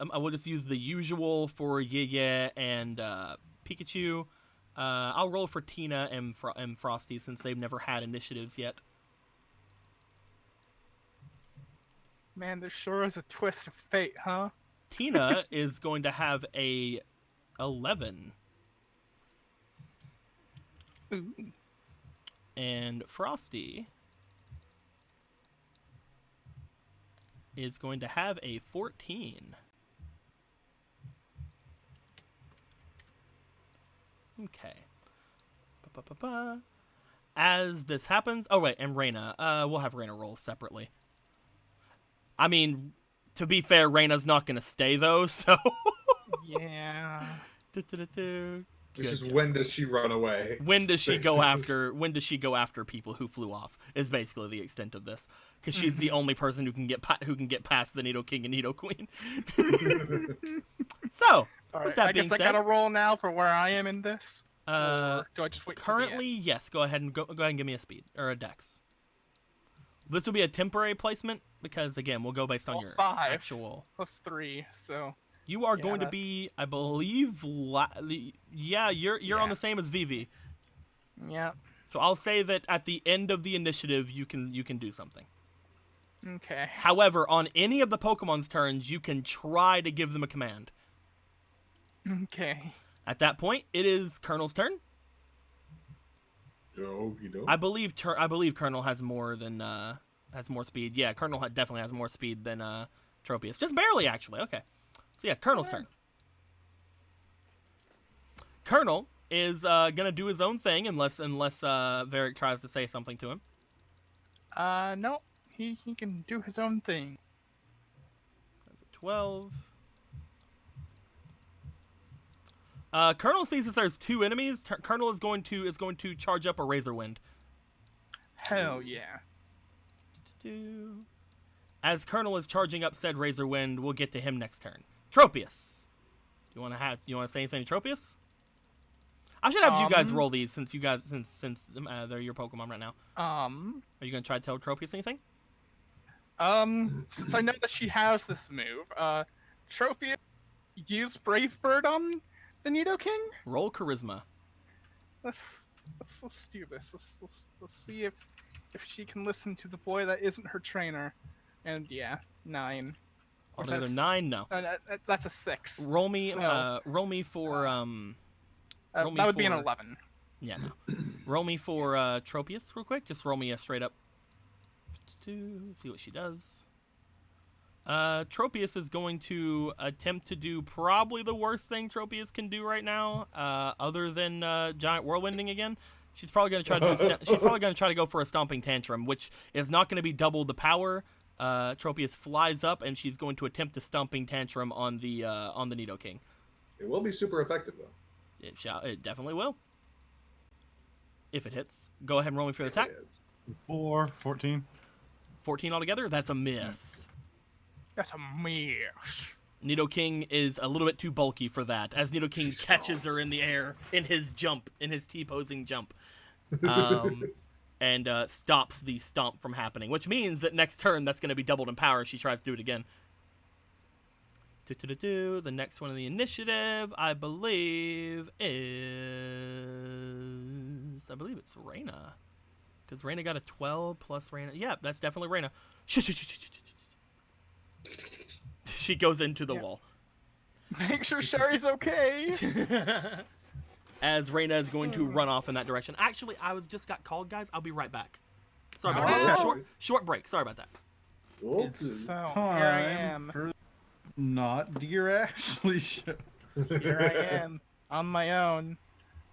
usual for Yeye and Pikachu. I'll roll for Tina and Frosty since they've never had initiatives yet. Man, there sure is a twist of fate, huh? Tina is going to have a 11, Ooh. and Frosty is going to have a 14. Okay. Ba-ba-ba-ba. As this happens, oh wait, and Reyna. We'll have Reyna roll separately. I mean, to be fair, Reyna's not gonna stay though, so. Yeah. Du-du-du-du. It's Good just job. when does she run away? When does she go after? When does she go after people who flew off? Is basically the extent of this, because she's the only person who can get past the Nidoking and Nidoqueen. So, All with right. that I being guess I said, gotta roll now for where I am in this. Or do I just wait? till the currently, end? yes. Go ahead and give me a speed or a dex. This will be a temporary placement because again, we'll go based on Well, your 5. actual. +3, so You are Yeah, going to that's- be, I believe, yeah, you're on Yeah. the same as Vivi. yeah. So I'll say that at the end of the initiative, you can do something. Okay. However, on any of the Pokemon's turns, you can try to give them a command. Okay. At that point, it is Colonel's turn. Okie doke. I believe Colonel has more speed. Yeah, Colonel definitely has more speed than Tropius. Just barely, actually. Okay. So yeah, Colonel's turn. Colonel is gonna do his own thing unless Varric tries to say something to him. No. He can do his own thing. That's a 12. Colonel sees that there's 2 enemies. Colonel is going to charge up a Razor Wind. Hell yeah. As Colonel is charging up said Razor Wind, we'll get to him next turn. Tropius, you want to say anything to Tropius? I should have you guys roll these since they're your Pokemon right now. Are you gonna try to tell Tropius anything? Since I know that she has this move, Trophy, use Brave Bird on the Nidoking? Roll Charisma. Let's do this. Let's see if she can listen to the boy that isn't her trainer. And yeah, 9. Or Another that's- 9. No. That's a 6. Roll me. So- Roll me for roll me that would be an for- 11. Yeah, no. Roll me for Tropius real quick. Just roll me a straight up. See what she does. Tropius is going to attempt to do probably the worst thing Tropius can do right now, other than giant whirlwinding again. She's probably going to try to she's probably going to try to go for a stomping tantrum, which is not going to be double the power. Tropius flies up and she's going to attempt a stomping tantrum on the Nidoking. It will be super effective though. It definitely will. if it hits. Go ahead and roll me for the attack. 14. 14 altogether. That's a miss. That's a miss. Nidoking is a little bit too bulky for that, as Nidoking catches her in the air in his T-posing jump, and stops the stomp from happening, which means that next turn that's going to be doubled in power if she tries to do it again. The next one in the initiative, I believe it's Reyna. Because Reyna got a 12 plus Reyna. Yeah, that's definitely Reyna. She goes into the wall. Make sure Sherry's okay. As Reyna is going to run off in that direction. Actually, I just got called, guys. I'll be right back. Sorry about Oh. that. Short break. Sorry about that. Okay. So here I Time am. for not Dear Ashley show. Here I am on my own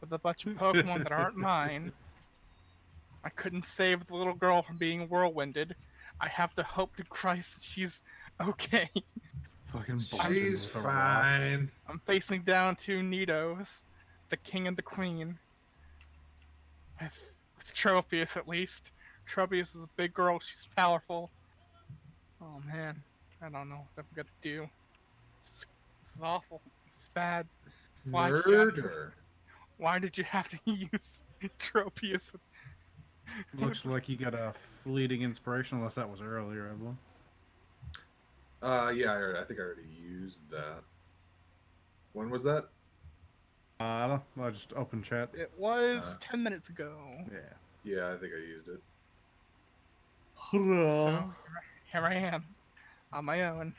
with a bunch of Pokemon that aren't mine. I couldn't save the little girl from being whirlwinded. I have to hope to Christ that she's okay. Fucking She's bullshit. fine. I'm facing down 2 Nidos, the king and the queen. With Tropius, at least. Tropius is a big girl. She's powerful. Oh man, I don't know what I'm gonna do. This is awful. It's bad. Why did you have to- Murder. Why did you have to use Tropius? Looks like you got a fleeting inspiration, unless that was earlier, Evelyn. Yeah, I think I already used that. When was that? I don't know. I just opened chat. It was 10 minutes ago. Yeah. Yeah, I think I used it. So here I am, on my own.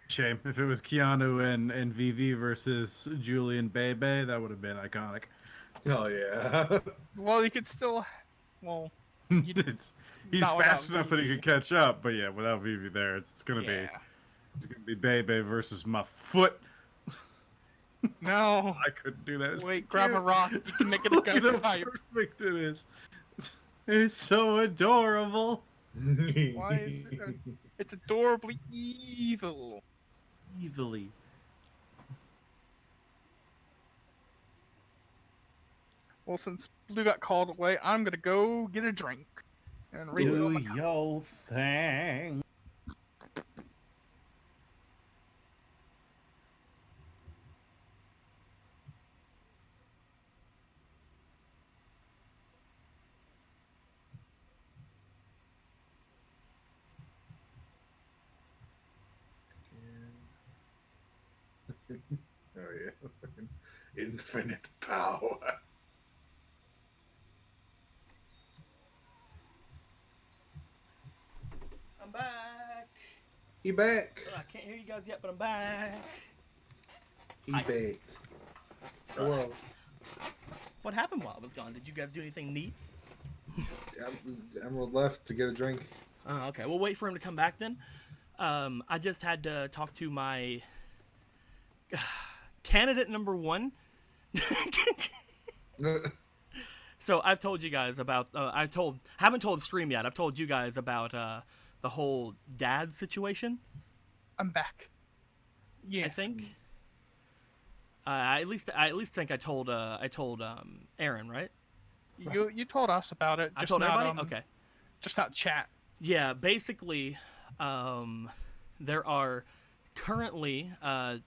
Shame. If it was Keanu and VV versus Julian Bebe, that would have been iconic. Oh yeah. Well, you could still. Well, He's Not fast without enough that he VV. could catch up, but yeah, without VV there, it's gonna yeah. be Bebe versus my foot. No. I couldn't do that. It's too Wait, grab a cute. rock. You can make it a Look at ghost how type. perfect it is. It's so adorable. Why is it It's adorably evil. Evilly. Well, since Blue got called away, I'm gonna go get a drink and refill my cup. your thing. Oh yeah. Infinite power. I'm back. He back. I can't hear you guys yet, but I'm back. He Hi. back. Hello. What happened while I was gone? Did you guys do anything neat? Emerald left to get a drink. Okay, we'll wait for him to come back then. I just had to talk to my candidate number 1. So I've told you guys about. Haven't told the stream yet. I've told you guys about the whole dad situation. I'm back. Yeah. I think. I at least think I told Aaron, right? You told us about it. I Just told not, everybody. Okay. Just not chat. Yeah, basically, there are currently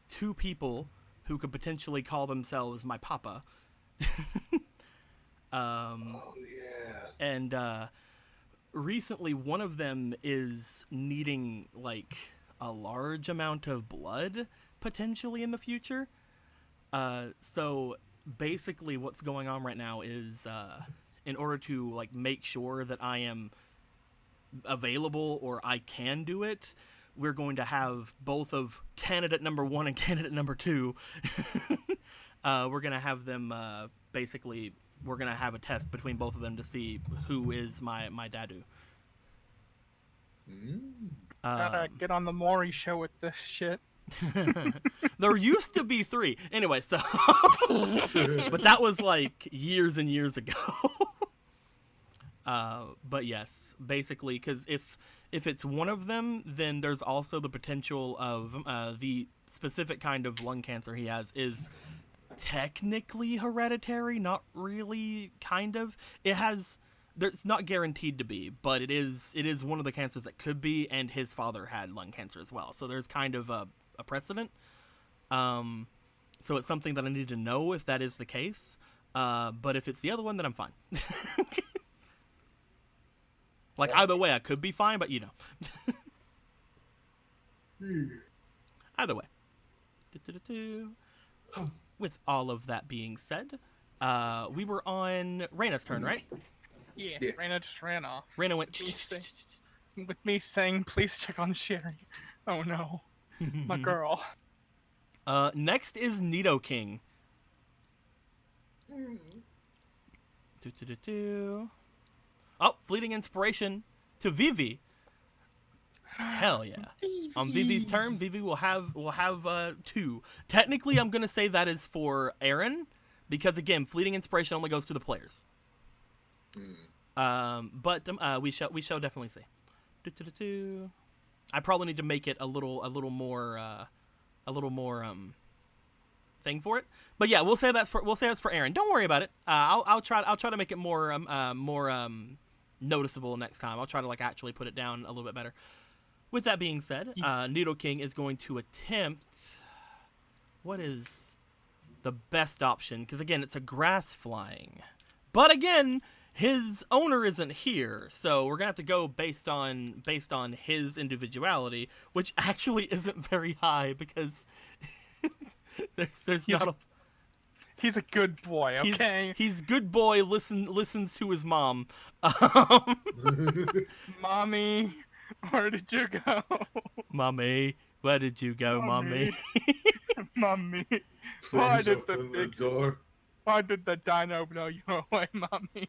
2 people who could potentially call themselves my papa. Oh yeah. And recently, one of them is needing like a large amount of blood potentially in the future. So basically, what's going on right now is in order to like make sure that I am available or I can do it, we're going to have both of candidate number 1 and candidate number 2. We're gonna have them basically. We're gonna have a test between both of them to see who is my dadu. Gotta get on the Maury show with this shit. There used to be 3. Anyway, so but that was like years and years ago. But yes, basically, because if it's one of them, then there's also the potential of the specific kind of lung cancer he has is technically hereditary, not really, kind of. It's not guaranteed to be, but it is one of the cancers that could be, and his father had lung cancer as well. So there's kind of a precedent. So it's something that I need to know if that is the case. But if it's the other one, then I'm fine. Like, either way, I could be fine, but you know. Either way. With all of that being said, we were on Reyna's turn, right? Yeah, Yeah. Reyna just ran off. Reyna went. With me saying, please check on Sherry. Oh no, my girl. Next is Nidoking. Oh, fleeting inspiration to Vivi. Hell yeah! On Vivi's turn, Vivi will have 2. Technically, I'm gonna say that is for Aaron, because again, fleeting inspiration only goes to the players. But we shall definitely see. I probably need to make it a little more thing for it. But yeah, we'll say that's for Aaron. Don't worry about it. I'll try to make it more noticeable next time. I'll try to like actually put it down a little bit better. With that being said, Nidoking is going to attempt. What is the best option? Because again, it's a grass flying. But again, his owner isn't here, so we're gonna have to go based on his individuality, which actually isn't very high because there's not a. He's a good boy, okay? He's good boy. Listens to his mom. Mommy, where did you go? Mommy, where did you go, mommy? Mommy, why did the dino blow you away, mommy?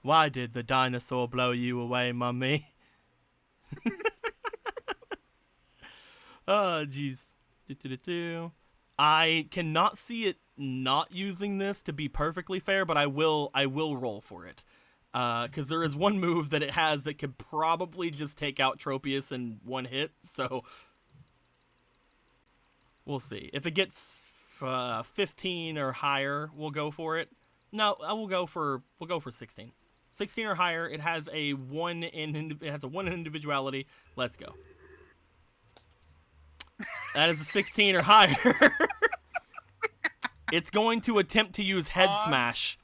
Why did the dinosaur blow you away, mommy? Oh, jeez. I cannot see it not using this to be perfectly fair, but I will roll for it. Because there is one move that it has that could probably just take out Tropius in one hit, so we'll see. If it gets 15 or higher, we'll go for it. No, we'll go for 16. 16 or higher. It has a 1 in individuality. Let's go. That is a 16 or higher. It's going to attempt to use Head Smash.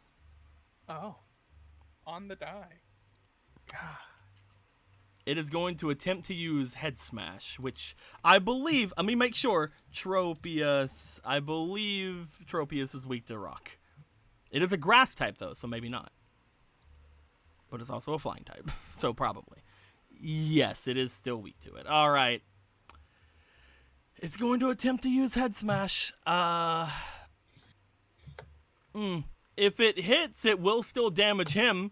Oh. On the die. God. It is going to attempt to use Head Smash, which I believe, let me make sure, Tropius is weak to rock. It is a grass type, though, so maybe not. But it's also a flying type, so probably. Yes, it is still weak to it. All right. It's going to attempt to use Head Smash. If it hits, it will still damage him.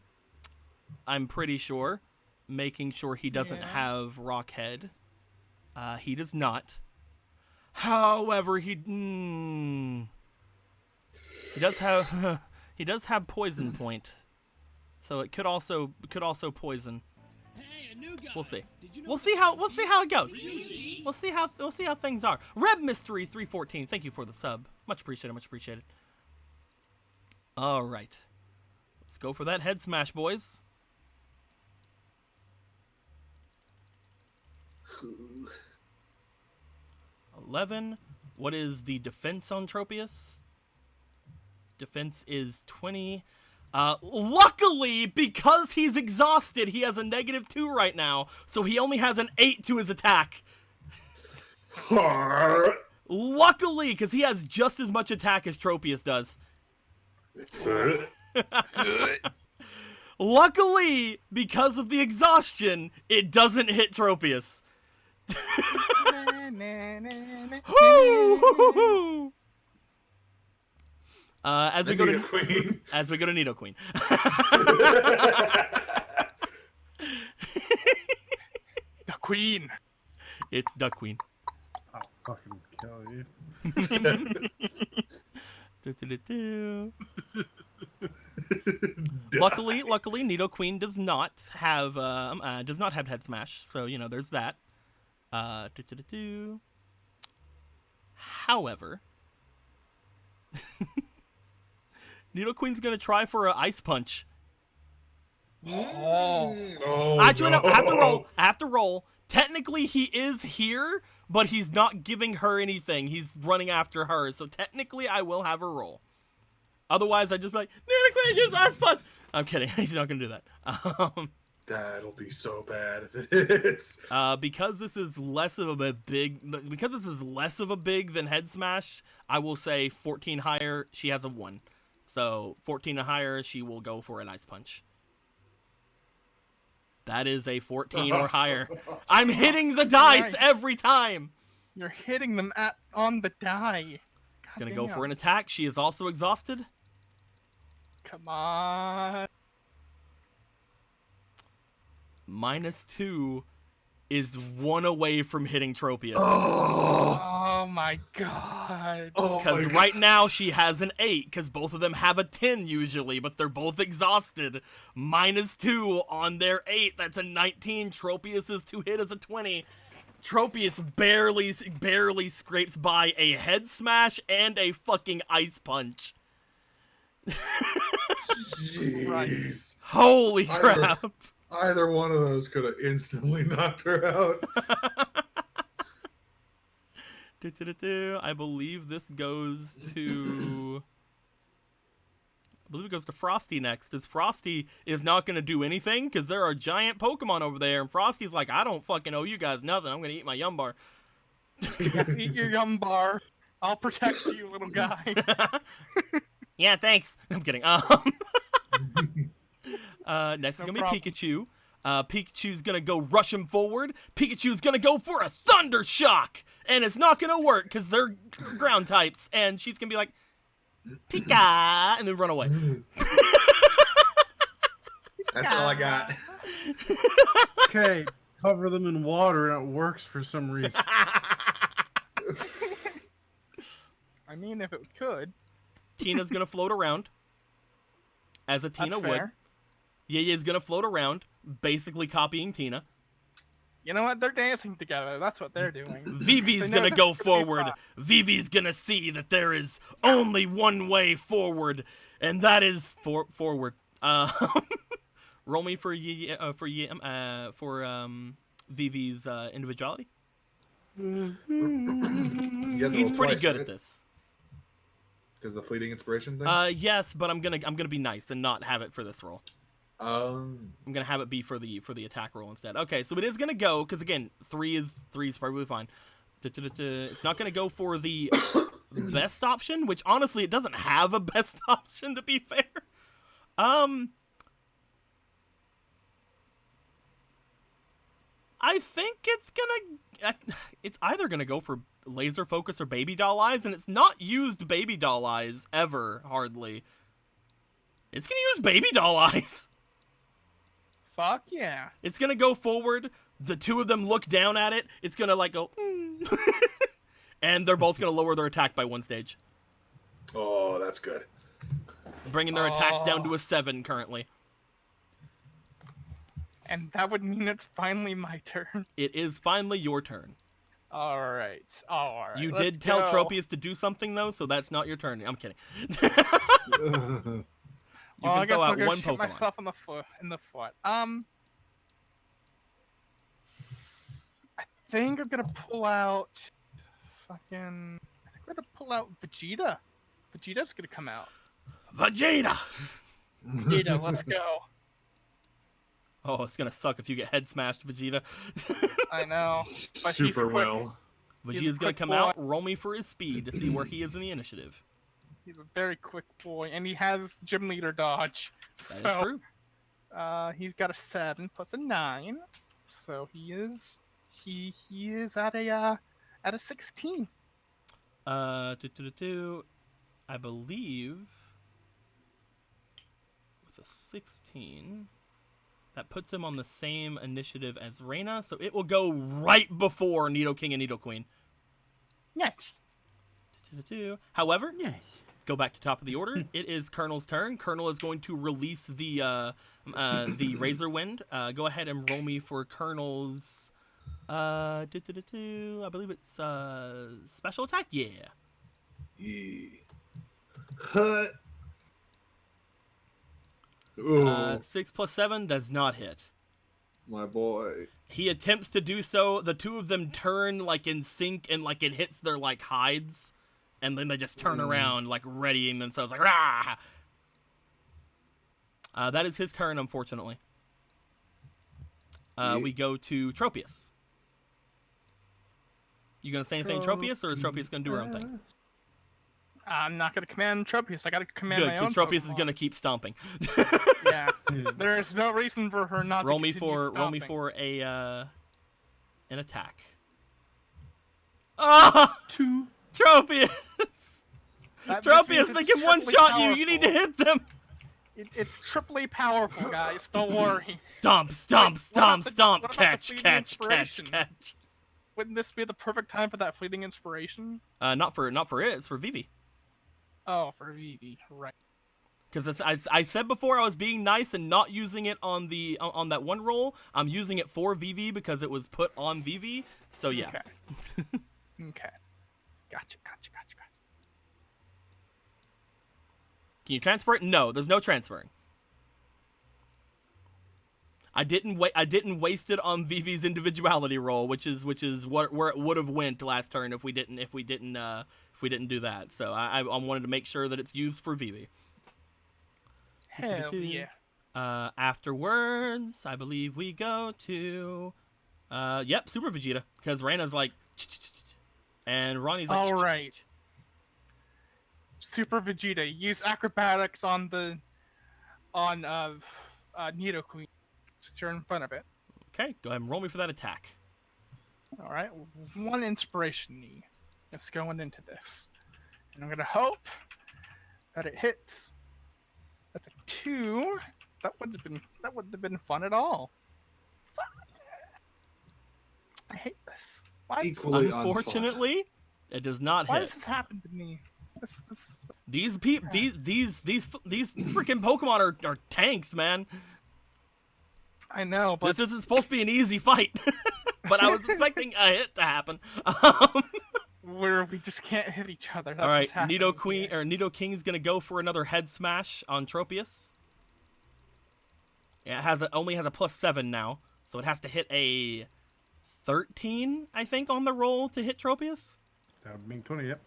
I'm pretty sure. Making sure he doesn't have Rock Head. He does not. However, he does have he does have Poison Point. So it could also poison. We'll see. We'll see how it goes. We'll see how things are. Reb Mystery 314, thank you for the sub. Much appreciated. All right. Let's go for that Head Smash, boys. Ooh. 11. What is the defense on Tropius? Defense is 20. Luckily, because he's exhausted, he has a -2 right now, so he only has an 8 to his attack. Luckily, because he has just as much attack as Tropius does. Luckily, because of the exhaustion, it doesn't hit Tropius. As we go to Nidoqueen. The queen. It's Duck Queen. I'll fucking kill you. Luckily, Nidoqueen does not have Head Smash, so you know there's that. However, Nidoqueen's gonna try for an ice punch. Oh, Actually, no, no. I have to roll. Technically, he is here, but he's not giving her anything. He's running after her, so technically, I will have her roll. Otherwise, I'd just be like, Nidoqueen, use ice punch! I'm kidding. He's not gonna do that. That'll be so bad if it is. Because this is less of a big than Head Smash, I will say 14 higher, she has a 1. So 14 or higher, she will go for an ice punch. That is a 14 or higher. I'm hitting the dice Nice. every time. You're hitting them on the die. It's gonna go for an attack. She is also exhausted. Come on. -2 is 1 away from hitting Tropius. Oh my god. Oh Because my right God. now she has an 8, because both of them have a 10 usually, but they're both exhausted. -2 on their 8, that's a 19. Tropius's 2 hit is a 20. Tropius barely scrapes by a head smash and a fucking ice punch. Jeez. Holy I crap. Either one of those could have instantly knocked her out. I believe this goes to... I believe it goes to Frosty next, as Frosty is not going to do anything, because there are giant Pokemon over there, and Frosty's like, I don't fucking owe you guys nothing, I'm going to eat my Yum Bar. Yes, eat your Yum Bar. I'll protect you, little guy. Yeah, thanks. I'm kidding. Next is No going to be problem. Pikachu. Pikachu's going to go rushing forward. Pikachu's going to go for a Thunder Shock, and it's not going to work, because they're ground types, and she's going to be like, Pika, and then run away. That's all I got. Okay, cover them in water and it works for some reason. I mean, if it could. Tina's gonna float around, as a Tina That's would. fair. Yeye's gonna float around, basically copying Tina. You know what? They're dancing together. That's what they're doing. Vivi's They know gonna this go is gonna be forward. fun. Vivi's gonna see that there is only one way forward, and that is forward. Roll me for Vivi's individuality. He's pretty good at this. Because the fleeting inspiration thing? Yes, but I'm gonna be nice and not have it for this roll. Um, I'm gonna have it be for the attack roll instead. Okay, so it is gonna go because again, three is probably fine. It's not gonna go for the best option, which honestly it doesn't have a best option to be fair. I think it's either gonna go for laser focus or baby doll eyes, and it's not used baby doll eyes ever hardly. It's gonna use baby doll eyes. Fuck yeah. It's gonna go forward. The two of them look down at it. It's gonna like go, and they're both gonna lower their attack by 1 stage, oh, that's good. bringing their attacks down to a 7 currently. And that would mean it's finally my turn. It is finally your turn. Alright. Alright. You let's did tell go. Tropius to do something though, so that's not your turn. I'm kidding. You Well, can I guess throw I'll out go one shoot Pokemon. myself in the foot. I think I'm gonna pull out fucking. I think we're gonna pull out Vegeta. Vegeta's gonna come out. Vegeta! Vegeta, let's go. Oh, it's gonna suck if you get head smashed, Vegeta. I know. But he's Super quick. well. He's a Vegeta's gonna quick come boy. out, roll me for his speed to see where he is in the initiative. He's a very quick boy, and he has gym leader dodge. That is so, true. He's got a 7 plus a 9, so he is at a 16. I believe with a 16, that puts him on the same initiative as Reina, so it will go right before Nidoking and Nidoqueen. Nice. However, Yes. go back to top of the order. It is Colonel's turn. Colonel is going to release the Razor Wind. Go ahead and roll me for Colonel's. I believe it's special attack. Yeah. Yeah. Hut. Ooh, 6 plus 7 does not hit. my boy. He attempts to do so. The two of them turn like in sync, and like it hits their like hides, and then they just turn around like readying themselves like rah. That is his turn, unfortunately. We go to Tropius. You gonna say anything, Tropius, or is Tropius gonna do her own thing? I'm not gonna command Tropius. I gotta command Good, my own. because Tropius is Pokemon. gonna keep stomping. Yeah. There's no reason for her not roll to me continue for stomping. an attack. Ah, 2. Tropius! That just means Tropius, they it's can one triply shot you. You need to powerful. hit them. It's triply powerful, guys. Don't worry. Stomp, stomp, Wait, what about stomp, the- stomp. what about the Catch, fleeting catch, catch, inspiration? catch. Wouldn't this be the perfect time for that fleeting inspiration? Not for it. It's for Vivi. Oh, for Vivi, right? Because I said before I was being nice and not using it on the on that one roll. I'm using it for Vivi because it was put on Vivi. So yeah. Okay. Okay. Gotcha. Can you transfer it? No, there's no transferring. I didn't waste it on Vivi's individuality roll, which is where it would have went last turn if we didn't do that. So I wanted to make sure that it's used for Vivi. Hell yeah. Afterwards, I believe we go to Super Vegeta, because Reina's like and Ronnie's like All right. Super Vegeta, use acrobatics on Nidoqueen. Just you're in front of it. Okay, go ahead and roll me for that attack. All right, 1 inspiration knee. It's going into this, and I'm gonna hope that it hits. That's a 2. That wouldn't have been fun at all. I hate this. Equally Unfortunately, it does not Why hit. does this happen to me? These freaking Pokemon are tanks, man. I know, but This isn't supposed to be an easy fight. But I was expecting a hit to happen. where we just can't hit each other. That's All right, what's happening here. Nidoking is gonna go for another head smash on Tropius. It only has a +7 now, so it has to hit a 13, I think, on the roll to hit Tropius. That would mean 20, yep.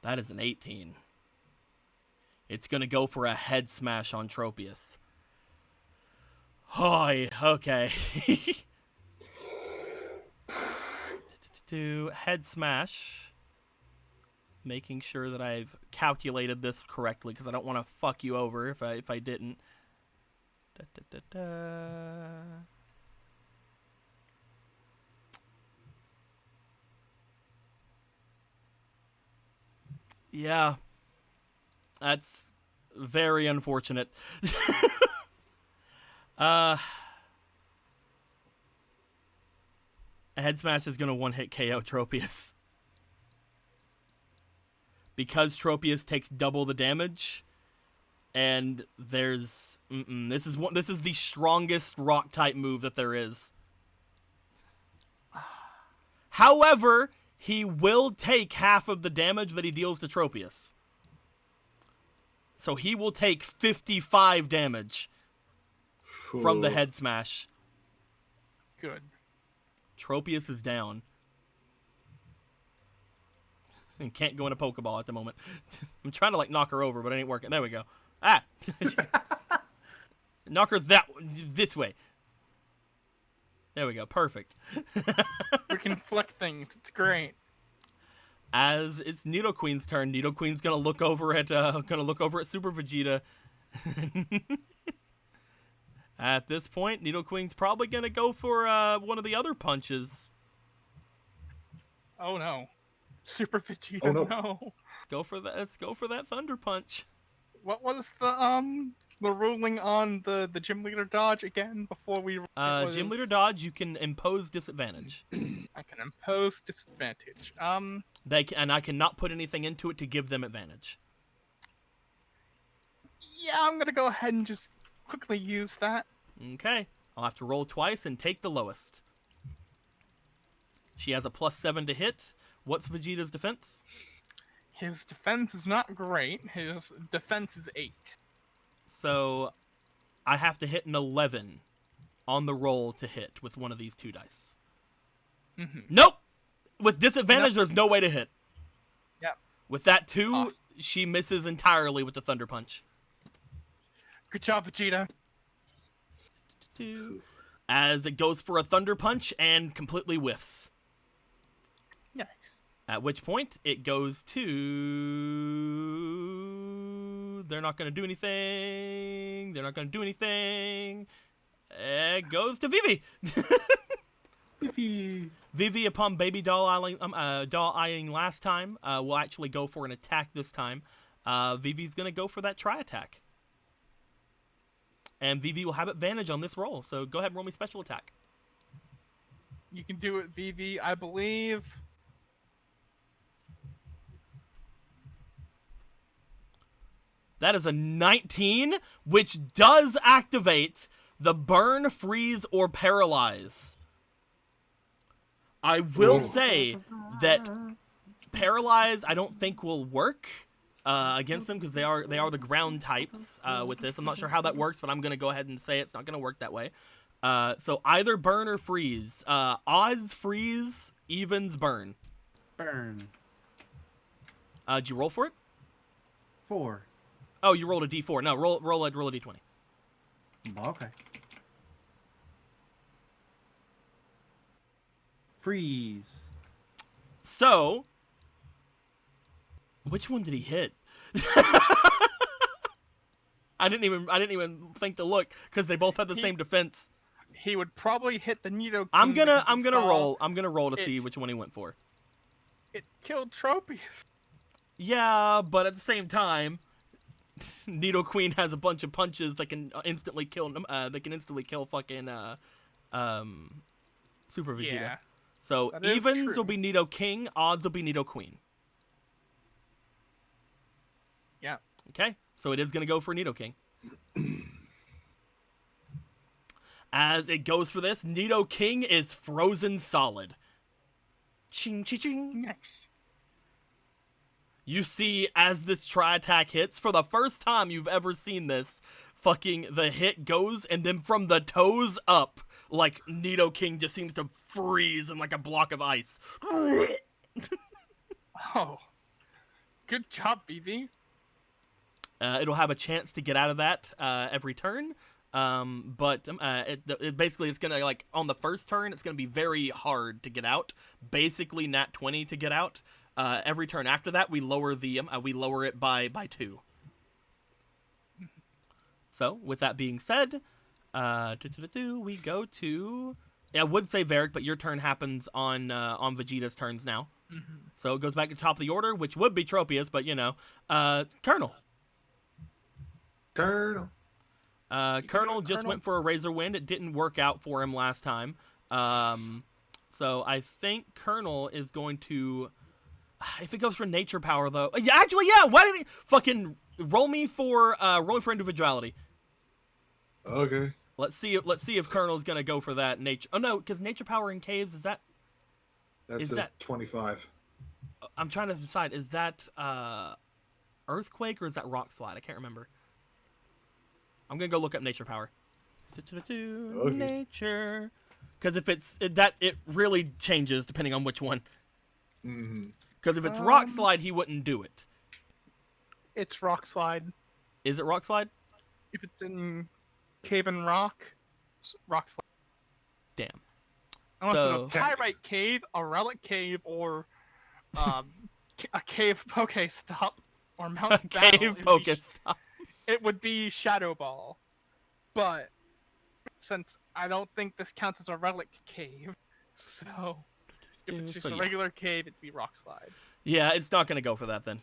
That is an 18. It's gonna go for a head smash on Tropius. Hoy, okay. To head smash. Making sure that I've calculated this correctly, because I don't want to fuck you over if I didn't. Yeah. That's very unfortunate. A head smash is going to one-hit KO Tropius. Because Tropius takes double the damage, and there's this is the strongest rock type move that there is. However, he will take half of the damage that he deals to Tropius. So he will take 55 damage from the head smash. Good. Tropius is down. And can't go in a Pokeball at the moment. I'm trying to like knock her over, but it ain't working. There we go. Ah! Knock her this way. There we go. Perfect. We can flick things. It's great. As it's Nidoqueen's turn, Nidoqueen's gonna look over at Super Vegeta. At this point, Nidoqueen's probably gonna go for one of the other punches. Oh no. Super Vegeta, Oh, no. no. Let's go for that Thunder Punch. What was the ruling on the gym leader dodge again before we Gym leader dodge, you can impose disadvantage. I can impose disadvantage. I cannot put anything into it to give them advantage. Yeah, I'm gonna go ahead and just quickly use that. Okay. I'll have to roll twice and take the lowest. She has a +7 to hit. What's Vegeta's defense? His defense is not great. His defense is 8. So I have to hit an 11 on the roll to hit with one of these 2 dice. Mm-hmm. Nope! With disadvantage, Nope. there's no way to hit. Yep. With that 2, Awesome. she misses entirely with the Thunder Punch. Good job, Vegeta. 2. As it goes for a Thunder Punch and completely whiffs. Nice. At which point, it goes to... They're not going to do anything. They're not going to do anything. It goes to Vivi. Vivi, upon baby doll eyeing last time, will actually go for an attack this time. Vivi's going to go for that tri-attack. And Vivi will have advantage on this roll, so go ahead and roll me special attack. You can do it, Vivi. I believe. That is a 19, which does activate the burn, freeze, or paralyze. I will say that paralyze I don't think will work against them because they are the ground types with this. I'm not sure how that works, but I'm gonna go ahead and say it's not gonna work that way. So either burn or freeze. Odds freeze, evens burn. Burn. Did you roll for it? 4. Oh, you rolled a d4. No, roll a d20. Okay. Freeze. So, which one did he hit? I didn't even think to look because they both had the same defense. He would probably hit the Nido King. I'm gonna because he saw roll. I'm gonna roll to it. see which one he went for. It killed Tropius. Yeah, but at the same time, Nido Queen has a bunch of punches that can instantly kill. Fucking Super Vegeta. Yeah. So That is evens true. will be Nido King, odds will be Nido Queen. Yeah. Okay, so it is going to go for Nido King. As it goes for this, Nido King is frozen solid. Ching, ching, ching. Nice. You see, as this tri-attack hits, for the first time you've ever seen this, fucking the hit goes, and then from the toes up, like, Nido King just seems to freeze in like a block of ice. Oh. Good job, Vivi. It'll have a chance to get out of that every turn. But it basically it's gonna, like, on the first turn it's gonna be very hard to get out. Basically nat 20 to get out. Every turn after that we lower it by 2. So with that being said, we go to. I would say Varric, but your turn happens on Vegeta's turns now. Mm-hmm. So it goes back to the top of the order, which would be Tropius, but Colonel. Colonel. Colonel just went for a Razor Wind. It didn't work out for him last time. So I think Colonel is going to. If it goes for Nature Power, though, actually, yeah. Why did he fucking roll me for individuality? Okay. Let's see if Colonel's gonna go for that nature. Oh no, because Nature Power in caves is that. That's Is a that- 25. I'm trying to decide. Is that Earthquake or is that Rock Slide? I can't remember. I'm gonna go look up Nature Power. Okay. Nature. Because if it really changes depending on which one. Mm-hmm. Because if it's Rock Slide, he wouldn't do it. It's Rock Slide. Is it Rock Slide? If it's in Cave and Rock, it's Rock Slide. Damn. Unless So- it's a Pyrite Cave, a Relic Cave, or a Cave Pokestop, or Mountain Battle, Cave Pokestop. it would be Shadow Ball. But since I don't think this counts as a Relic Cave, so if it's just So, a yeah. regular cave, it'd be Rock Slide. Yeah, it's not gonna go for that then.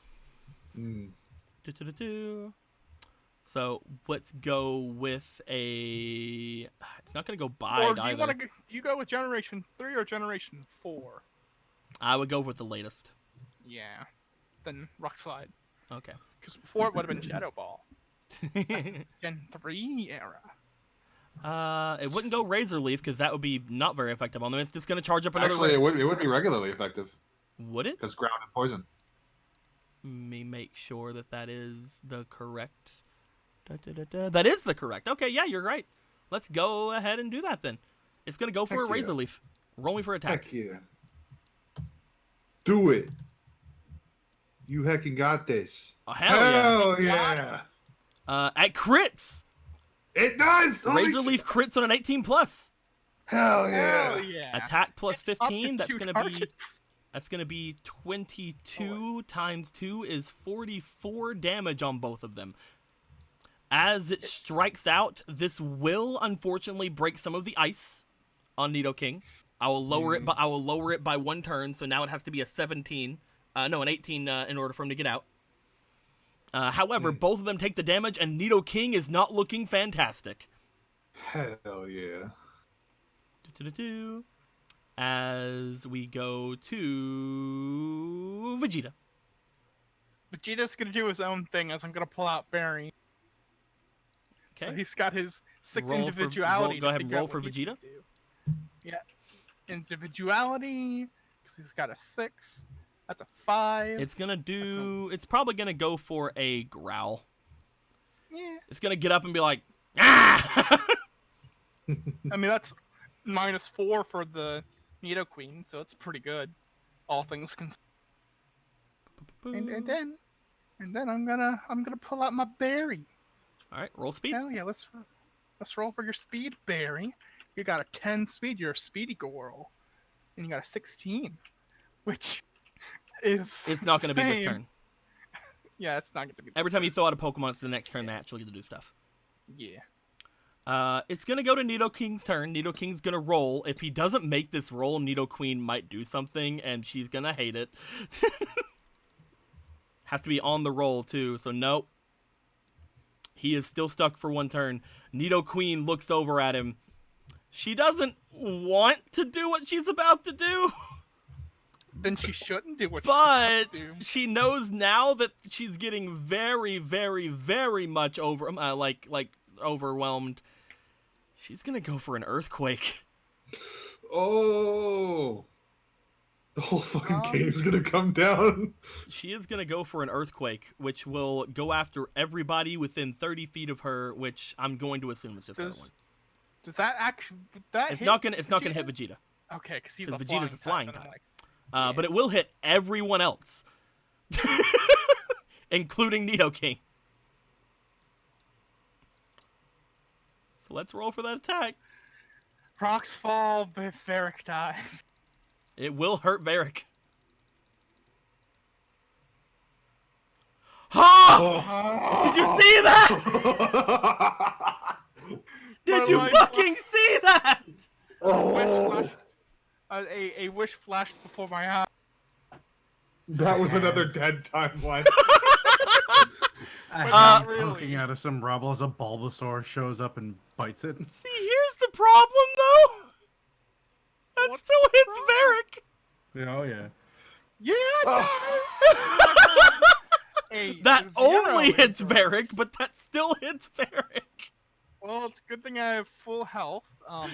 Mm. So let's go with a. It's not gonna go by Or do you either. want to? Do you go with Generation 3 or Generation 4? I would go with the latest. Yeah, then Rock Slide. Okay. Because before it would have been Shadow Ball. Gen 3 era. It wouldn't go Razor Leaf because that would be not very effective on them. It's just gonna charge up another. Actually, it would be regularly effective Would it? because ground and poison. me make sure that is the correct. That is the correct. Okay, yeah, you're right. Let's go ahead and do that then. It's gonna go for Heck a Razor yeah. Leaf. Roll me for attack. Heck yeah. Do it. You heckin' got this. Oh, hell yeah. yeah. At crits, It does. Holy Razor shit. Leaf crits on an 18 plus. Hell yeah. Hell yeah. Attack plus It's up to 15. That's 2 gonna be targets. 22 times 2 is 44 damage on both of them. As it strikes out, this will unfortunately break some of the ice on Nidoking. I will lower it, but I will lower it by 1 turn. So now it has to be a 17, an 18 in order for him to get out. However, both of them take the damage, and Nidoking is not looking fantastic. Hell yeah. As we go to Vegeta. Vegeta's gonna do his own thing as I'm gonna pull out Barry. So Okay. he's got his 6 Roll for- individuality. go ahead to and figure roll out for what he Vegeta. can do. Yeah. Individuality, because he's got a 6. That's a 5. It's gonna do. It's probably gonna go for a growl. Yeah. It's gonna get up and be like, ah! I mean, that's -4 for the Nidoqueen, so it's pretty good. All things considered. And then I'm gonna pull out my Berry. All right, roll speed. Hell yeah, let's roll for your speed, Barry. You got a 10 speed, you're a speedy girl. And you got a 16, which is It's not gonna be this insane. turn. Yeah, it's not gonna be. Every time you throw out a Pokemon, it's the next turn they actually get to do stuff. Yeah. It's gonna go to Nidoking's turn. Nidoking's gonna roll. If he doesn't make this roll, Nidoqueen might do something, and she's gonna hate it. Has to be on the roll too, so nope. He is still stuck for 1 turn. Nidoqueen looks over at him. She doesn't want to do what she's about to do, Then she shouldn't do what but she's supposed to do. she knows now that she's getting very, very, very much overwhelmed. She's gonna go for an earthquake. Oh. The whole fucking Um, game's gonna come down. She is going to go for an earthquake, which will go after everybody within 30 feet of her, which I'm going to assume is just that one. Does that actually that It's hit not going to Vegeta? hit Vegeta, Okay, because he's 'cause a Vegeta's a flying type. and I'm type. like, but it will hit everyone else, including Nidoking. So let's roll for that attack. rocks fall, but Varric dies. It will hurt Varric. Ha! Did you see that? Did But you like- fucking see that? Oh, A wish flashed before my eyes. that was another dead timeline. I But hate not really. poking out of some rubble as a Bulbasaur shows up and bites it. See, here's the problem, though. That What's still the hits problem? Varric. Yeah, oh yeah. Yeah. Oh. Hey, That zero only hits is- Varric, but that still hits Varric. Well, it's a good thing I have full health. How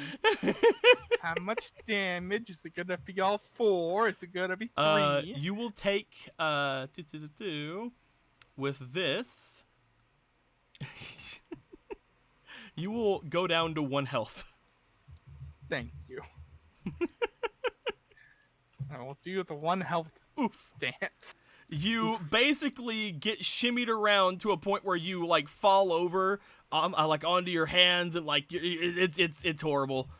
much damage is it gonna be? All 4? Is it gonna be 3? You will take with this. You will go down to 1 health. Thank you. I will do the 1 health Oof. dance. You basically get shimmied around to a point where you like fall over, like onto your hands, and like it's horrible.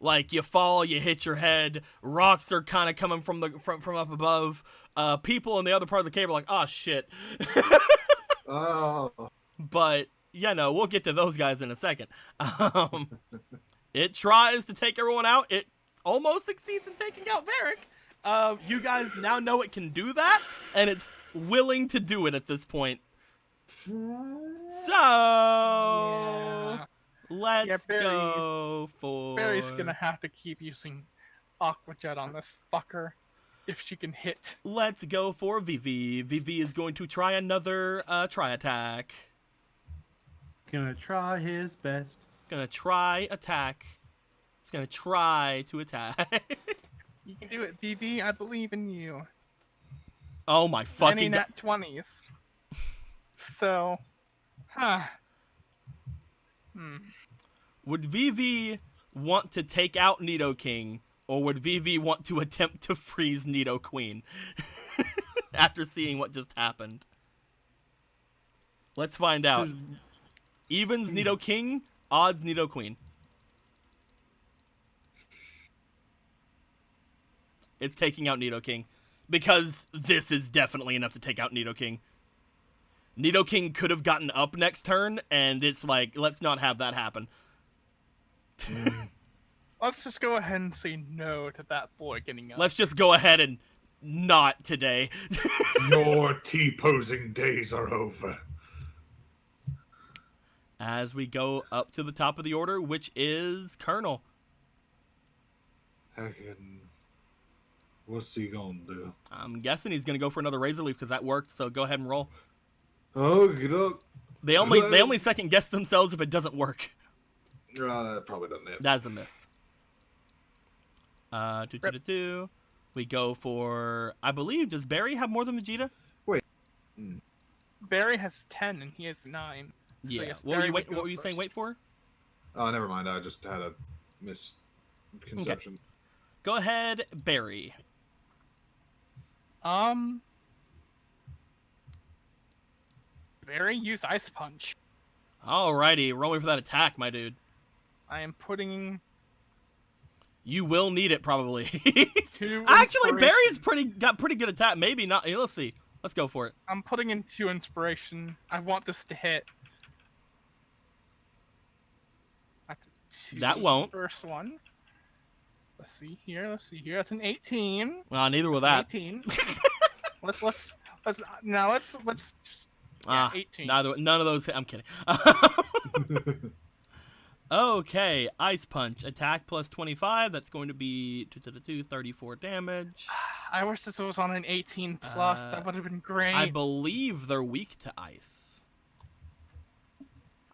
Like you fall, you hit your head. Rocks are kind of coming from up above. People in the other part of the cave are like, "Oh shit!" Oh. But we'll get to those guys in a second. It tries to take everyone out. It almost succeeds in taking out Varric. You guys now know it can do that, and it's willing to do it at this point. So Yeah. let's Yeah, go for. Barry's gonna have to keep using Aqua Jet on this fucker if she can hit. Let's go for Vivi. Vivi is going to try another try attack. Gonna try his best. Gonna try attack. It's gonna try to attack. You can do it, BB. I believe in you. Oh my Any fucking god. nat 20s. So, huh. Would VV want to take out Nidoking, or would VV want to attempt to freeze Nidoqueen after seeing what just happened? Let's find out. Evens Nidoking, odds Nidoqueen. It's taking out Nidoking, because this is definitely enough to take out Nidoking. Nidoking could have gotten up next turn, and it's like, let's not have that happen. Let's just go ahead and say no to that boy getting up. Let's just go ahead and not today. Your T-posing days are over. As we go up to the top of the order, which is Colonel. Heckin'. What's he gonna do? I'm guessing he's gonna go for another Razor Leaf because that worked. So go ahead and roll. Oh, get up. They only second guess themselves if it doesn't work. That probably doesn't hit. That's a miss. We go for, I believe, does Barry have more than Vegeta? Barry has 10 and he has 9. So Yeah. yes, What Barry were would go you saying? first. Wait for? Oh, never mind. I just had a misconception. Go ahead, Barry. Barry, use Ice Punch. Alrighty, roll me for that attack, my dude. I am putting You will need it probably. 2 Actually, inspiration. Barry's got pretty good attack. Maybe not. Let's see. Let's go for it. I'm putting in 2 inspiration. I want this to hit. That's a 2 That won't. First one. Let's see here. That's an 18. Neither will that. 18. let's just, yeah, 18. None of those. I'm kidding. Okay, Ice Punch. Attack plus 25. That's going to be 34 damage. I wish this was on an 18 plus. That would have been great. I believe they're weak to ice.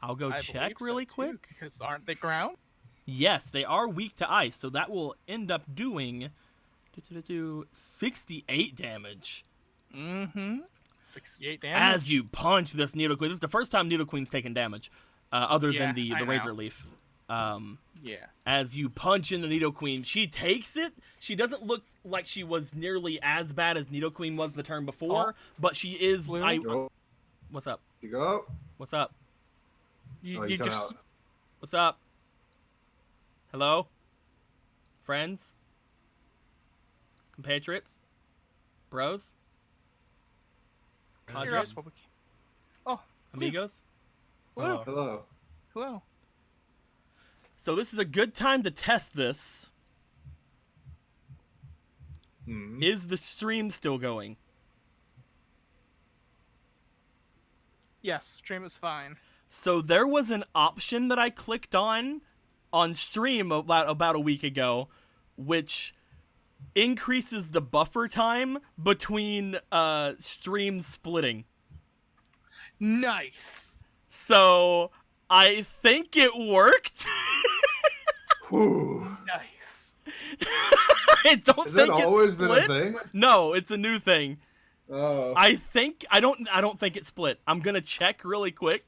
I'll go I check believe so, really too, quick. because aren't they ground? Yes, they are weak to ice, so that will end up doing 68 damage. Mm-hmm. 68 damage. As you punch this Nidoqueen. This is the first time Nidoqueen's taken damage, other than the I know. Razor Leaf. Yeah. As you punch in the Nidoqueen, she takes it. She doesn't look like she was nearly as bad as Nidoqueen was the turn before, but she is. Blue? Go. What's up? You go. What's up? You, Oh, you cut just out. What's up? Hello? Friends? Compatriots? Bros? You're Padres? also what we- Oh, Amigos? hello. Hello. Hello. So this is a good time to test this. Hmm. Is the stream still going? Yes, stream is fine. So there was an option that I clicked on stream about a week ago, which increases the buffer time between streams splitting. Nice. So I think it worked. Whew. Nice. I don't Has think that it always been split. a thing? No, it's a new thing. Oh. I don't think it split. I'm gonna check really quick.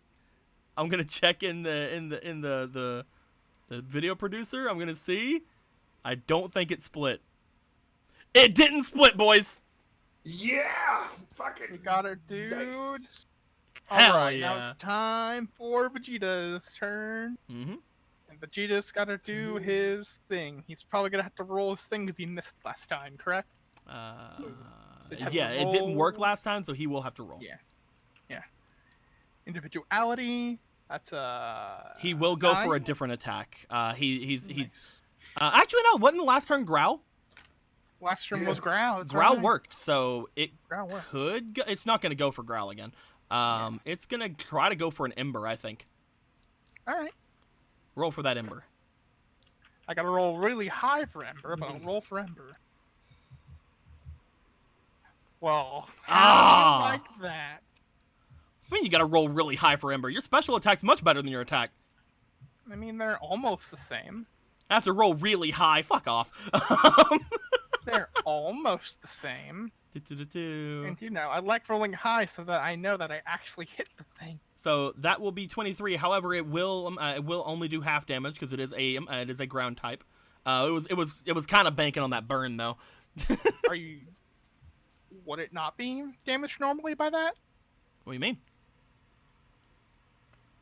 I'm gonna check in the video producer. I'm gonna see. I don't think it split. It didn't split, boys. Yeah. Fucking. We got her, dude. Nice. Hell Alright, now yeah. it's time for Vegeta's turn. Mm-hmm. And Vegeta's gotta do his thing. He's probably gonna have to roll his thing because he missed last time, correct? So you have to Yeah, it didn't work roll- last time, so he will have to roll. Yeah. Individuality. That's He will go for a 9. different attack. He's Nice. actually no, wasn't the last turn Growl? Last turn Yeah. was Growl. That's Growl right. worked, so it Growl worked. could go, it's not gonna go for Growl again. It's gonna try to go for an Ember, I think. Alright. Roll for that Ember. I gotta roll really high for Ember, but I'll roll for Ember. Well, how do you like that? I mean, you gotta roll really high for Ember. Your special attack's much better than your attack. I mean, they're almost the same. I have to roll really high. Fuck off. They're almost the same. And you know, I like rolling high so that I know that I actually hit the thing. So that will be 23. However, it will only do half damage because it is a ground type. It was kind of banking on that burn though. Are you? Would it not be damaged normally by that? What do you mean?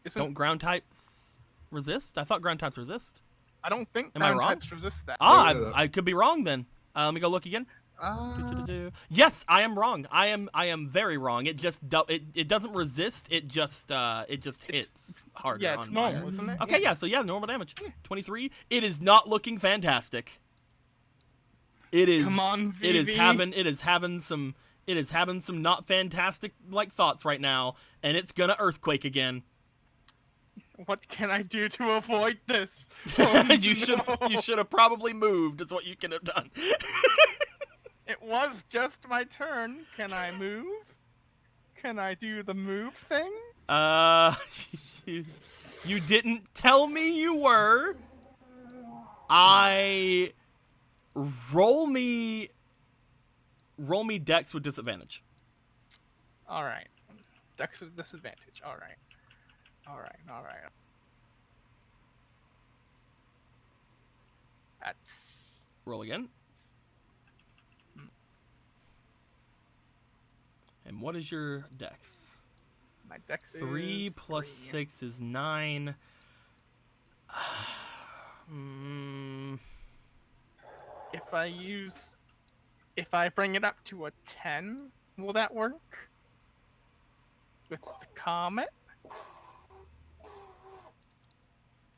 Isn't, Don't ground types resist? I thought ground types resist. I don't think Am I ground wrong? types resist that. I could be wrong then. Let me go look again. Uh, Yes, I am wrong. I am very wrong. It just it doesn't resist. It just hits harder. yeah, it's on normal, fire. isn't it? Okay, yeah. So yeah, normal damage. 23. It is not looking fantastic. It is. Come on, It is VV. having some not fantastic like thoughts right now, and it's gonna earthquake again. What can I do to avoid this? Oh, you should have probably moved. Is what you can have done. It was just my turn. Can I move? Can I do the move thing? You didn't tell me you were. Roll me dex with disadvantage. All right. Dex is disadvantage. All right. All right. All right. That's Roll again. And what is your dex? my dex. 3 is plus 3. 6 is 9. If I bring it up to a 10, will that work? With the comet?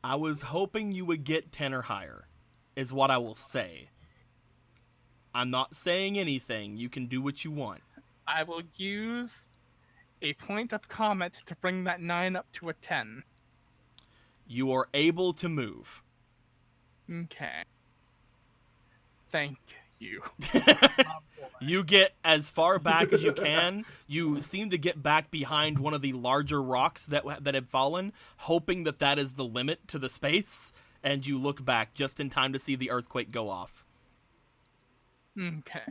I was hoping you would get 10 or higher, is what I will say. I'm not saying anything. You can do what you want. I will use a point of comet to bring that 9 up to a 10. You are able to move. Okay. Thank you. You get as far back as you can. You seem to get back behind one of the larger rocks that have fallen, hoping that is the limit to the space, and you look back just in time to see the earthquake go off. Okay.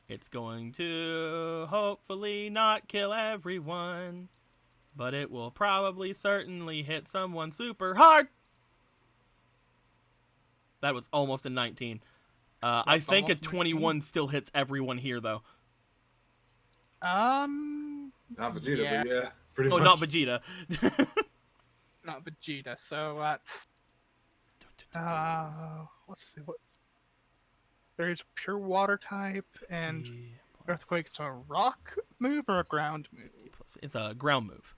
It's going to hopefully not kill everyone, but it will probably certainly hit someone super hard. That was almost a 19. I think a almost 21 still hits everyone here, though. Not Vegeta, Yeah. but yeah, pretty Oh, much. not Vegeta. Not Vegeta, so that's... let's see, what... There's a pure water type, and Earthquake's a rock move or a ground move? It's a ground move.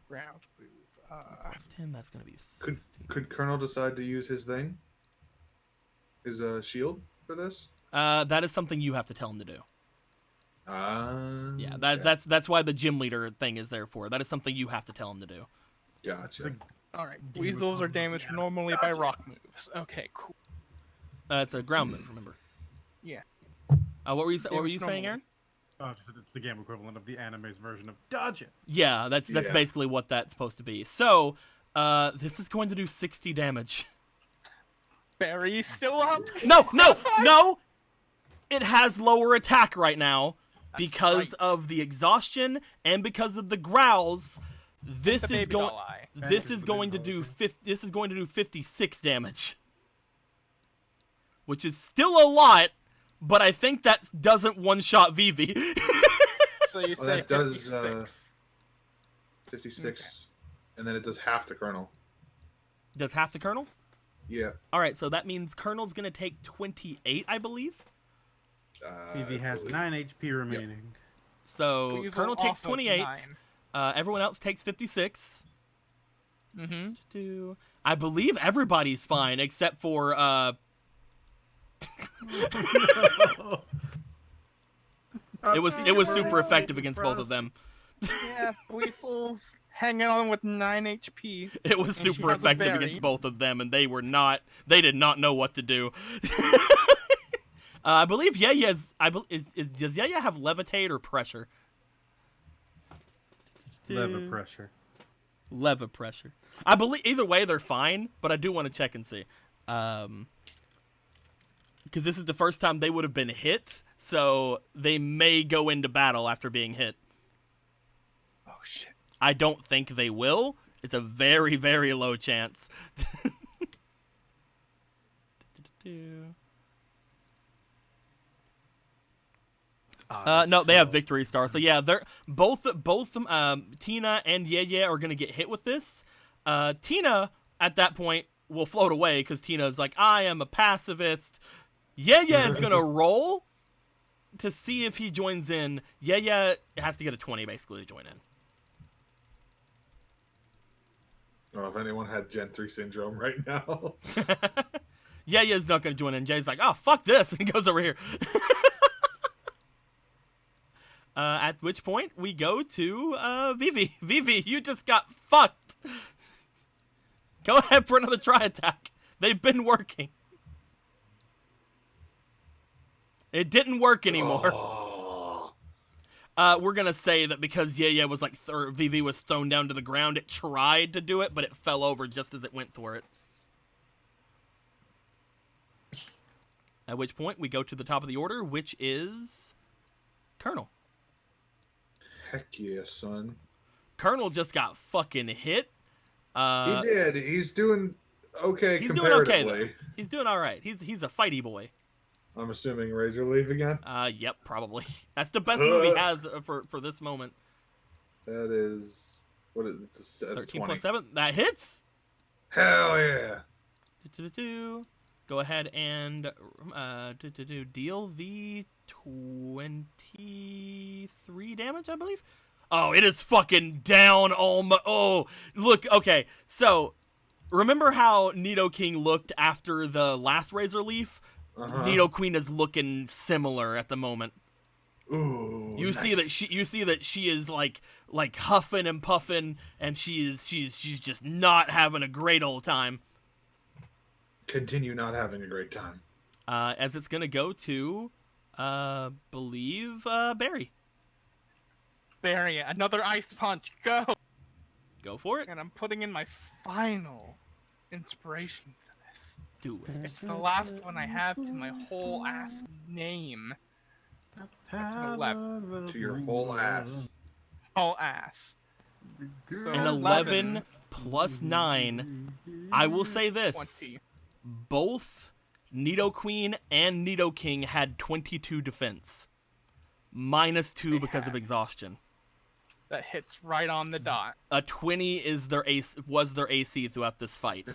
Ground move. Plus 10, that's going to be 16. Could Colonel decide to use his thing? His shield for this? That is something you have to tell him to do. Yeah, Okay. that's why the gym leader thing is there for. That is something you have to tell him to do. Gotcha. Alright, weasels are damaged normally by rock moves. Okay, cool. It's a ground move, remember. Yeah. What were you Damaged saying, Aaron? It's the game equivalent of the anime's version of dodge it. Yeah, that's Yeah. basically what that's supposed to be. So, this is going to do 60 damage. Barry's still up! No! It has lower attack right now because right. of the exhaustion and because of the growls. This The is baby going. doll eye. This Thank is you, going to baby do doll 56 damage, which is still a lot, but I think that doesn't one-shot Vivi. So you Well, say that does, 56. 56, and then it does half the Colonel. Does half the Colonel? Yeah. All right, so that means Colonel's gonna take 28, I believe. Vivi I has believe. 9 HP remaining. So Weasel Colonel takes also has 28. 9. Everyone else takes 56. Mm-hmm. I believe everybody's fine except for it was super effective against both of them. Yeah, Weasel's hanging on with 9 HP. It was And she super has a effective berry. against both of them, and they did not know what to do. I believe Yaya's. Does Yaya have levitate or pressure? Lever pressure. Leva pressure. I believe either way they're fine, but I do want to check and see. because this is the first time they would have been hit, so they may go into battle after being hit. Oh shit. I don't think they will. It's a very, very low chance. No, they have victory star. So yeah, they're both Tina and Ye are gonna get hit with this. Tina at that point will float away because Tina's like, I am a pacifist. Ye is gonna roll to see if he joins in. Ye has to get a 20 basically to join in. Oh, if anyone had Gen 3 syndrome right now. Ye's not gonna join in. Jay's like, oh fuck this, and he goes over here. At which point we go to Vivi. Vivi, you just got fucked. Go ahead for another try attack. They've been working. It didn't work anymore. Oh. We're gonna say that because Ye was like Vivi was thrown down to the ground, it tried to do it, but it fell over just as it went for it. At which point we go to the top of the order, which is Colonel. Heck yeah, son. Colonel just got fucking hit. He did. He's doing okay He's doing comparatively. okay though. He's doing all right. He's a fighty boy. I'm assuming Razor Leaf again. Yep, probably. That's the best move he has for this moment. That is what is it's a 13 20. plus 7. That hits. Hell yeah. Go ahead and deal the 23 damage, I believe. Oh, it is fucking down almost. Oh, look. Okay, so remember how Nidoking looked after the last Razor Leaf? Nidoqueen is looking similar at the moment. Ooh. You see that she is like huffing and puffing, and she's just not having a great old time. Continue not having a great time. As it's gonna go to, believe Barry. Barry, another ice punch. Go. Go for it. And I'm putting in my final inspiration for this. Do it. It's the last one I have to my whole ass name. To your whole ass. Whole ass. So An 11 plus 9. I will say this. 20. Both Nidoqueen and Nidoking had 22 defense. -2 because of exhaustion. That hits right on the dot. A 20 is their AC throughout this fight.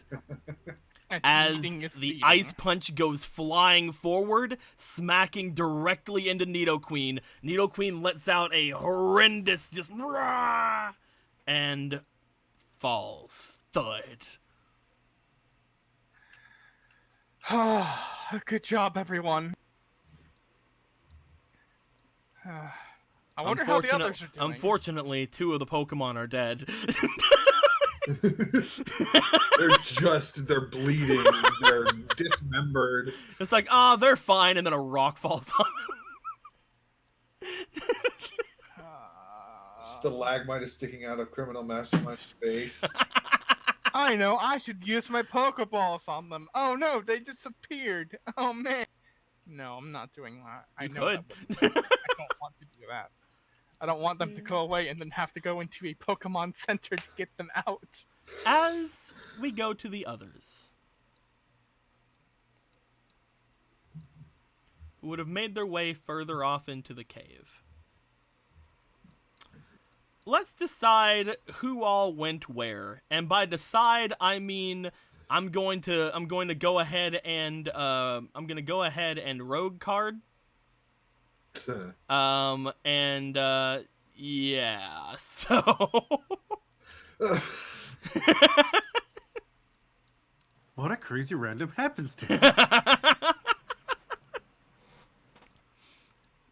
And As eating is the eating. ice punch goes flying forward, smacking directly into Nidoqueen. Nidoqueen lets out a horrendous just rah, and falls. Thud. Good job, everyone. I wonder how the others are doing. Unfortunately, 2 of the Pokemon are dead. They're bleeding, they're dismembered. It's like, they're fine, and then a rock falls on them. Stalagmite is sticking out of Criminal Mastermind's face. I know, I should use my Pokeballs on them. Oh no, they disappeared. Oh man. No, I'm not doing that. I know could. that would- I don't want to do that. I don't want them to go away and then have to go into a Pokemon Center to get them out. As we go to the others, who would have made their way further off into the cave. Let's decide who all went where, and by decide I mean I'm going to go ahead and rogue card. Yeah, so What a crazy random happenstance.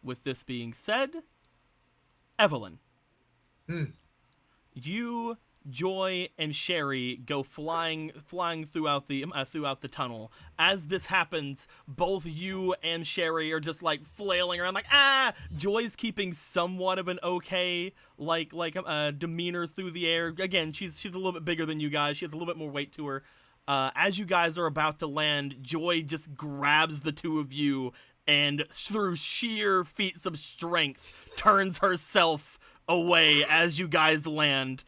with this being said, Evelyn, you, Joy, and Sherry go flying throughout the tunnel. As this happens, both you and Sherry are just like flailing around, like Joy's keeping somewhat of an okay demeanor through the air. Again, she's a little bit bigger than you guys. She has a little bit more weight to her. As you guys are about to land, Joy just grabs the two of you and through sheer feats of strength turns herself away as you guys land.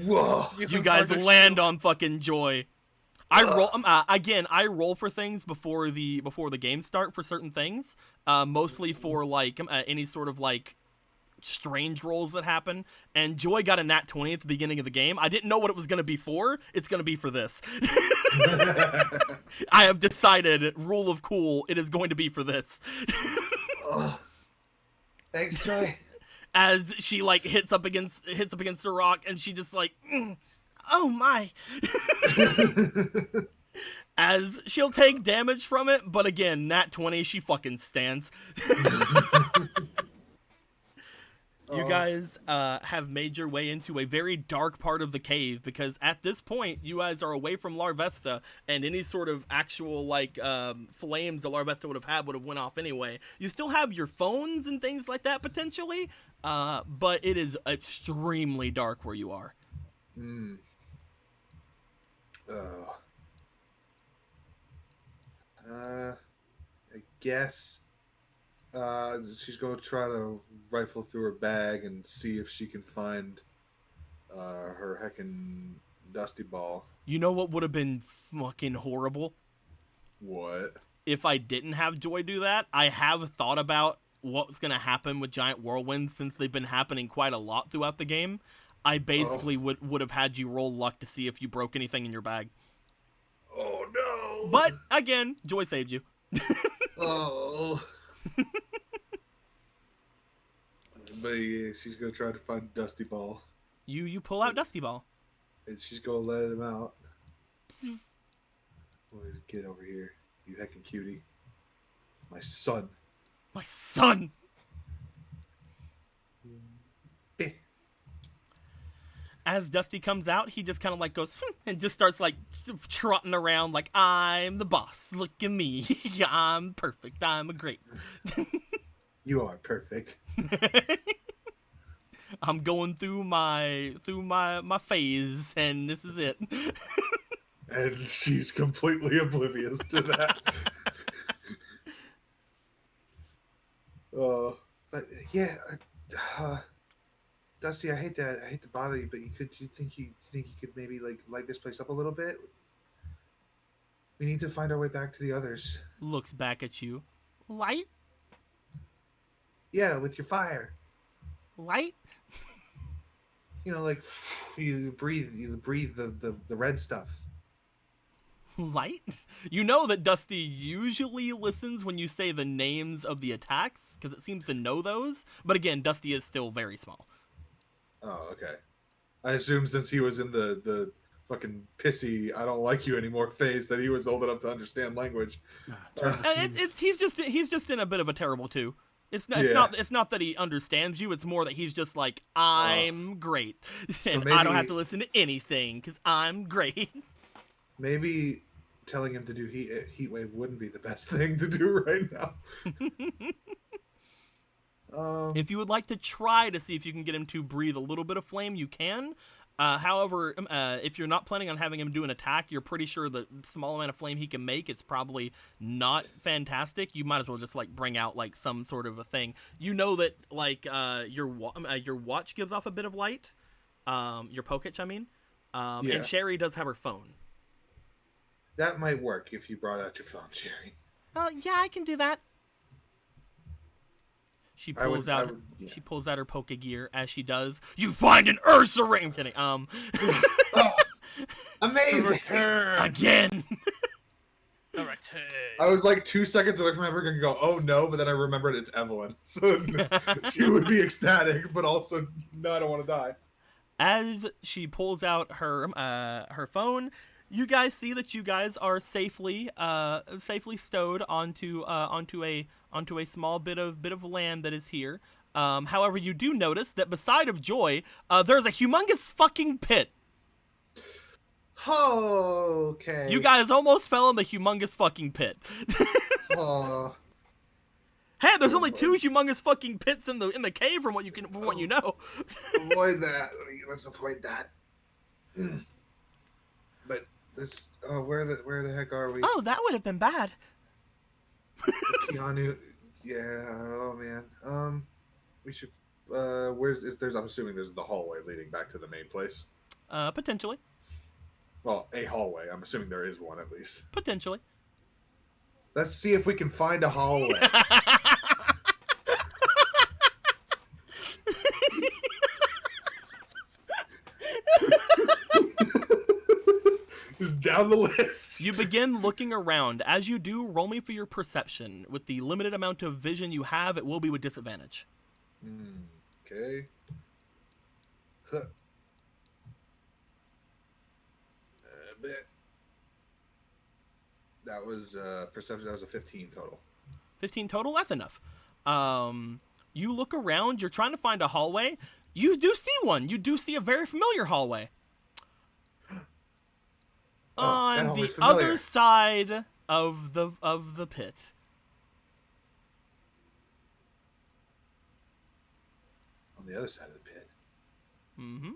Whoa. You guys land on fucking Joy. I roll again. I roll for things before the game start for certain things. Mostly for like any sort of like strange rolls that happen. And Joy got a nat 20 at the beginning of the game. I didn't know what it was gonna be for. It's gonna be for this. I have decided, rule of cool. It is going to be for this. Oh. Thanks, Joy. As she like hits up against the rock, and she just like, oh my. As she'll take damage from it, but again, nat 20, she fucking stands. You guys have made your way into a very dark part of the cave, because at this point, you guys are away from Larvesta, and any sort of actual, like, flames that Larvesta would have went off anyway. You still have your phones and things like that, potentially, but it is extremely dark where you are. Oh. I guess she's going to try to rifle through her bag and see if she can find her heckin' Dusty Ball. You know what would have been fucking horrible? What? If I didn't have Joy do that. I have thought about what's going to happen with giant whirlwinds since they've been happening quite a lot throughout the game. I basically would have had you roll luck to see if you broke anything in your bag. Oh, no! But, again, Joy saved you. Oh. But yeah, she's going to try to find Dusty Ball. You pull out Dusty Ball. And she's going to let him out. Well, get over here, you heckin' cutie. My son. My son! Eh. As Dusty comes out, he just kind of like goes and just starts like trotting around like, I'm the boss. Look at me. I'm perfect. I'm a great. You are perfect. I'm going through my phase, and this is it. And she's completely oblivious to that. But yeah, Dusty, I hate to bother you, but you think you could maybe like light this place up a little bit? We need to find our way back to the others. Looks back at you. Light? Yeah, with your fire. Light? You know, like you breathe the red stuff. Light? You know that Dusty usually listens when you say the names of the attacks, because it seems to know those. But again, Dusty is still very small. Oh, okay. I assume since he was in the fucking pissy I don't like you anymore phase that he was old enough to understand language. And he's just in a bit of a terrible too. It's not that he understands you. It's more that he's just like, I'm great, and maybe, I don't have to listen to anything because I'm great. Maybe telling him to do heat wave wouldn't be the best thing to do right now. If you would like to try to see if you can get him to breathe a little bit of flame, you can. However, if you're not planning on having him do an attack, you're pretty sure the small amount of flame he can make, it's probably not fantastic. You might as well just like bring out like some sort of a thing. You know that like your watch gives off a bit of light, your Poketch, I mean, and Sherry does have her phone. That might work if you brought out your phone, Sherry. Yeah, I can do that. She pulls out her Poke Gear. As she does, you find an Ursa ring. I'm kidding. Oh, amazing! Again. The return. I was like 2 seconds away from ever gonna go, oh no, but then I remembered it's Evelyn. So she would be ecstatic, but also, no, I don't want to die. As she pulls out her phone, you guys see that you guys are safely stowed onto a small bit of land that is here. However, you do notice that beside of Joy, there's a humongous fucking pit. Okay. You guys almost fell in the humongous fucking pit. Oh. Hey, there's only 2 humongous fucking pits in the cave from what you know. Avoid that. Let's avoid that. But This. Oh, where the heck are we? Oh, that would have been bad. Keanu. Yeah. Oh man. We should. There's? I'm assuming there's the hallway leading back to the main place. Potentially. Well, a hallway. I'm assuming there is one at least. Potentially. Let's see if we can find a hallway. Just down the list. You begin looking around. As you do, roll me for your perception. With the limited amount of vision you have, it will be with disadvantage. Okay. Huh. That was perception. That was a 15 total. 15 total? That's enough. You look around. You're trying to find a hallway. You do see one. You do see a very familiar hallway. On the other side of the pit. On the other side of the pit. Mm-hmm.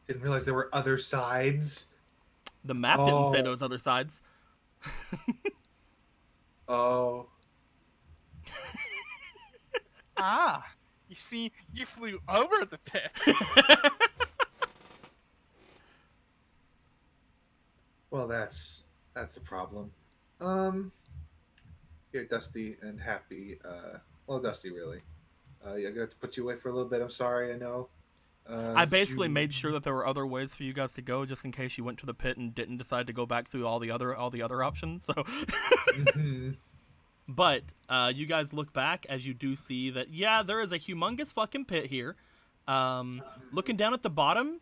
Didn't realize there were other sides. The map didn't say those other sides. Oh. Ah, you see, you flew over the pit. Well, that's a problem. Here, Dusty and Happy. Well, Dusty, really. Yeah, I'm gonna have to put you away for a little bit. I'm sorry. I know. I basically made sure that there were other ways for you guys to go, just in case you went to the pit and didn't decide to go back through all the other options. So, but you guys look back as you do see that there is a humongous fucking pit here. Looking down at the bottom,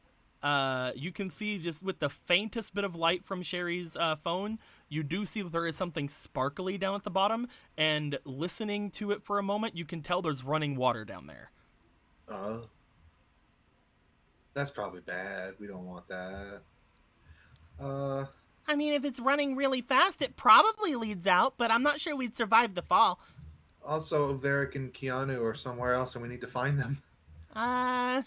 you can see just with the faintest bit of light from Sherry's phone, you do see that there is something sparkly down at the bottom. And listening to it for a moment, you can tell there's running water down there. That's probably bad. We don't want that. I mean, if it's running really fast, it probably leads out, but I'm not sure we'd survive the fall. Also, Varric and Keanu are somewhere else, and we need to find them.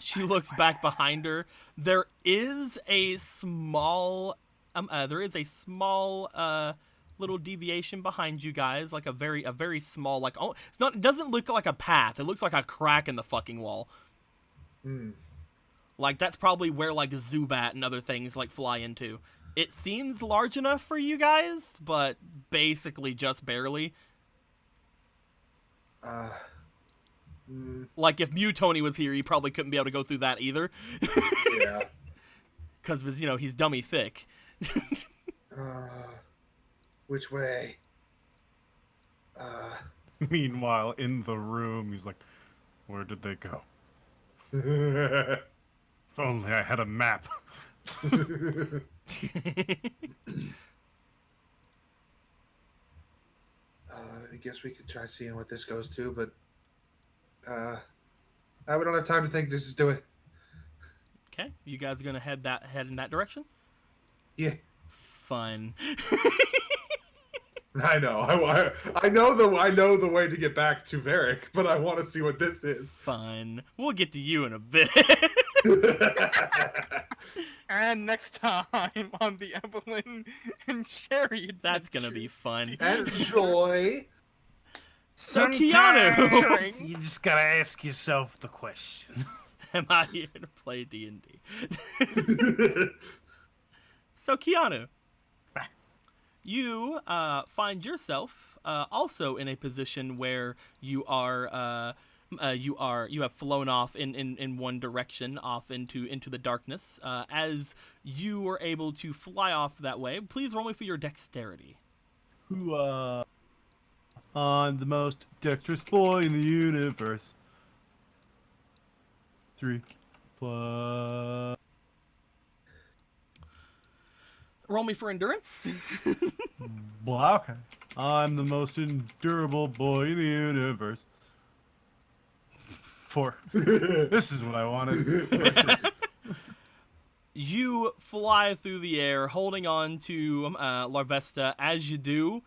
She looks back behind her. There is a small, little deviation behind you guys, like a very small, like, oh, it doesn't look like a path. It looks like a crack in the fucking wall. Like, that's probably where, like, Zubat and other things, like, fly into. It seems large enough for you guys, but basically just barely. Like, if Mutony was here, he probably couldn't be able to go through that either. Yeah. Because, he's dummy thick. Which way? Meanwhile, in the room, he's like, where did they go? If only I had a map. I guess we could try seeing what this goes to, but we don't have time to think. Just do it. Okay, you guys are gonna head in that direction? Yeah. Fun. I know. I know the way to get back to Varric, but I want to see what this is. Fun. We'll get to you in a bit. And next time on the Evelyn and Sherry adventure. That's gonna be fun. Enjoy. So Keanu, You just gotta ask yourself the question. am I here to play D&D? So Keanu, you find yourself also in a position where you are you have flown off in one direction, off into the darkness. As you were able to fly off that way, please roll me for your dexterity. I'm the most dexterous boy in the universe. 3 plus. Roll me for endurance. Blah, okay. I'm the most endurable boy in the universe. 4. This is what I wanted. You fly through the air, holding on to Larvesta. As you do,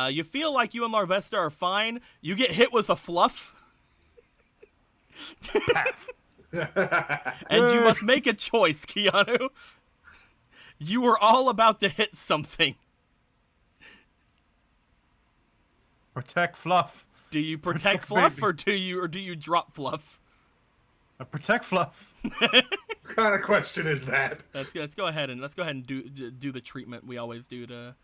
you feel like you and Larvesta are fine. You get hit with a fluff. And you must make a choice, Keanu. You were all about to hit something. Protect Fluff. Do you protect Protect Fluff, baby. or do you drop Fluff? Protect Fluff. What kind of question is that? Let's go ahead and do the treatment we always do to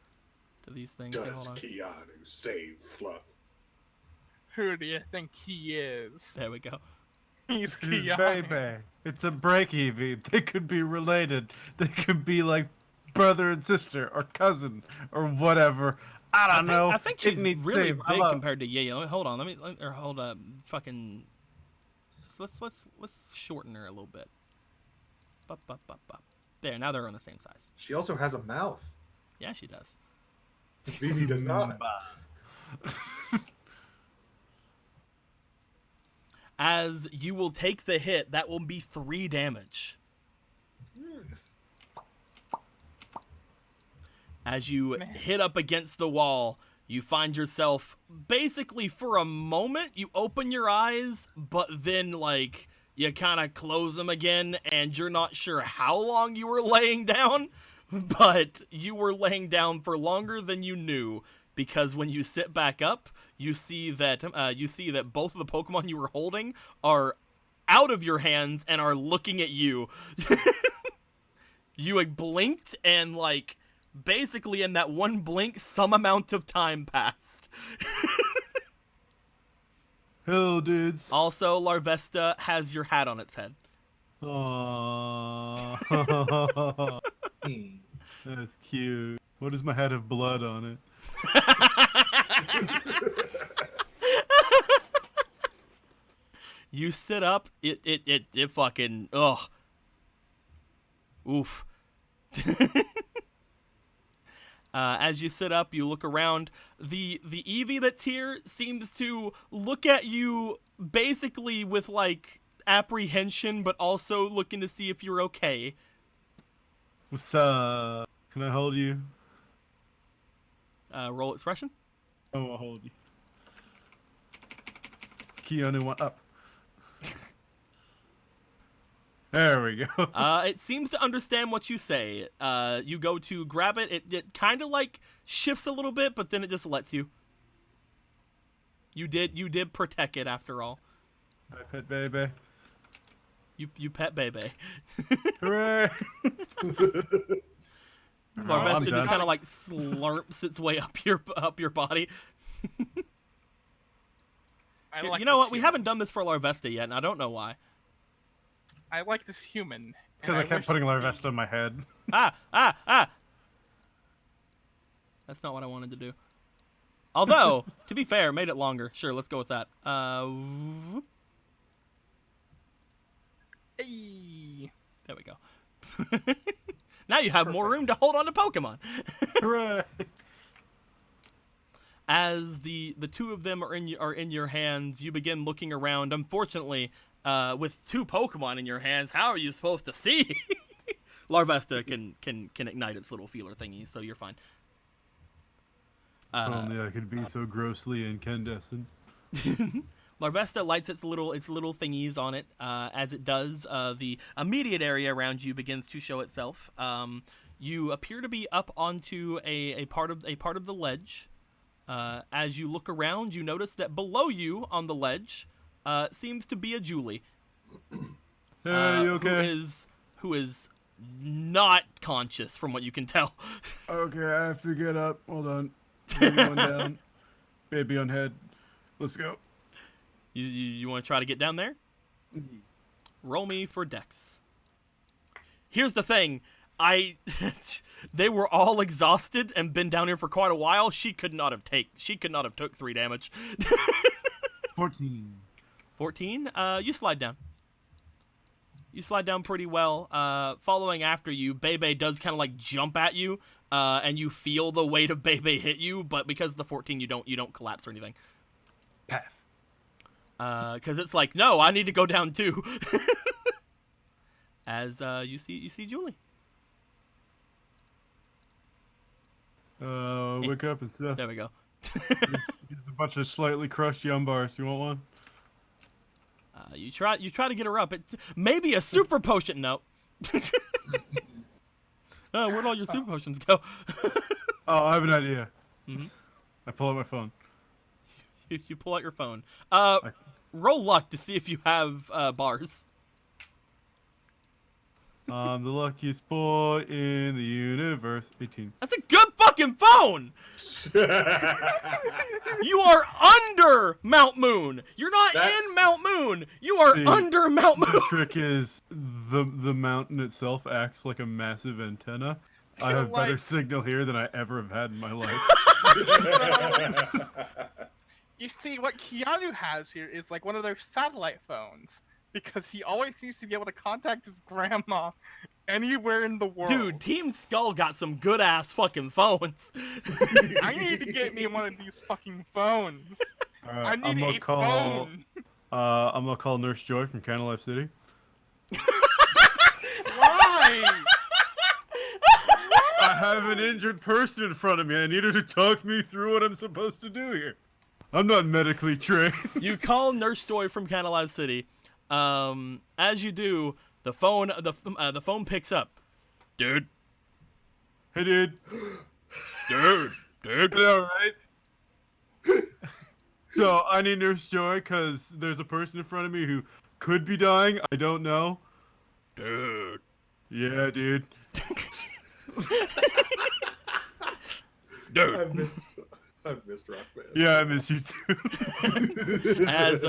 these things. Okay, Does hold on. Keanu save Fluff? Who do you think he is? There we go. He's His Keanu. baby. It's a break Eevee. They could be related. They could be like brother and sister or cousin or whatever. I don't know. I think she's Give me really Dave. big Hello. compared to Yayo. Hold on, hold up, fucking. Let's shorten her a little bit. Bup, bup, bup, bup. There, now they're on the same size. She also has a mouth. Yeah, she does. Vivi does not. As you will take the hit, that will be 3 damage. As you hit up against the wall, you find yourself basically for a moment, you open your eyes, but then like you kind of close them again, and you're not sure how long you were laying down, but you were laying down for longer than you knew, because when you sit back up, you see that both of the Pokemon you were holding are out of your hands and are looking at you. You like blinked, and like basically in that one blink, some amount of time passed. Hello, dudes. Also, Larvesta has your hat on its head. Aww. Hmm. That's cute. What does my head have blood on it? You sit up, it fucking, ugh. Oof. As you sit up, you look around. The Eevee that's here seems to look at you basically with like apprehension, but also looking to see if you're okay. What's up? Can I hold you? Roll expression. Oh, I'll hold you. Keanu went up. There we go. It seems to understand what you say. You go to grab it. It kind of like shifts a little bit, but then it just lets you. You did protect it after all. My pet baby. You pet baby. Hooray! I'm Larvesta done. just kind of like slurps its way up your body. I like You know this what? We human. haven't done this for Larvesta yet, and I don't know why. I like this human. Because I kept putting Larvesta on my head. Ah! That's not what I wanted to do. Although, to be fair, made it longer. Sure, let's go with that. Whoop. Hey. There we go. Now you have more room to hold on to Pokemon. Hooray! As the two of them are in your hands, you begin looking around. Unfortunately, with 2 Pokemon in your hands, how are you supposed to see? Larvesta can ignite its little feeler thingy, so you're fine. If only I could be so grossly incandescent. Larvesta lights its little thingies on it. As it does, the immediate area around you begins to show itself. You appear to be up onto a part of the ledge. As you look around, you notice that below you on the ledge seems to be a Julie. Hey, you okay? Who is not conscious from what you can tell. Okay, I have to get up. Hold on. Baby on down. Baby on head. Let's go. You want to try to get down there? Roll me for Dex. Here's the thing. They were all exhausted and been down here for quite a while. She could not have took 3 damage. 14. 14. You slide down. You slide down pretty well. Following after you, Bebe does kind of like jump at you, and you feel the weight of Bebe hit you, but because of the 14, you don't collapse or anything. Path. Because it's like, no, I need to go down too. As you see Julie. Wake up and stuff. There we go. Here's a bunch of slightly crushed yum bars. You want one? You try to get her up. Maybe a super potion. No. Where'd all your super potions go? Oh, I have an idea. Mhm. I pull out my phone. You pull out your phone. Roll luck to see if you have bars. I'm the luckiest boy in the universe. 18. That's a good fucking phone. You are under Mount Moon. You're not in Mount Moon. You are See, under Mount Moon. The trick is the mountain itself acts like a massive antenna. I have better signal here than I ever have had in my life. You see, what Keanu has here is like one of those satellite phones. Because he always seems to be able to contact his grandma anywhere in the world. Dude, Team Skull got some good ass fucking phones. I need to get me one of these fucking phones. I Alright, need a phone. I'm gonna call Nurse Joy from Cannon Life City. Why? I have an injured person in front of me. I need her to talk me through what I'm supposed to do here. I'm not medically trained. You call Nurse Joy from Canalive City. As you do, the phone picks up. Dude. Hey, dude. Dude. All right. So I need Nurse Joy because there's a person in front of me who could be dying. I don't know. Dude. Yeah, dude. Dude. I've missed Rockman. Yeah, I miss you too. As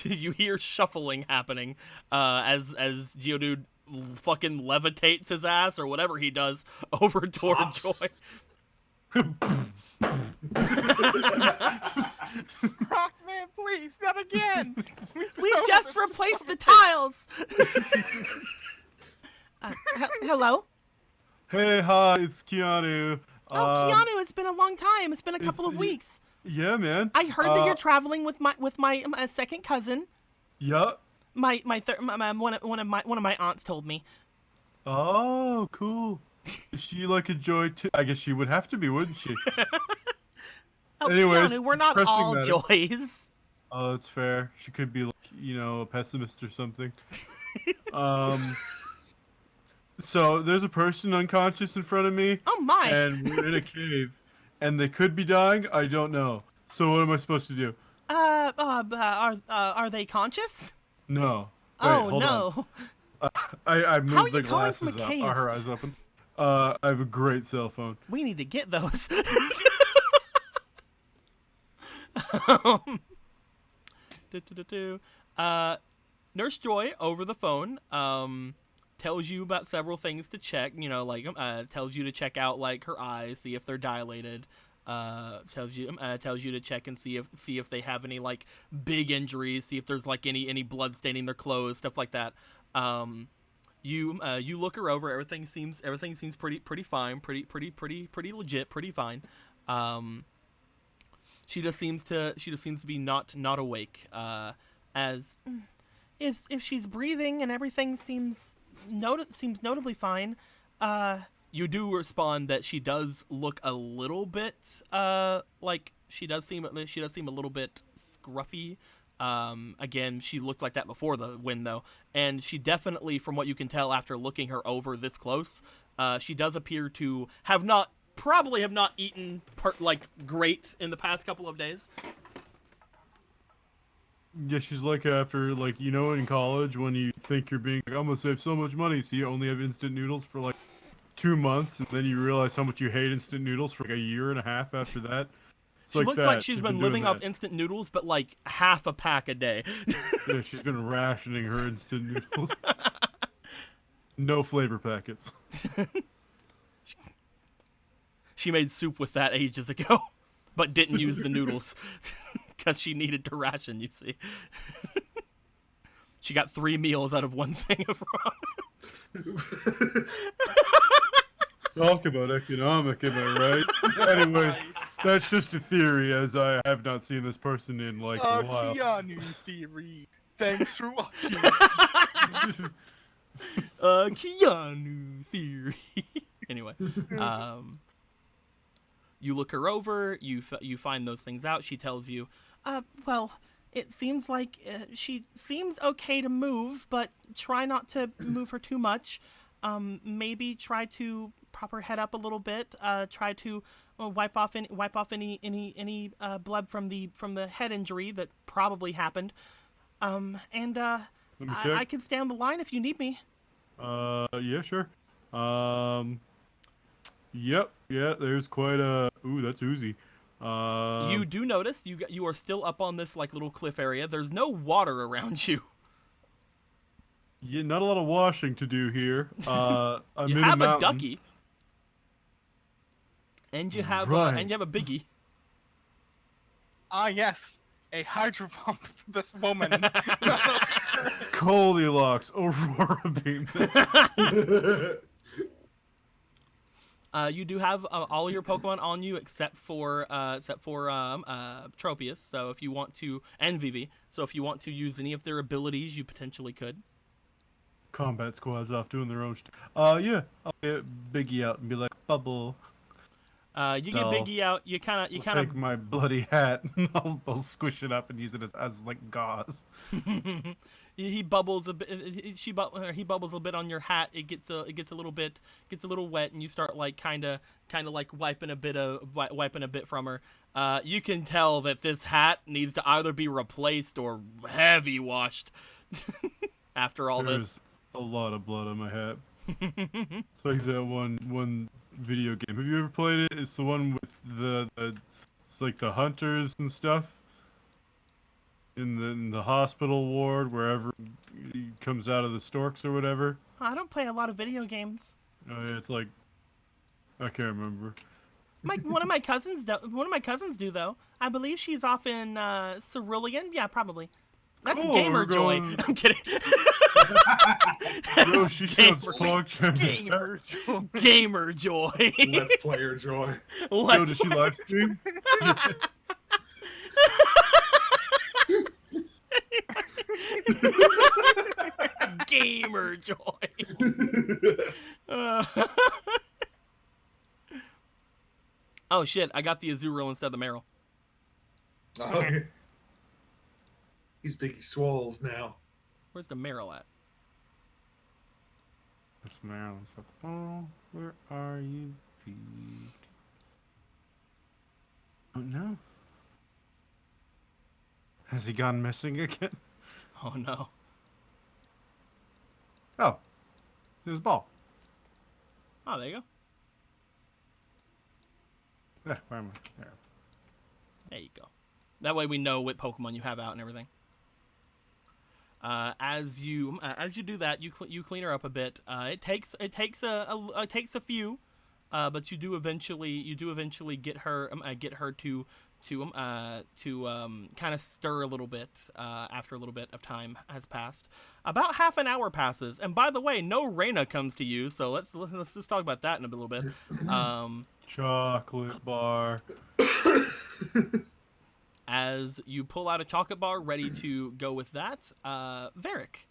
you hear shuffling happening, as Geodude fucking levitates his ass or whatever he does over toward Pops. Joy. Rockman, please, not again. We just replaced the tiles. Hello. Hey, hi, it's Keanu. Keanu, it's been a long time. It's been a couple of it's- weeks. Yeah, man. I heard that you're traveling with my second cousin. Yeah. One of my aunts told me. Oh, cool. Is she like a joy too? I guess she would have to be, wouldn't she? Anyways, Keanu, we're not pressing all matter. joys. Oh, that's fair. She could be, like, a pessimist or something. So there's a person unconscious in front of me, Oh my. and we're in a cave, and they could be dying. I don't know. So what am I supposed to do? Are they conscious? No. Wait, Oh hold on. no. I moved How are the you calling from a glasses up. cave? Are her eyes open? I have a great cell phone. We need to get those. Nurse Joy over the phone tells you about several things to check. Tells you to check out like her eyes, see if they're dilated. Tells you to check and see if they have any like big injuries, see if there's like any blood staining their clothes, stuff like that. You look her over. Everything seems pretty fine, pretty legit, pretty fine. She just seems to be not awake. As if she's breathing and everything seems notably fine. You do respond that she does look a little bit like she does seem a little bit scruffy. Again, she looked like that before the win though, and she definitely, from what you can tell after looking her over this close, she does appear to probably have not eaten great in the past couple of days. Yeah, she's like after, in college when you think you're being like, I'm gonna save so much money, so you only have instant noodles for like 2 months, and then you realize how much you hate instant noodles for like a year and a half after that. She looks like she's been living off instant noodles, but like half a pack a day. Yeah, she's been rationing her instant noodles. No flavor packets. She made soup with that ages ago, but didn't use the noodles because she needed to ration, you see. She got 3 meals out of one thing of ramen. Talk about economic, am I right? Anyways, that's just a theory, as I have not seen this person in like a while. Keanu theory. Thanks for watching. Keanu theory. Anyway, you look her over. You find those things out. She tells you, well, it seems like she seems okay to move, but try not to move her too much. Maybe try to prop her head up a little bit. Try to wipe off any blood from the head injury that probably happened. And Let me check. I can stay on the line if you need me. Yeah, sure. Yep, yeah, there's quite a... Ooh, that's Uzi. You do notice you are still up on this like little cliff area. There's no water around you. Yeah, not a lot of washing to do here. I'm You in have a mountain. ducky, and you have Right. and you have a biggie. Ah, yes, a hydro pump for this woman. Goldilocks, Aurora Beam. You do have all your Pokemon on you except for Tropius. So if you want to, and Vivi. So if you want to use any of their abilities, you potentially could. Combat squad's off doing their own yeah, I'll get Biggie out and be like, Bubble. You get No. Biggie out. You kind I'll of take my bloody hat and I'll squish it up and use it as like gauze. he bubbles a bit. He bubbles a bit on your hat. It gets a little wet, and you start like kind of like wiping a bit from her. You can tell that this hat needs to either be replaced or heavy washed after all There's a lot of blood on my hat. It's like that one video game. Have you ever played it? It's the one with the it's like the hunters and stuff in the hospital ward wherever he comes out of the storks or whatever. I don't play a lot of video games. Oh yeah, it's like I can't remember. One of my cousins do though. I believe she's off in Cerulean. Yeah, probably. That's Cool, Gamer we're Joy. going- I'm kidding. Yo, she sounds Gamer- pog tremendous. Gamer. Gamer Joy. Let's player joy. Let's Yo, does she live stream? Gamer Joy. Uh, oh shit! I got the Azuro instead of the Meryl. Oh, yeah. He's Biggie Swalls now. Where's the Meryl at? That's Marilyn's. Oh, where are you, Pete? Oh no. Has he gone missing again? Oh no. Oh, there's a ball. Oh, there you go. Where am I? There. There you go. That way we know what Pokemon you have out and everything. As you do that, you clean her up a bit. It takes a few, but you do eventually get her to kind of stir a little bit after a little bit of time has passed. About half an hour passes, and by the way, no Reina comes to you. So let's just talk about that in a little bit. Chocolate bar. As you pull out a chocolate bar, ready to go with that, Varric.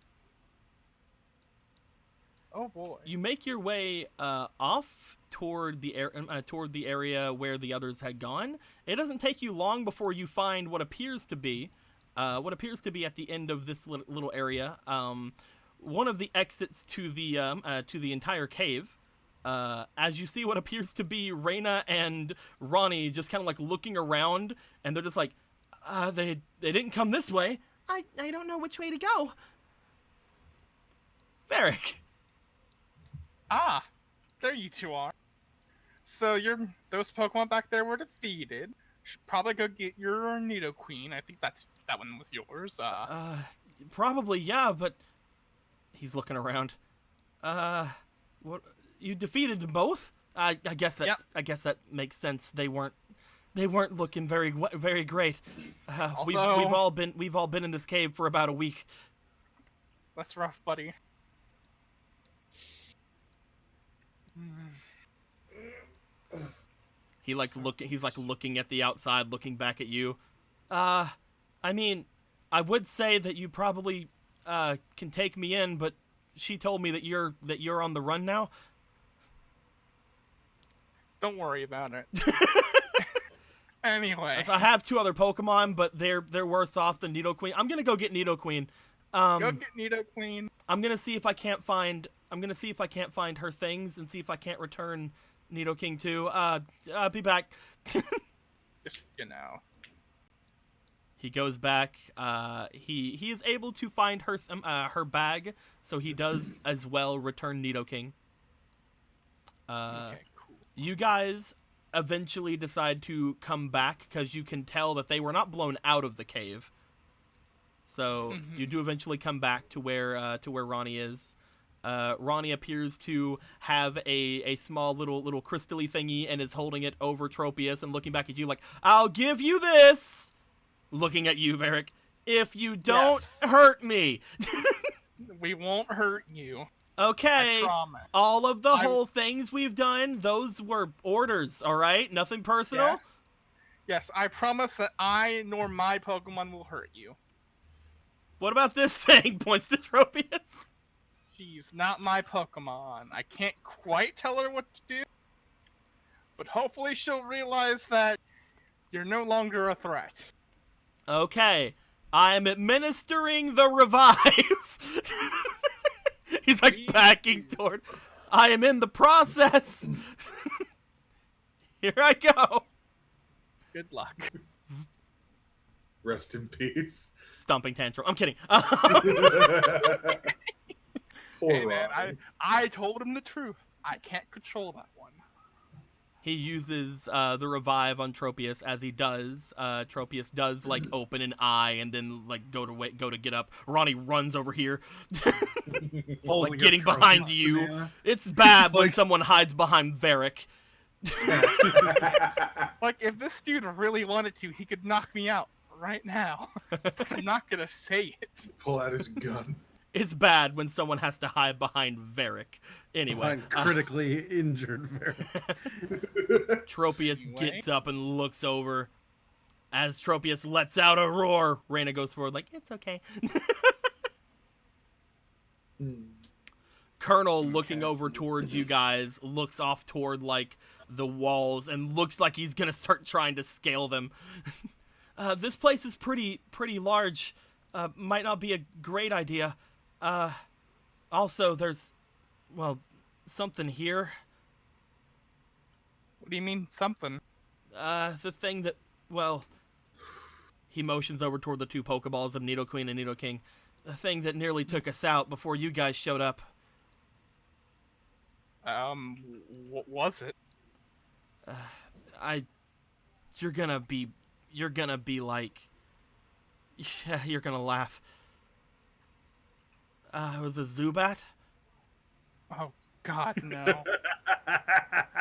Oh boy. You make your way off toward the area where the others had gone. It doesn't take you long before you find what appears to be at the end of this little area. One of the exits to the entire cave. As you see what appears to be Reina and Ronnie just kind of like looking around, and they're just like, they didn't come this way. I don't know which way to go. Varric. Ah, there you two are. So those Pokemon back there were defeated. Should probably go get your Nidoqueen. I think that one was yours. Probably, yeah, but he's looking around. What? You defeated them both? I guess that Yep. I guess that makes sense. They weren't looking very great. We've all been in this cave for about a week. That's rough, buddy. He's looking at the outside, looking back at you. I mean, I would say that you probably can take me in, but she told me that you're on the run now. Don't worry about it. Anyway, I have 2 other Pokemon, but they're worse off than Nidoqueen. I'm gonna go get Nidoqueen. go get Nidoqueen. I'm gonna see if I can't find her things and see if I can't return Nidoking too. I'll be back. Just, you know. He goes back. He is able to find her bag, so he does as well return Nidoking. Okay, cool. You guys eventually decide to come back because you can tell that they were not blown out of the cave. So you do eventually come back to where Ronnie is. Ronnie appears to have a small little crystally thingy and is holding it over Tropius and looking back at you like, "I'll give you this." Looking at you, Varric. "If you don't hurt me." We won't hurt you. Okay. I promise. All of the whole things we've done, those were orders, all right? Nothing personal? Yes. Yes, I promise that I nor my Pokemon will hurt you. What about this thing? Points to Tropius. She's not my Pokemon. I can't quite tell her what to do, but hopefully she'll realize that you're no longer a threat. Okay. I'm administering the revive. He's like backing toward. I am in the process. Here I go. Good luck. Rest in peace. Stomping tantrum. I'm kidding. Poor Hey man, Ronnie. I told him the truth. I can't control that one. He uses the revive on Tropius. As he does, Tropius does like open an eye and then like go to get up. Ronnie runs over here, like getting behind you. It's bad when someone hides behind Varric. Like, if this dude really wanted to, he could knock me out right now. But I'm not gonna say it. Pull out his gun. It's bad when someone has to hide behind Varric. Anyway, I'm critically injured. Tropius Anyway. gets up and looks over. As Tropius lets out a roar, Reyna goes forward like, "It's okay." Colonel, looking over towards you guys, looks off toward like the walls and looks like he's gonna start trying to scale them. This place is pretty large. Might not be a great idea. Also, there's, well, something here. What do you mean, something? The thing that, well, he motions over toward the 2 Pokeballs of Nidoqueen and Nidoking. The thing that nearly took us out before you guys showed up. What was it? You're gonna be like, yeah, you're gonna laugh. It was a Zubat? Oh, God, no.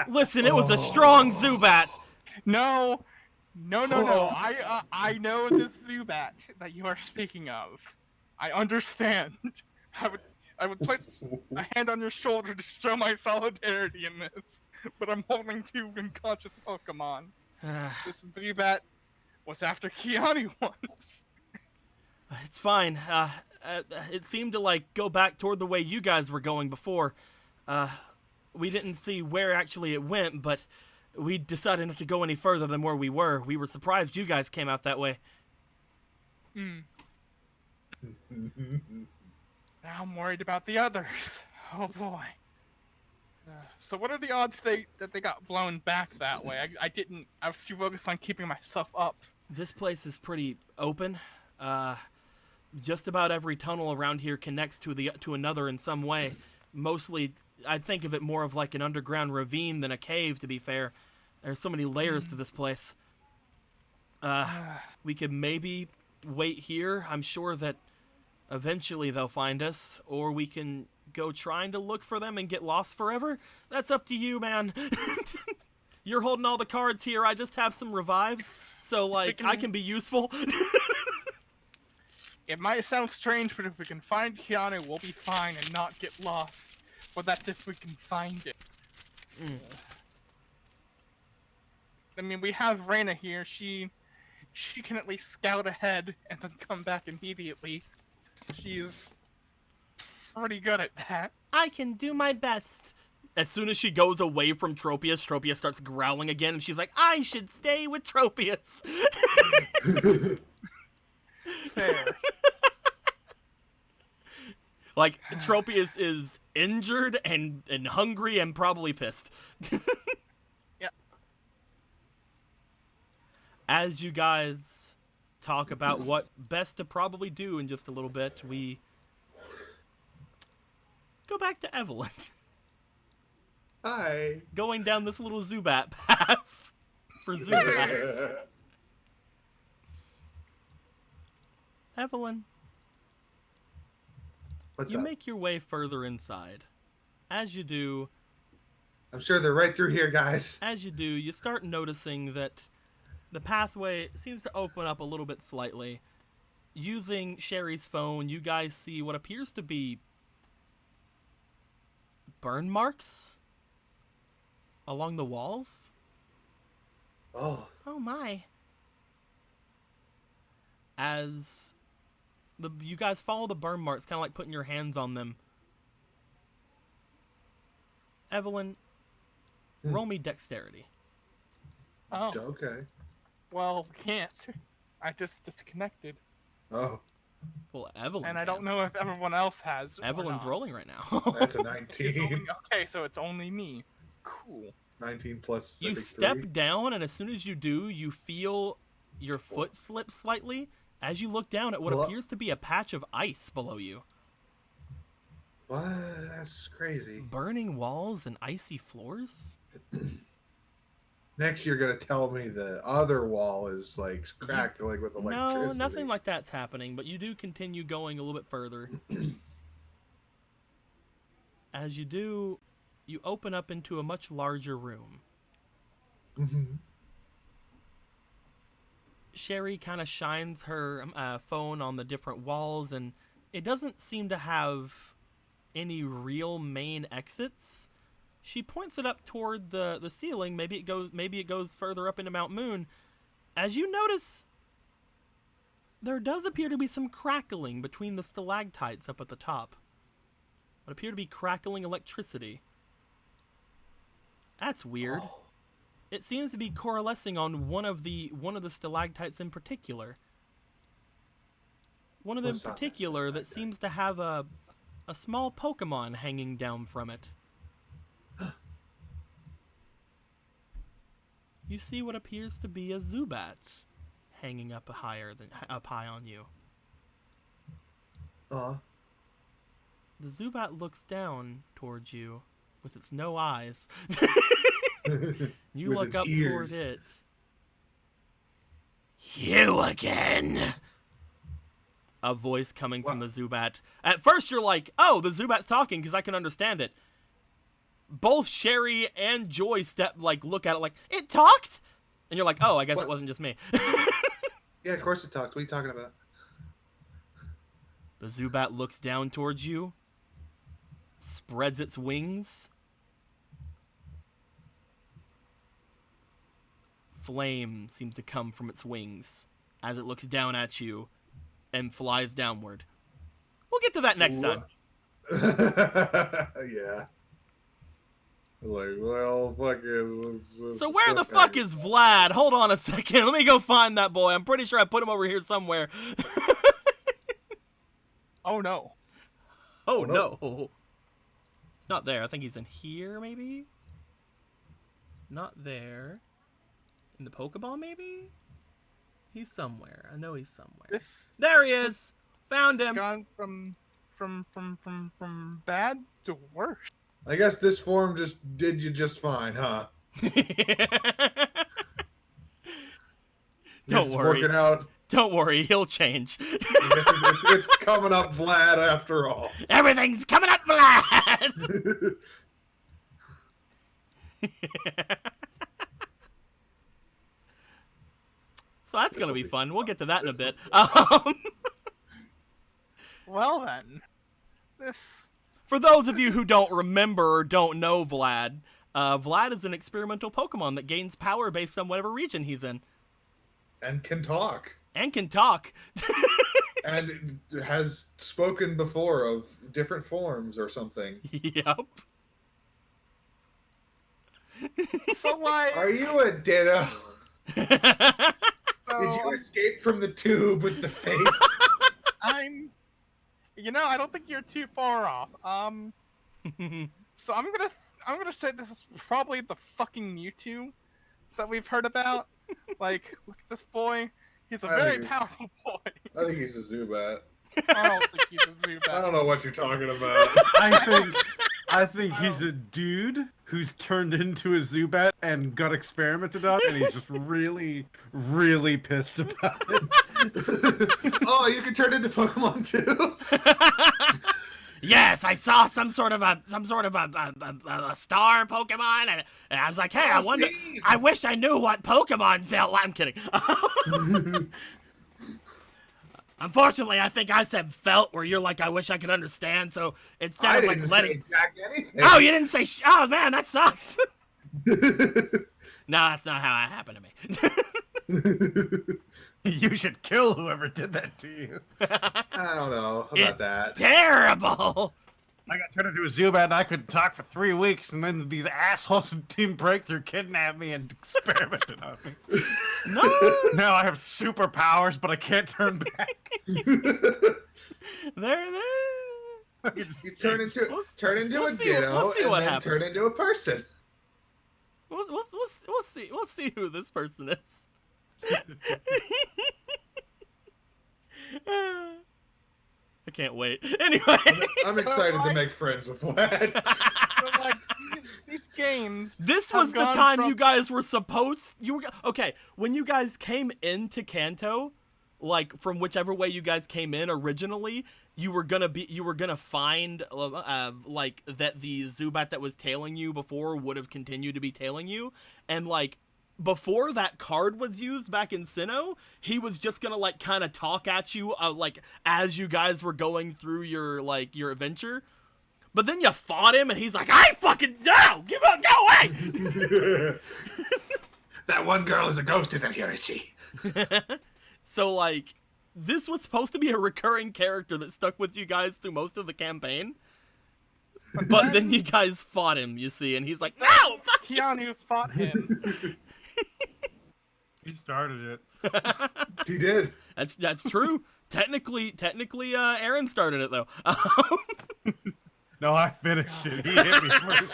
Listen, it was a strong Zubat! No! No. I know this Zubat that you are speaking of. I understand. I would place a hand on your shoulder to show my solidarity in this, but I'm holding 2 unconscious Pokemon. This Zubat was after Kiani once. It's fine. It seemed to, like, go back toward the way you guys were going before. We didn't see where actually it went, but we decided not to go any further than where we were. We were surprised you guys came out that way. Now I'm worried about the others. Oh boy. So what are the odds that they got blown back that way? I was too focused on keeping myself up. This place is pretty open. Just about every tunnel around here connects to another in some way. Mostly, I'd think of it more of like an underground ravine than a cave, to be fair. There's so many layers to this place. We could maybe wait here. I'm sure that eventually they'll find us, or we can go trying to look for them and get lost forever. That's up to you, man. You're holding all the cards here. I just have some revives, so like I can be useful. It might sound strange, but if we can find Keanu, we'll be fine and not get lost. But that's if we can find it. I mean, we have Reyna here. She can at least scout ahead and then come back immediately. She's pretty good at that. I can do my best. as soon as she goes away from Tropius, Tropius starts growling again, and she's like, I should stay with Tropius. Fair. Like, Tropius is injured and hungry and probably pissed. Yep. As you guys talk about what best to probably do in just a little bit, we go back to Evelyn. Hi. Going down this little Zubat path for Zubats. Evelyn, What's you up? make your way further inside. As you do, I'm sure they're right through here, guys. you start noticing that the pathway seems to open up a little bit slightly. Using Sherry's phone, you guys see what appears to be burn marks along the walls. Oh, Oh my. As you guys follow the burn marks, kind of like putting your hands on them. Evelyn, roll me dexterity. Oh, okay. well, can't. I just disconnected. Oh, Well, Evelyn. And I can. don't know if everyone else has. or Evelyn's not. rolling right now. that's a It's only- 19. Okay, so it's only me. Cool. 19 plus I You think, step 3. down, and as soon as you do, you feel your foot slip slightly as you look down at what What? appears to be a patch of ice below you. What? That's crazy. Burning walls and icy floors? Next, you're gonna tell me the other wall is like crackling with electricity. No, nothing like that's happening, but you do continue going a little bit further. As you do, you open up into a much larger room. Mhm. Sherry kind of shines her phone on the different walls, and it doesn't seem to have any real main exits. She points it up toward the ceiling. Maybe it goes further up into Mount Moon. As you notice, there does appear to be some crackling between the stalactites up at the top. What appear to be crackling electricity. That's weird. Oh, It seems to be coalescing on one of the stalactites in particular. One of them in What's on that particular that stalactite? seems to have a small Pokemon hanging down from it. You see what appears to be a Zubat hanging up high on you. Aw. The Zubat looks down towards you with its no eyes. You With look its up toward ears. it. You again. A voice coming from the Zubat. At first you're like, oh, the Zubat's talking because I can understand it. Both Sherry and Joy look at it like, it talked? And you're like, oh, I guess What? it wasn't just me. Yeah, of course it talked. What are you talking about? The Zubat looks down towards you, spreads its wings. Flame seems to come from its wings as it looks down at you and flies downward. We'll get to that next time. Yeah. Like, well, fucking. So where the fuck is Vlad? Hold on a second. Let me go find that boy. I'm pretty sure I put him over here somewhere. Oh no. Oh, no. no. It's not there. I think he's in here, maybe? Not there. In the Pokeball, maybe? He's somewhere. I know he's somewhere. This There he is! Found him! gone from bad to worse. I guess this form just did you just fine, huh? Don't Just worry. Working out. Don't worry, he'll change. I guess it's coming up, Vlad. After all. Everything's coming up, Vlad! So that's gonna be This'll be fun. We'll get to that in a bit. Well then, this For those of you who don't remember or don't know Vlad, Vlad is an experimental Pokemon that gains power based on whatever region he's in. And can talk. And can talk. And has spoken before of different forms or something. Yep. So like, Are you a ditto? so Did you escape from the tube with the face? I'm, I don't think you're too far off. So I'm gonna say this is probably the fucking Mewtwo that we've heard about. Like, look at this boy. He's a I very think he's- powerful boy. I think he's a Zubat. I don't think he's a Zubat. I don't know what you're talking about. I think he's a dude who's turned into a Zubat and got experimented on, and he's just really, really pissed about it. Oh, you can turn into Pokemon too. Yes, I saw some sort of a star Pokemon, and I was like, hey, I Oh, wonder. Steve! I wish I knew what Pokemon felt like. I'm kidding. Unfortunately, I think I said felt, where you're like, I wish I could understand. So instead I of didn't like letting, say Jack anything. oh, you didn't say. Oh man, that sucks. No, that's not how it happened to me. You should kill whoever did that to you. I don't know about It's that. terrible. I got turned into a Zubat and I couldn't talk for 3 weeks, and then these assholes from Team Breakthrough kidnapped me and experimented on me. No. Now I have superpowers, but I can't turn back. There. You turn into We'll a see ditto we'll see and what then happens. turn into a person. We'll see who this person is. I can't wait. Anyway, I'm excited to make friends with Vlad. So, like, these games. this have was the gone time from- you guys were supposed. Okay. When you guys came into Kanto, like from whichever way you guys came in originally, you were gonna find like that the Zubat that was tailing you before would have continued to be tailing you, and like before that card was used back in Sinnoh, he was just gonna like kind of talk at you like as you guys were going through your adventure. But then you fought him and he's like, I fucking no! Go away! That one girl is a ghost, isn't here, is she? So like this was supposed to be a recurring character that stuck with you guys through most of the campaign. But then you guys fought him, you see, and he's like, no! Fuck you! Keanu fought him. He started it. He did. That's true. Technically, Aaron started it though. No, I finished it. He hit me first.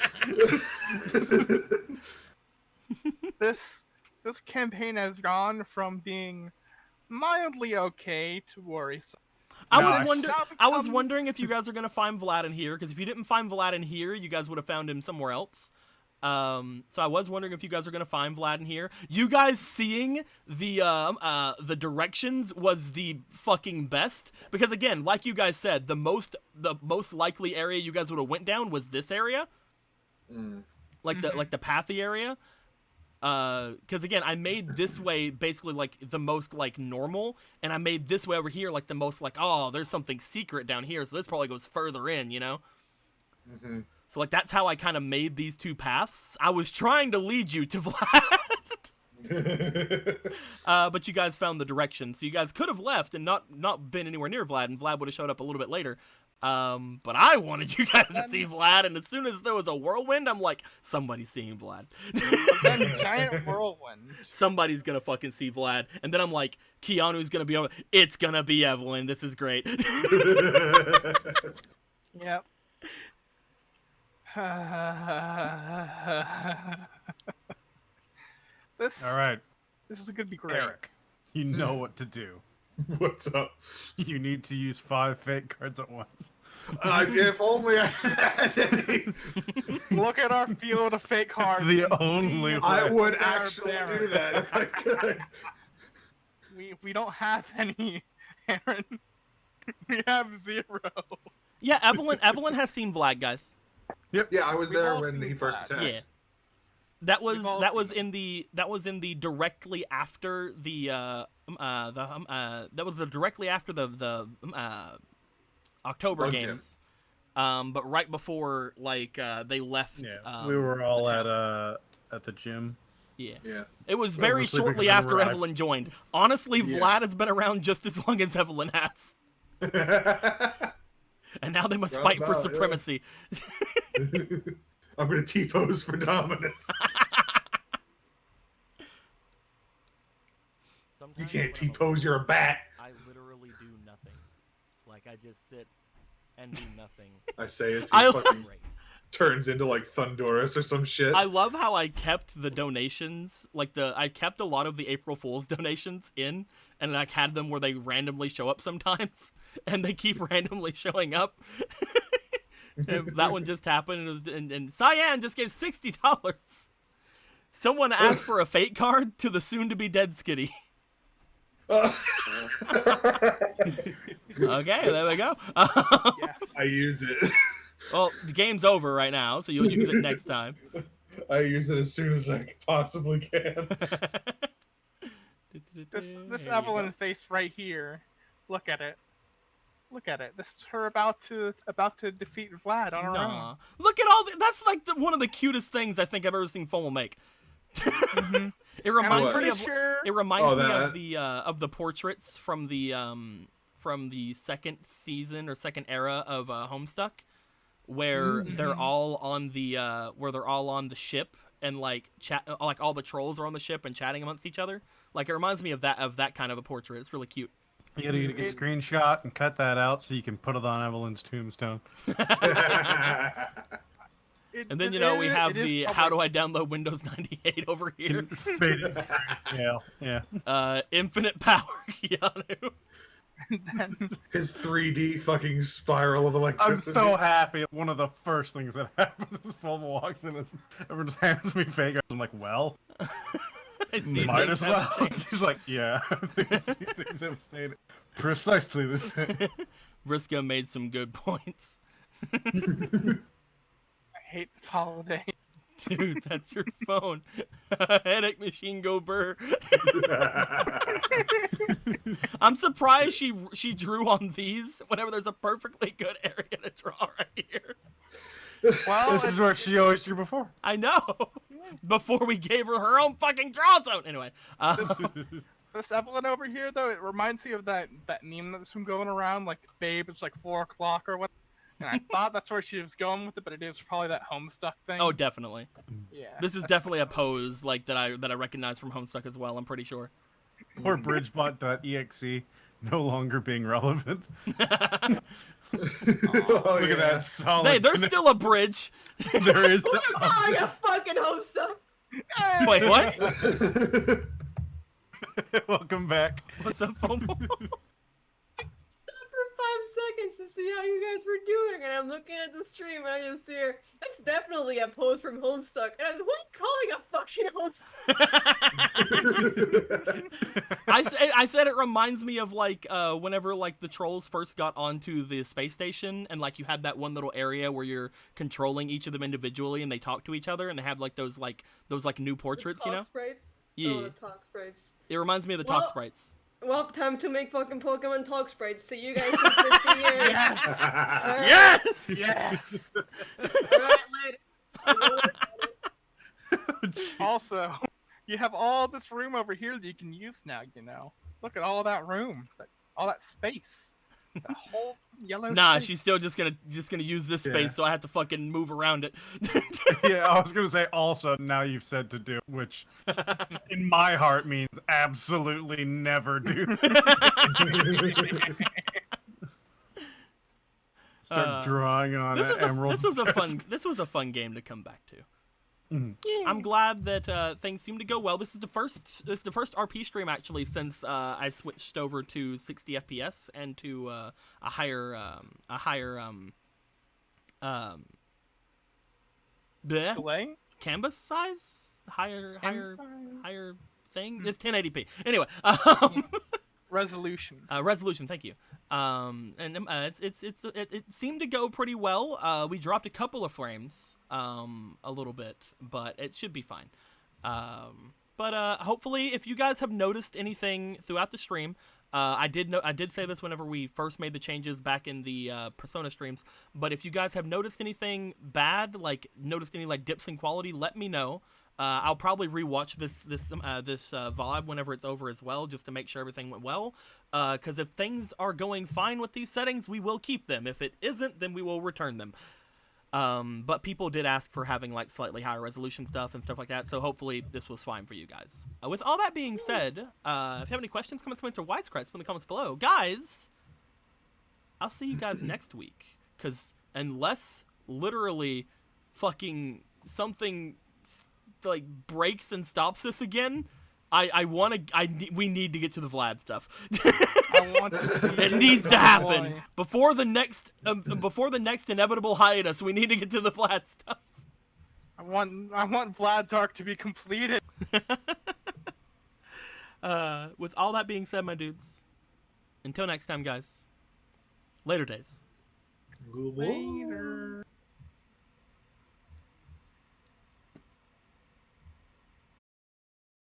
This campaign has gone from being mildly okay to worrisome. I was Stop wondering if you guys are gonna find Vlad in here, because if you didn't find Vlad in here, you guys would have found him somewhere else. So I was wondering if you guys are gonna find Vlad in here. You guys seeing the directions was the fucking best, because again, like you guys said, the most likely area you guys would have went down was this area, like the pathy area. Because again, I made this way basically like the most like normal, and I made this way over here like the most like, oh, there's something secret down here, so this probably goes further in, you know. Mm-hmm. So like that's how I kind of made these two paths. I was trying to lead you to Vlad, but you guys found the direction, so you guys could have left and not been anywhere near Vlad, and Vlad would have showed up a little bit later. But I wanted you guys to see Vlad, and as soon as there was a whirlwind, I'm like, somebody's seeing Vlad. Then giant whirlwind. Somebody's gonna fucking see Vlad, and then I'm like, Keanu's gonna be over. It's gonna be Evelyn. This is great. Yep. This All right, this is gonna be great. Eric. You know what to do. What's up? You need to use 5 fake cards at once. If only I had any. Look at our field of fake cards. It's the only way. I would They're actually there. do that if I could. We don't have any, Aaron. We have 0. Yeah, Evelyn has seen Vlad, guys. Yeah, I was We've there all when seen he first Vlad. attacked. Yeah. That was We've all seen directly after the October Bug Gym. games. But right before they left. Yeah, we were all the town. at the gym. Yeah. Yeah. It was Well, very mostly shortly because after we were Evelyn joined. Honestly, Yeah. Vlad has been around just as long as Evelyn has. And now they must fight for Roundabout, yeah. supremacy. I'm gonna T-pose for dominance. Sometimes You when can't I'm T-pose. You're a bat. I literally do nothing. Like I just sit and do nothing. I say it. I- He fucking Great. turns into like Thunderous or some shit. I love how I kept the donations, I kept a lot of the April Fool's donations in, and I had them where they randomly show up sometimes, and they keep randomly showing up. And that one just happened, and Cyan just gave $60. Someone asked for a fate card to the soon-to-be dead Skitty. Okay, there we go. Yes. I use it. Well, the game's over right now, so you'll use it next time. I use it as soon as I possibly can. This Evelyn face right here. Look at it. Look at it. This is her about to defeat Vlad on her own. Nah. Look at all that's like one of the cutest things I think I've ever seen FOMO make. Mhm. It And I'm reminds me pretty of sure. it reminds Oh, me that. of the portraits from the second season or second era of Homestuck, where they're all on the ship and like chat, like all the trolls are on the ship and chatting amongst each other. Like it reminds me of that kind of a portrait. It's really cute. You gotta get a good screenshot and cut that out so you can put it on Evelyn's tombstone. And then we have the how do I download Windows 98 over here. Fade it. Yeah. Infinite power, Keanu. His 3D fucking spiral of I'm electricity. so happy. One of the first things that happens is Fulma walks in and everyone just hands me fake. I'm like, well, I see might things as well. haven't changed. She's like, yeah, things have stayed precisely the same. Vriska made some good points. I hate this holiday. Dude, that's your phone. Headache machine go burr. I'm surprised she drew on these whenever there's a perfectly good area to draw right here. Well, This is what she always drew before. I know. Before we gave her own fucking draw zone. Anyway. this Evelyn over here, though, it reminds me of that meme that's been going around, like, babe, it's like 4 o'clock or what. And I thought that's where she was going with it, but it is probably that Homestuck thing. Oh, definitely. yeah. This is definitely a pose like that I recognize from Homestuck as well. I'm pretty sure. Poor bridgebot.exe no longer being relevant. Oh, Look at that solid. Hey, there's still a bridge. There is. What are you calling a fucking Homestuck? Wait, what? Welcome back. What's up, FOMO? Stop for 5 seconds to see how you guys were doing, and I'm looking at the stream and I just hear, that's definitely a pose from Homestuck. And I'm like, what are you calling a fucking Homestuck? I said it reminds me of like whenever like the trolls first got onto the space station and like you had that one little area where you're controlling each of them individually and they talk to each other and they have like those new portraits, you know? Talk sprites? Yeah. Oh, the talk sprites. It reminds me of the Well- talk sprites. Well, time to make fucking Pokemon talk sprites, so you guys can sit here. Alright. Yes. Yes! Alright, later. I'm gonna work on it. Also, you have all this room over here that you can use now, you know. Look at all that room, all that space. The whole yellow Nah, space. she's still just gonna use this space, Yeah. so I have to fucking move around it. Yeah, I was gonna say also now you've said to do, which in my heart means absolutely never do. Start drawing on This an is emerald. this was a fun game to come back to. Mhm. I'm glad that things seem to go well. This is the first RP stream actually since I switched over to 60 FPS and to a higher bleh, Delay? canvas size, higher thing. It's 1080p. Anyway, Resolution. resolution. Thank you. It seemed to go pretty well. We dropped a couple of frames, a little bit, but it should be fine. But hopefully, if you guys have noticed anything throughout the stream, I did say this whenever we first made the changes back in the Persona streams. But if you guys have noticed anything bad, like noticed any like dips in quality, let me know. I'll probably rewatch this VOD whenever it's over as well, just to make sure everything went well. Because if things are going fine with these settings, we will keep them. If it isn't, then we will return them. But people did ask for having like slightly higher resolution stuff and stuff like that, so hopefully this was fine for you guys. With all that being said, if you have any questions, comments, or wisecracks, put in the comments below. Guys, I'll see you guys next week, because unless literally fucking something like breaks and stops this again, we need to get to the Vlad stuff. I want to see It you needs to go happen away. before the next inevitable hiatus. We need to get to the Vlad stuff. I want Vlad Dark to be completed. With all that being said, my dudes, until next time, guys. Later days. Good boy. Later.